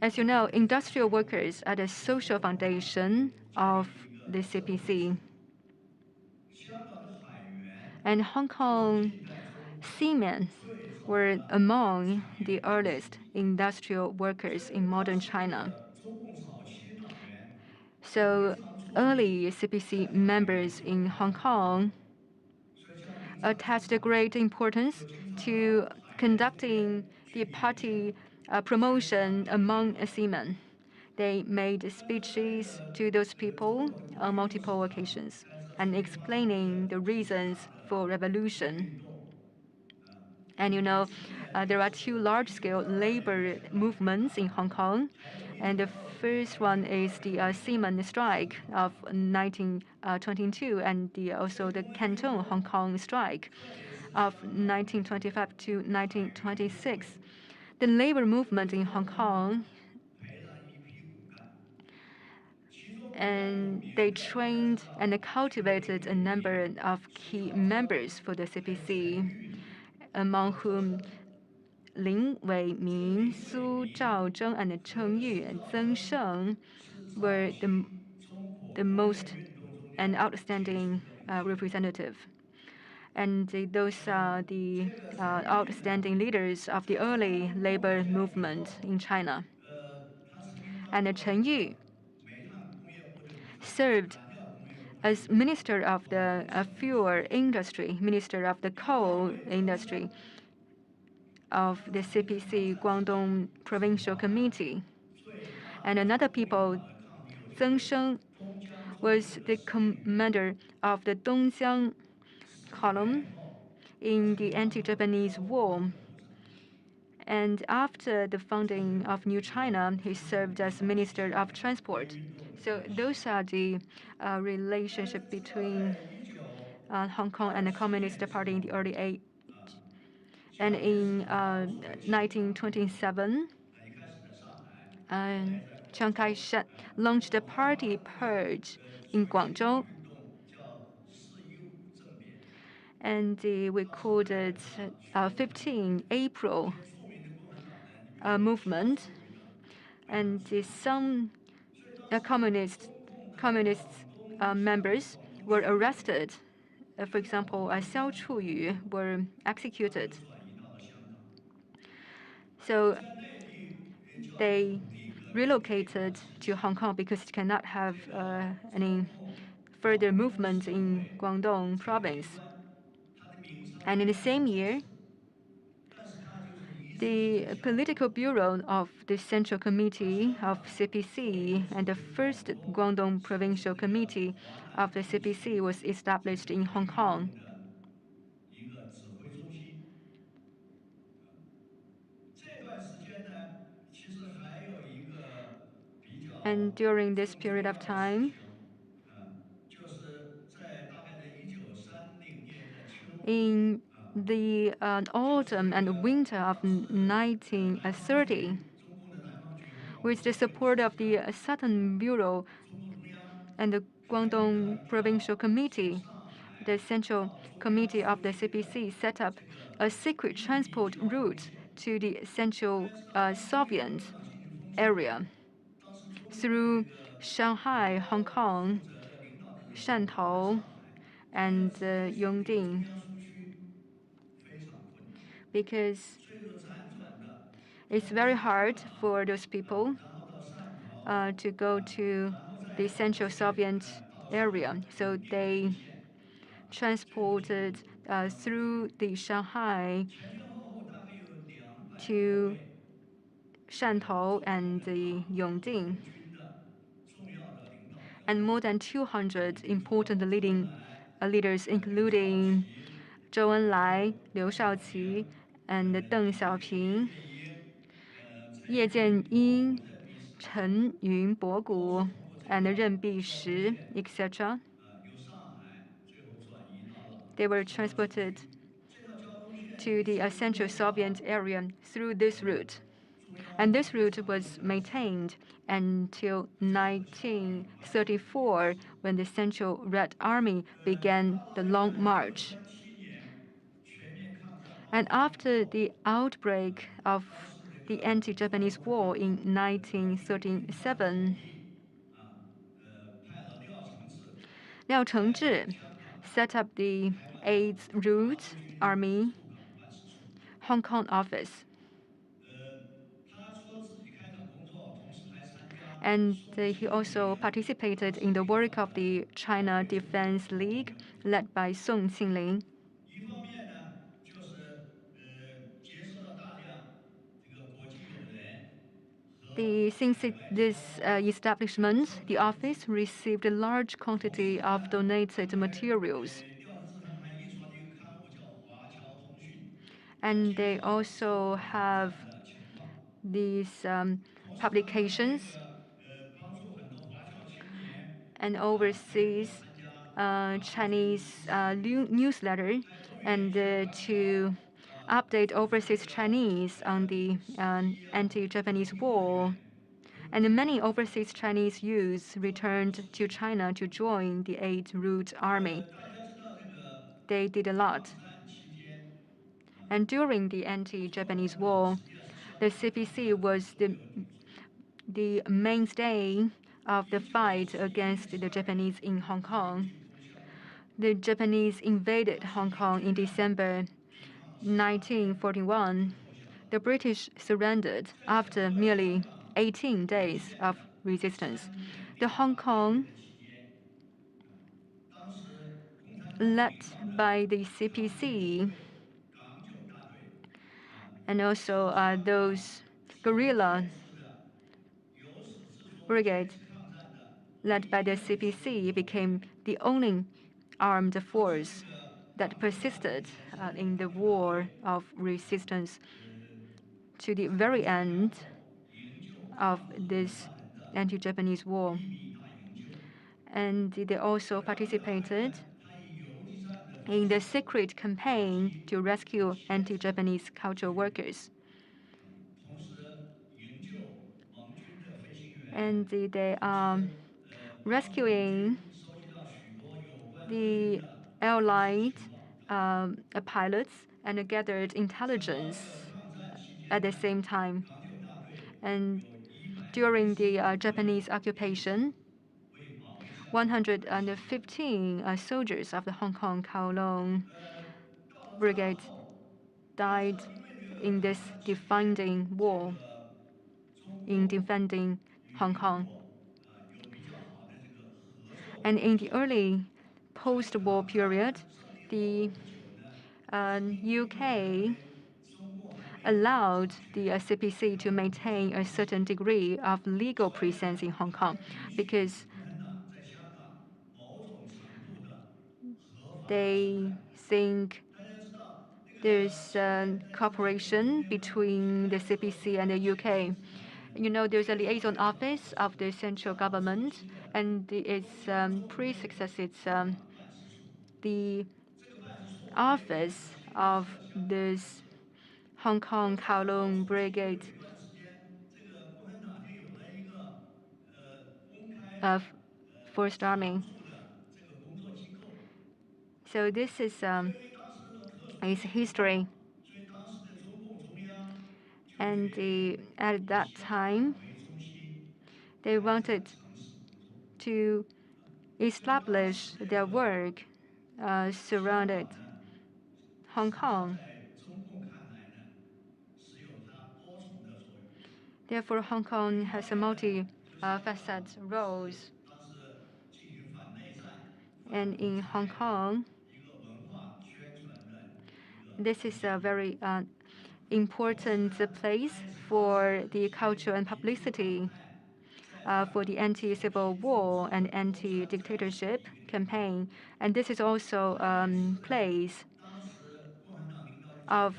As you know, industrial workers are the social foundation of the CPC. And Hong Kong seamen were among the earliest industrial workers in modern China. So early CPC members in Hong Kong attached great importance to conducting the party promotion among seamen. They made speeches to those people on multiple occasions and explaining the reasons for revolution. And you know, there are 2 large-scale labor movements in Hong Kong. And the first one is the seamen strike of 1922, and also the Canton Hong Kong strike of 1925 to 1926. The labor movement in Hong Kong, and they trained and cultivated a number of key members for the CPC, among whom Lin Weiming, Su Zhaozheng, and Cheng Yu and Zheng Sheng were the most and outstanding representative. And those are the outstanding leaders of the early labor movement in China. And Chen Yu served as Minister of the Fuel Industry, Minister of the Coal Industry of the CPC Guangdong Provincial Committee. And another people, Zheng Sheng, was the commander of the Dongjiang column in the anti-Japanese war. And after the founding of New China, he served as Minister of Transport. So those are the relationship between Hong Kong and the Communist Party in the early 80s. And in 1927, Chiang Kai-shek launched a party purge in Guangzhou. And we called it 15 April movement. And some communist members were arrested. For example, Xiao Chuyu were executed. So they relocated to Hong Kong because it cannot have any further movement in Guangdong province. And in the same year, the political bureau of the Central Committee of CPC and the first Guangdong Provincial Committee of the CPC was established in Hong Kong. And during this period of time, in the autumn and winter of 1930, with the support of the Southern Bureau and the Guangdong Provincial Committee, the Central Committee of the CPC set up a secret transport route to the Central Soviet area through Shanghai, Hong Kong, Shantou, and Yongding, because it's very hard for those people to go to the Central Soviet area. So they transported through the Shanghai to Shantou and the Yongding. And more than 200 important leaders, including Zhou Enlai, Liu Shaoqi, and Deng Xiaoping, Ye Jianying, Chen Yunbogu, and Ren Bishi, etc. They were transported to the Central Soviet area through this route. And this route was maintained until 1934, when the Central Red Army began the Long March. And after the outbreak of the anti-Japanese war in 1937, Liao Chengzhi set up the 8th Route Army Hong Kong office. And he also participated in the work of the China Defense League, led by Song Qinling. Since this establishment, the office received a large quantity of donated materials. And they also have these publications and overseas Chinese newsletter, and to update overseas Chinese on the anti-Japanese war. And many overseas Chinese youths returned to China to join the 8th Route Army. They did a lot. And during the anti-Japanese war, the CPC was the mainstay of the fight against the Japanese in Hong Kong. The Japanese invaded Hong Kong in December 1941. The British surrendered after merely 18 days of resistance. The Hong Kong, led by the CPC, and also those guerrilla brigade led by the CPC, became the only armed force that persisted in the war of resistance to the very end of this anti-Japanese war. And they also participated in the secret campaign to rescue anti-Japanese cultural workers. And they are rescuing the Allied pilots and gathered intelligence at the same time. And during the Japanese occupation, 115 soldiers of the Hong Kong Kowloon Brigade died in this defending war, in defending Hong Kong. And in the early post-war period, the UK allowed the CPC to maintain a certain degree of legal presence in Hong Kong because they think there's cooperation between the CPC and the UK. You know, there's a liaison office of the central government, and its predecessor, it's the office of this Hong Kong Kowloon Brigade of First Army. So this is its history. And at that time, they wanted to establish their work surrounded Hong Kong. Therefore, Hong Kong has a multi-faceted roles. And in Hong Kong, this is a very important place for the culture and publicity for the anti-civil war and anti-dictatorship campaign. And this is also place of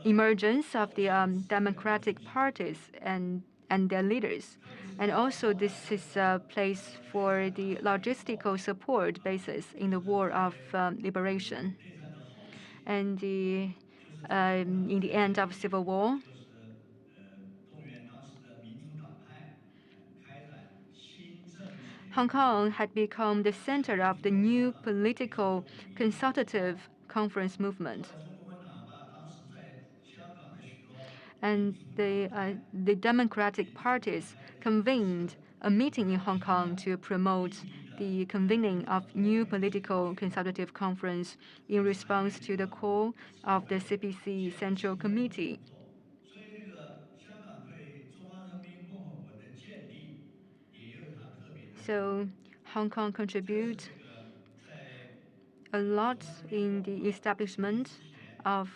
emergence of the democratic parties and their leaders. And also this is a place for the logistical support basis in the war of liberation. And in the end of civil war, Hong Kong had become the center of the new political consultative conference movement. And the democratic parties convened a meeting in Hong Kong to promote the convening of new political consultative conference in response to the call of the CPC Central Committee. So Hong Kong contributes a lot in the establishment of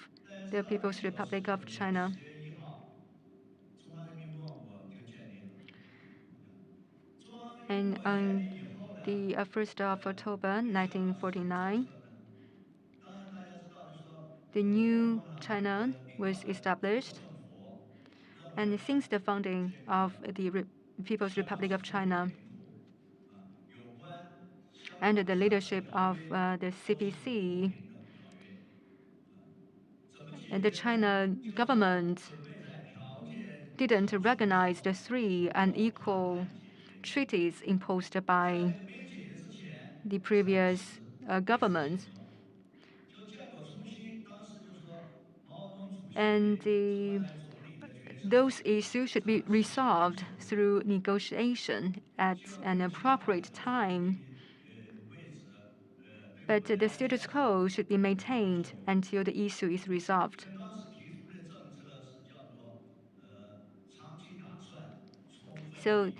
the People's Republic of China. And on the 1st of October 1949, the new China was established. And since the founding of the People's Republic of China, under the leadership of the CPC, and the China government didn't recognize the three unequal treaties imposed by the previous government. And those issues should be resolved through negotiation at an appropriate time. But the status quo should be maintained until the issue is resolved. So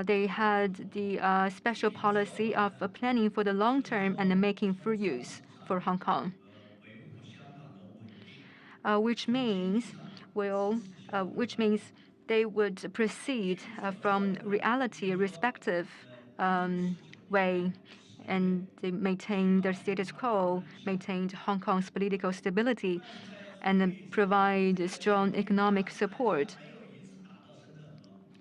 they had the special policy of planning for the long term and making full use for Hong Kong, which means they would proceed from reality respective way, and they maintain their status quo, maintained Hong Kong's political stability, and provide strong economic support.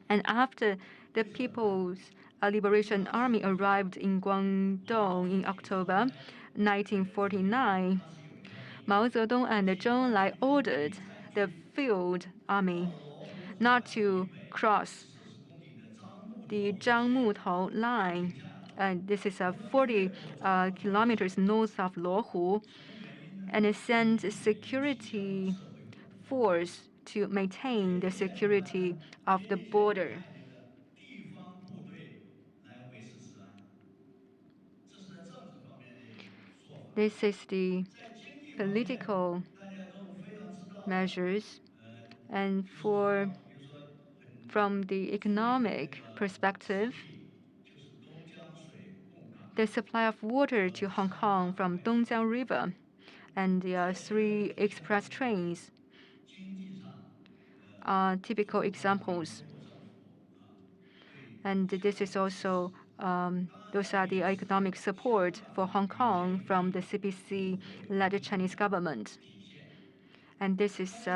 And after the People's Liberation Army arrived in Guangdong in October 1949, Mao Zedong and Zhou Enlai ordered the field army not to cross the Zhangmutou line this is 40 kilometers north of Luohu, and it sent a security force to maintain the security of the border. This is the political measures, and from the economic perspective, the supply of water to Hong Kong from Dongjiang River and the 3 express trains are typical examples. And this is also, those are the economic support for Hong Kong from the CPC-led Chinese government. And this is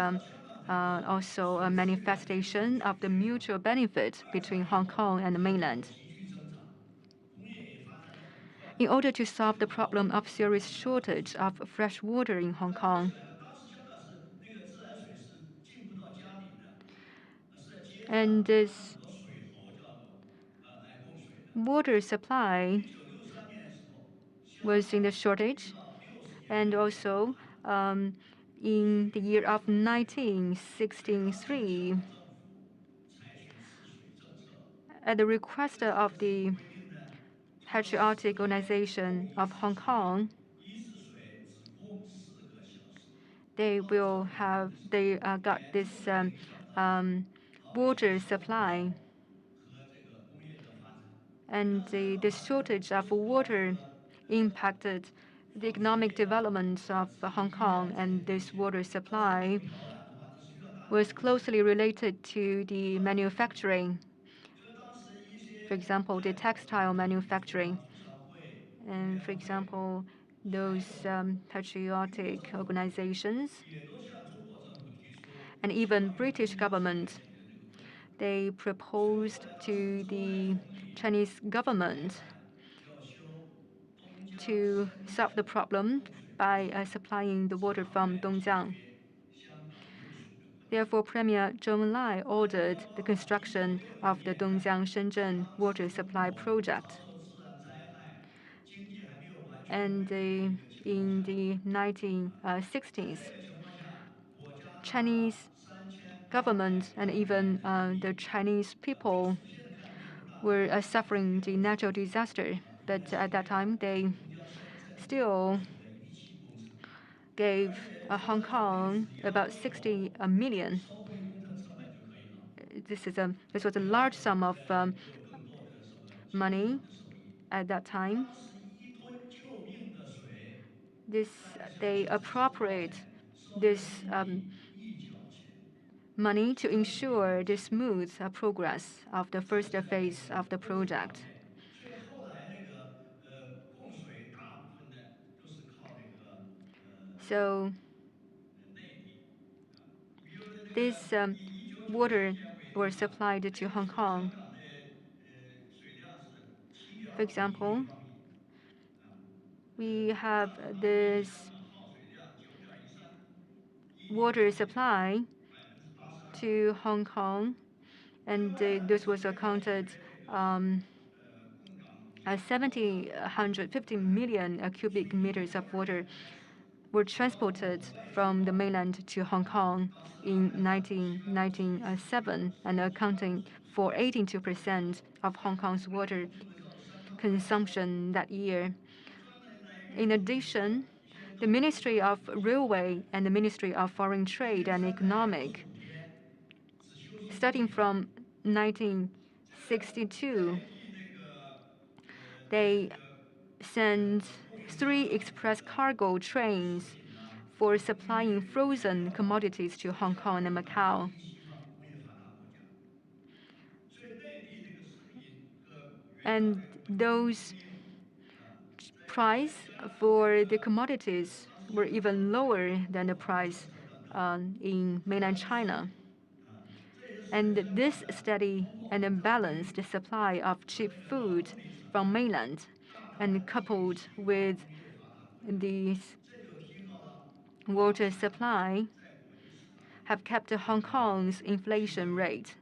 also a manifestation of the mutual benefit between Hong Kong and the mainland. In order to solve the problem of serious shortage of fresh water in Hong Kong, and this water supply was in the shortage, and also in the year of 1963, at the request of the Patriotic Organization of Hong Kong, they got this water supply, and the shortage of water impacted the economic development of Hong Kong, and this water supply was closely related to the manufacturing. For example, the textile manufacturing. And for example, those patriotic organizations and even British government, they proposed to the Chinese government to solve the problem by supplying the water from Dongjiang. Therefore, Premier Zhou Enlai ordered the construction of the Dongjiang-Shenzhen water supply project. And in the 1960s, Chinese government and even the Chinese people were suffering the natural disaster. But at that time, they still gave Hong Kong about 60 million. This was a large sum of money at that time. They appropriate this money to ensure the smooth progress of the first phase of the project. So this water was supplied to Hong Kong. For example, we have this water supply to Hong Kong, and this was accounted 150 million cubic meters of water were transported from the mainland to Hong Kong in 1997, and accounting for 82% of Hong Kong's water consumption that year. In addition, the Ministry of Railway and the Ministry of Foreign Trade and Economic, starting from 1962, they sent 3 express cargo trains for supplying frozen commodities to Hong Kong and Macau. And those price for the commodities were even lower than the price in mainland China. And this steady and balanced supply of cheap food from mainland, and coupled with these water supply, have kept Hong Kong's inflation rate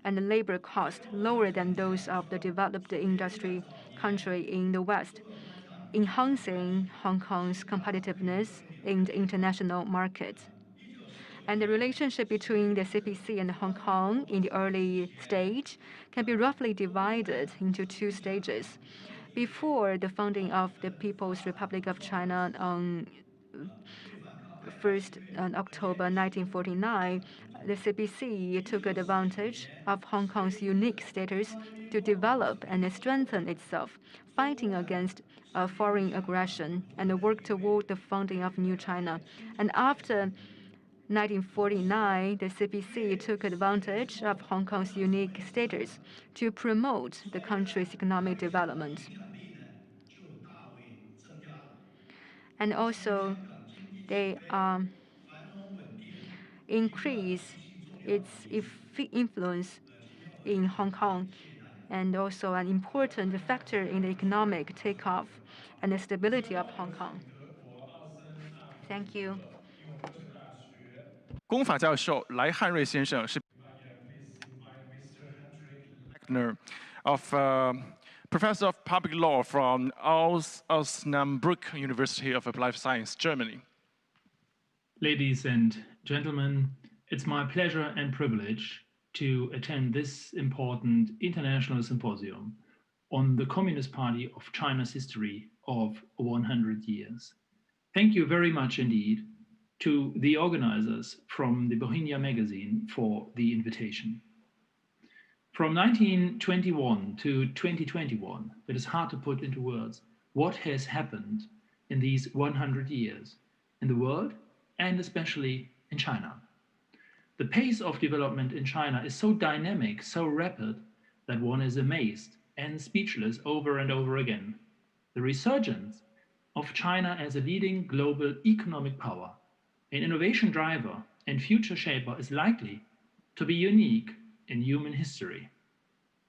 and the labor cost lower than those of the developed industry country in the West, enhancing Hong Kong's competitiveness in the international market. And the relationship between the CPC and Hong Kong in the early stage can be roughly divided into two stages. Before the founding of the People's Republic of China on 1st October 1949, the CPC took advantage of Hong Kong's unique status to develop and strengthen itself, fighting against foreign aggression and work toward the founding of New China. And after 1949, the CPC took advantage of Hong Kong's unique status to promote the country's economic development. And also, they increase its influence in Hong Kong, and also an important factor in the economic takeoff and the stability of Hong Kong. Thank you. 公法教授来汉瑞先生是 Professor of Public Law from Osnabrück University of Applied Science, Germany. Ladies and gentlemen, it's my pleasure and privilege to attend this important international symposium on the Communist Party of China's history of 100 years. Thank you very much indeed to the organizers from the Bohemia magazine for the invitation. From 1921 to 2021, it is hard to put into words what has happened in these 100 years in the world and especially in China. The pace of development in China is so dynamic, so rapid, that one is amazed and speechless over and over again. The resurgence of China as a leading global economic power, an innovation driver and future shaper is likely to be unique in human history.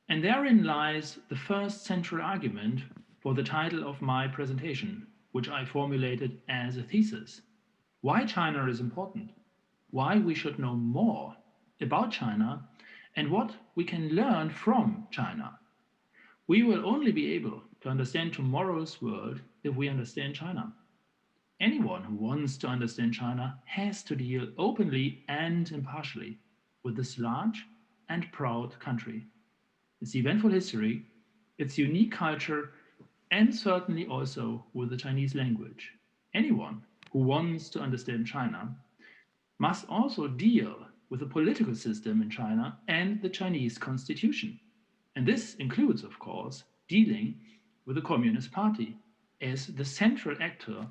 And therein lies the first central argument for the title of my presentation, which I formulated as a thesis. Why China is important, why we should know more about China, and what we can learn from China. We will only be able to understand tomorrow's world if we understand China. Anyone who wants to understand China has to deal openly and impartially with this large and proud country, its eventful history, its unique culture, and certainly also with the Chinese language. Anyone who wants to understand China must also deal with the political system in China and the Chinese constitution. And this includes, of course, dealing with the Communist Party as the central actor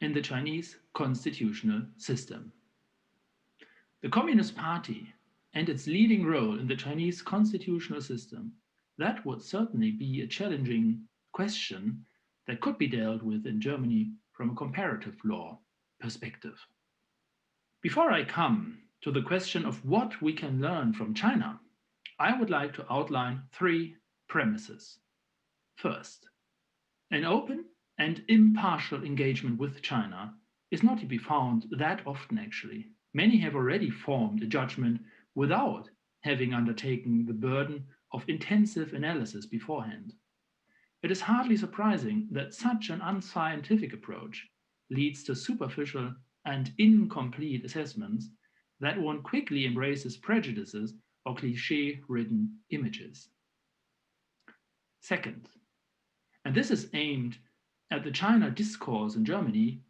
in the Chinese constitutional system. The Communist Party and its leading role in the Chinese constitutional system, that would certainly be a challenging question that could be dealt with in Germany from a comparative law perspective. Before I come to the question of what we can learn from China, I would like to outline three premises. First, an open and impartial engagement with China is not to be found that often, actually. Many have already formed a judgment without having undertaken the burden of intensive analysis beforehand. It is hardly surprising that such an unscientific approach leads to superficial and incomplete assessments that one quickly embraces prejudices or cliché-ridden images. Second, and this is aimed at the China discourse in Germany,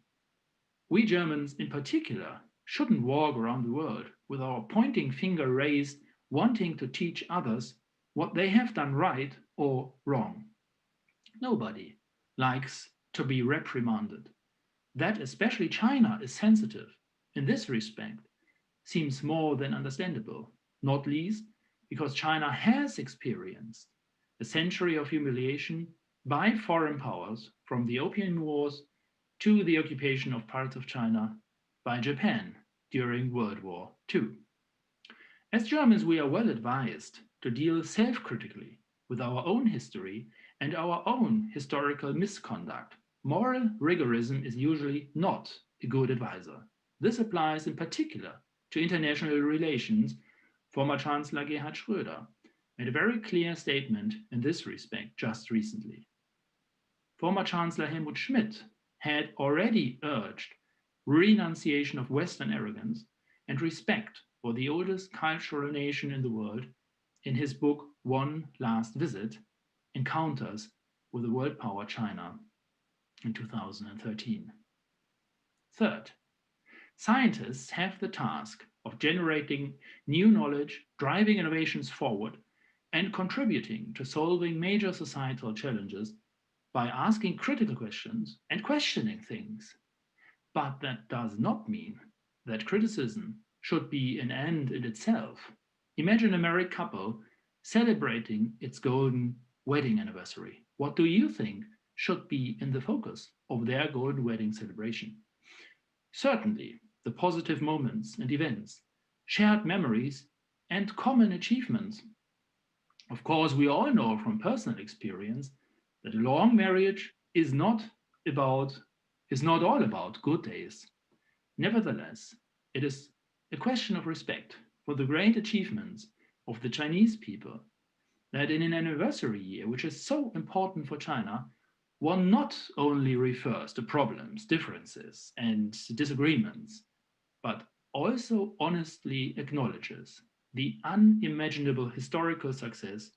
we Germans in particular shouldn't walk around the world with our pointing finger raised, wanting to teach others what they have done right or wrong. Nobody likes to be reprimanded. That especially China is sensitive in this respect seems more than understandable, not least because China has experienced a century of humiliation by foreign powers, from the Opium Wars to the occupation of parts of China by Japan during World War II. As Germans, we are well advised to deal self-critically with our own history and our own historical misconduct. Moral rigorism is usually not a good advisor. This applies in particular to international relations. Former Chancellor Gerhard Schröder made a very clear statement in this respect just recently. former Chancellor Helmut Schmidt had already urged renunciation of Western arrogance and respect for the oldest cultural nation in the world in his book, One Last Visit, Encounters with the World Power China in 2013. Third, scientists have the task of generating new knowledge, driving innovations forward, and contributing to solving major societal challenges by asking critical questions and questioning things. But that does not mean that criticism should be an end in itself. Imagine a married couple celebrating its golden wedding anniversary. What do you think should be in the focus of their golden wedding celebration? Certainly, the positive moments and events, shared memories, and common achievements. Of course, we all know from personal experience that a long marriage is not all about good days. Nevertheless, it is a question of respect for the great achievements of the Chinese people that in an anniversary year, which is so important for China, one not only refers to problems, differences, and disagreements, but also honestly acknowledges the unimaginable historical success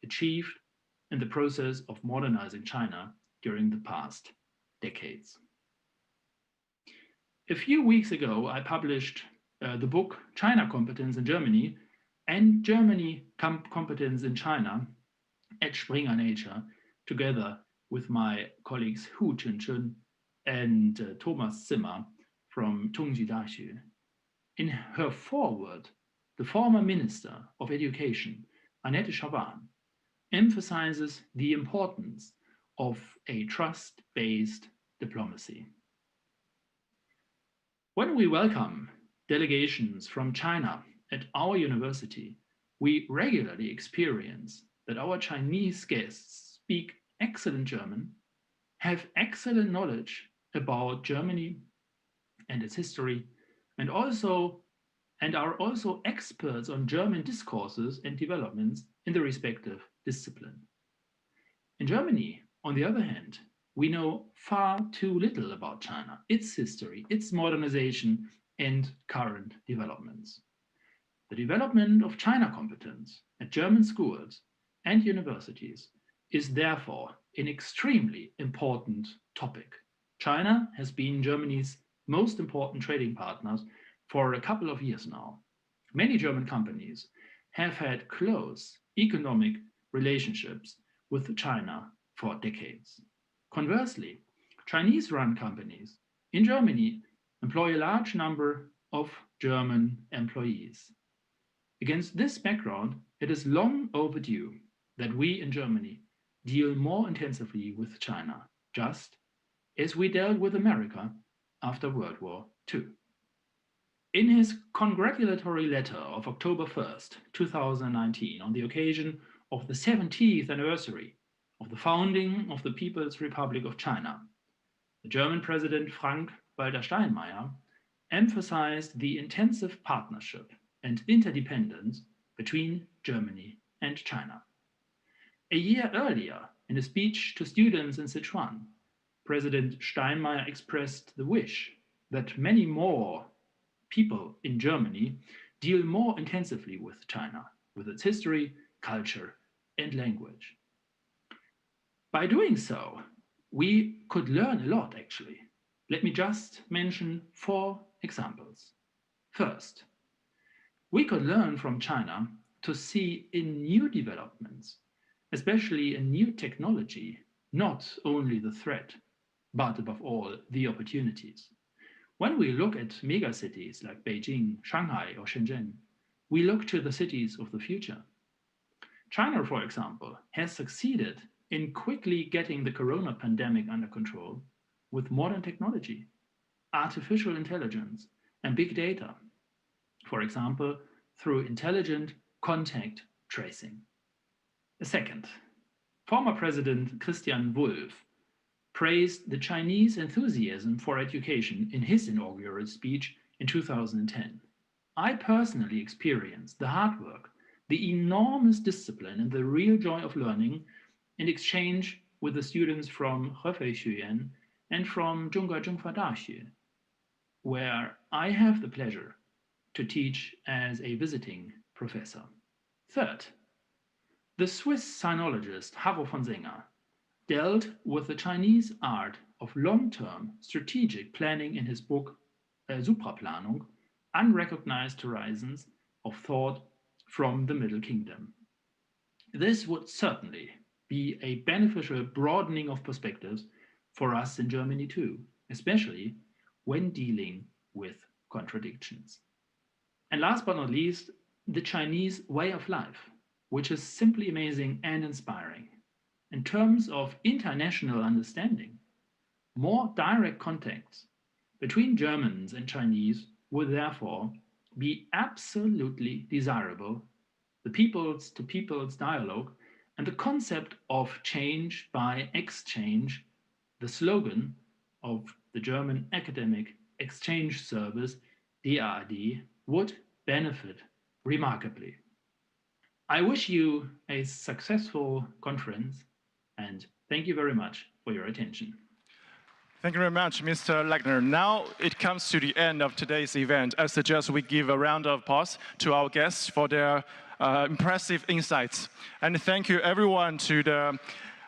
achieved in the process of modernizing China during the past decades. A few weeks ago, I published the book China Competence in Germany and Germany Competence in China at Springer Nature, together with my colleagues Hu Chunchun and Thomas Zimmer from Tongji Daxue. In her foreword, the former Minister of Education, Annette Schavan, emphasizes the importance of a trust-based diplomacy. When we welcome delegations from China at our university, we regularly experience that our Chinese guests speak excellent German, have excellent knowledge about Germany and its history, and are also experts on German discourses and developments in the respective discipline. In Germany, on the other hand, we know far too little about China, its history, its modernization, and current developments. The development of China competence at German schools and universities is therefore an extremely important topic. China has been Germany's most important trading partners for a couple of years now. Many German companies have had close economic relationships with China for decades. Conversely, Chinese-run companies in Germany employ a large number of German employees. Against this background, it is long overdue that we in Germany deal more intensively with China, just as we dealt with America after World War II. In his congratulatory letter of October 1st, 2019, on the occasion of the 70th anniversary of the founding of the People's Republic of China, the German President Frank-Walter Steinmeier emphasized the intensive partnership and interdependence between Germany and China. A year earlier, in a speech to students in Sichuan, President Steinmeier expressed the wish that many more people in Germany deal more intensively with China, with its history, culture, and language. By doing so, we could learn a lot, actually. Let me just mention 4 examples. First, we could learn from China to see in new developments, especially in new technology, not only the threat, but above all, the opportunities. When we look at megacities like Beijing, Shanghai, or Shenzhen, we look to the cities of the future. China, for example, has succeeded in quickly getting the corona pandemic under control with modern technology, artificial intelligence, and big data, for example, through intelligent contact tracing. Second, former President Christian Wulff praised the Chinese enthusiasm for education in his inaugural speech in 2010. I personally experienced the hard work, the enormous discipline, and the real joy of learning in exchange with the students from Hefei Xuyuan and from Zhongguo Zhengfa Daxue, where I have the pleasure to teach as a visiting professor. Third, the Swiss sinologist Harro von Senger dealt with the Chinese art of long-term strategic planning in his book Supraplanung, Unrecognized Horizons of Thought from the Middle Kingdom. This would certainly be a beneficial broadening of perspectives for us in Germany too, especially when dealing with contradictions. And last but not least, the Chinese way of life, which is simply amazing and inspiring. In terms of international understanding, more direct contacts between Germans and Chinese would therefore be absolutely desirable. The peoples-to-peoples dialogue and the concept of change by exchange, the slogan of the German Academic Exchange Service, DAAD, would benefit remarkably. I wish you a successful conference and thank you very much for your attention. Thank you very much, Mr. Lechner. Now it comes to the end of today's event. I suggest we give a round of applause to our guests for their impressive insights. And thank you everyone to the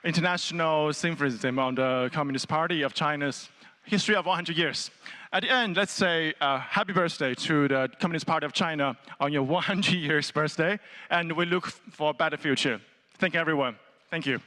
International Symposium on the Communist Party of China's history of 100 years. At the end, let's say happy birthday to the Communist Party of China on your 100 years birthday, and we look for a better future. Thank you, everyone. Thank you.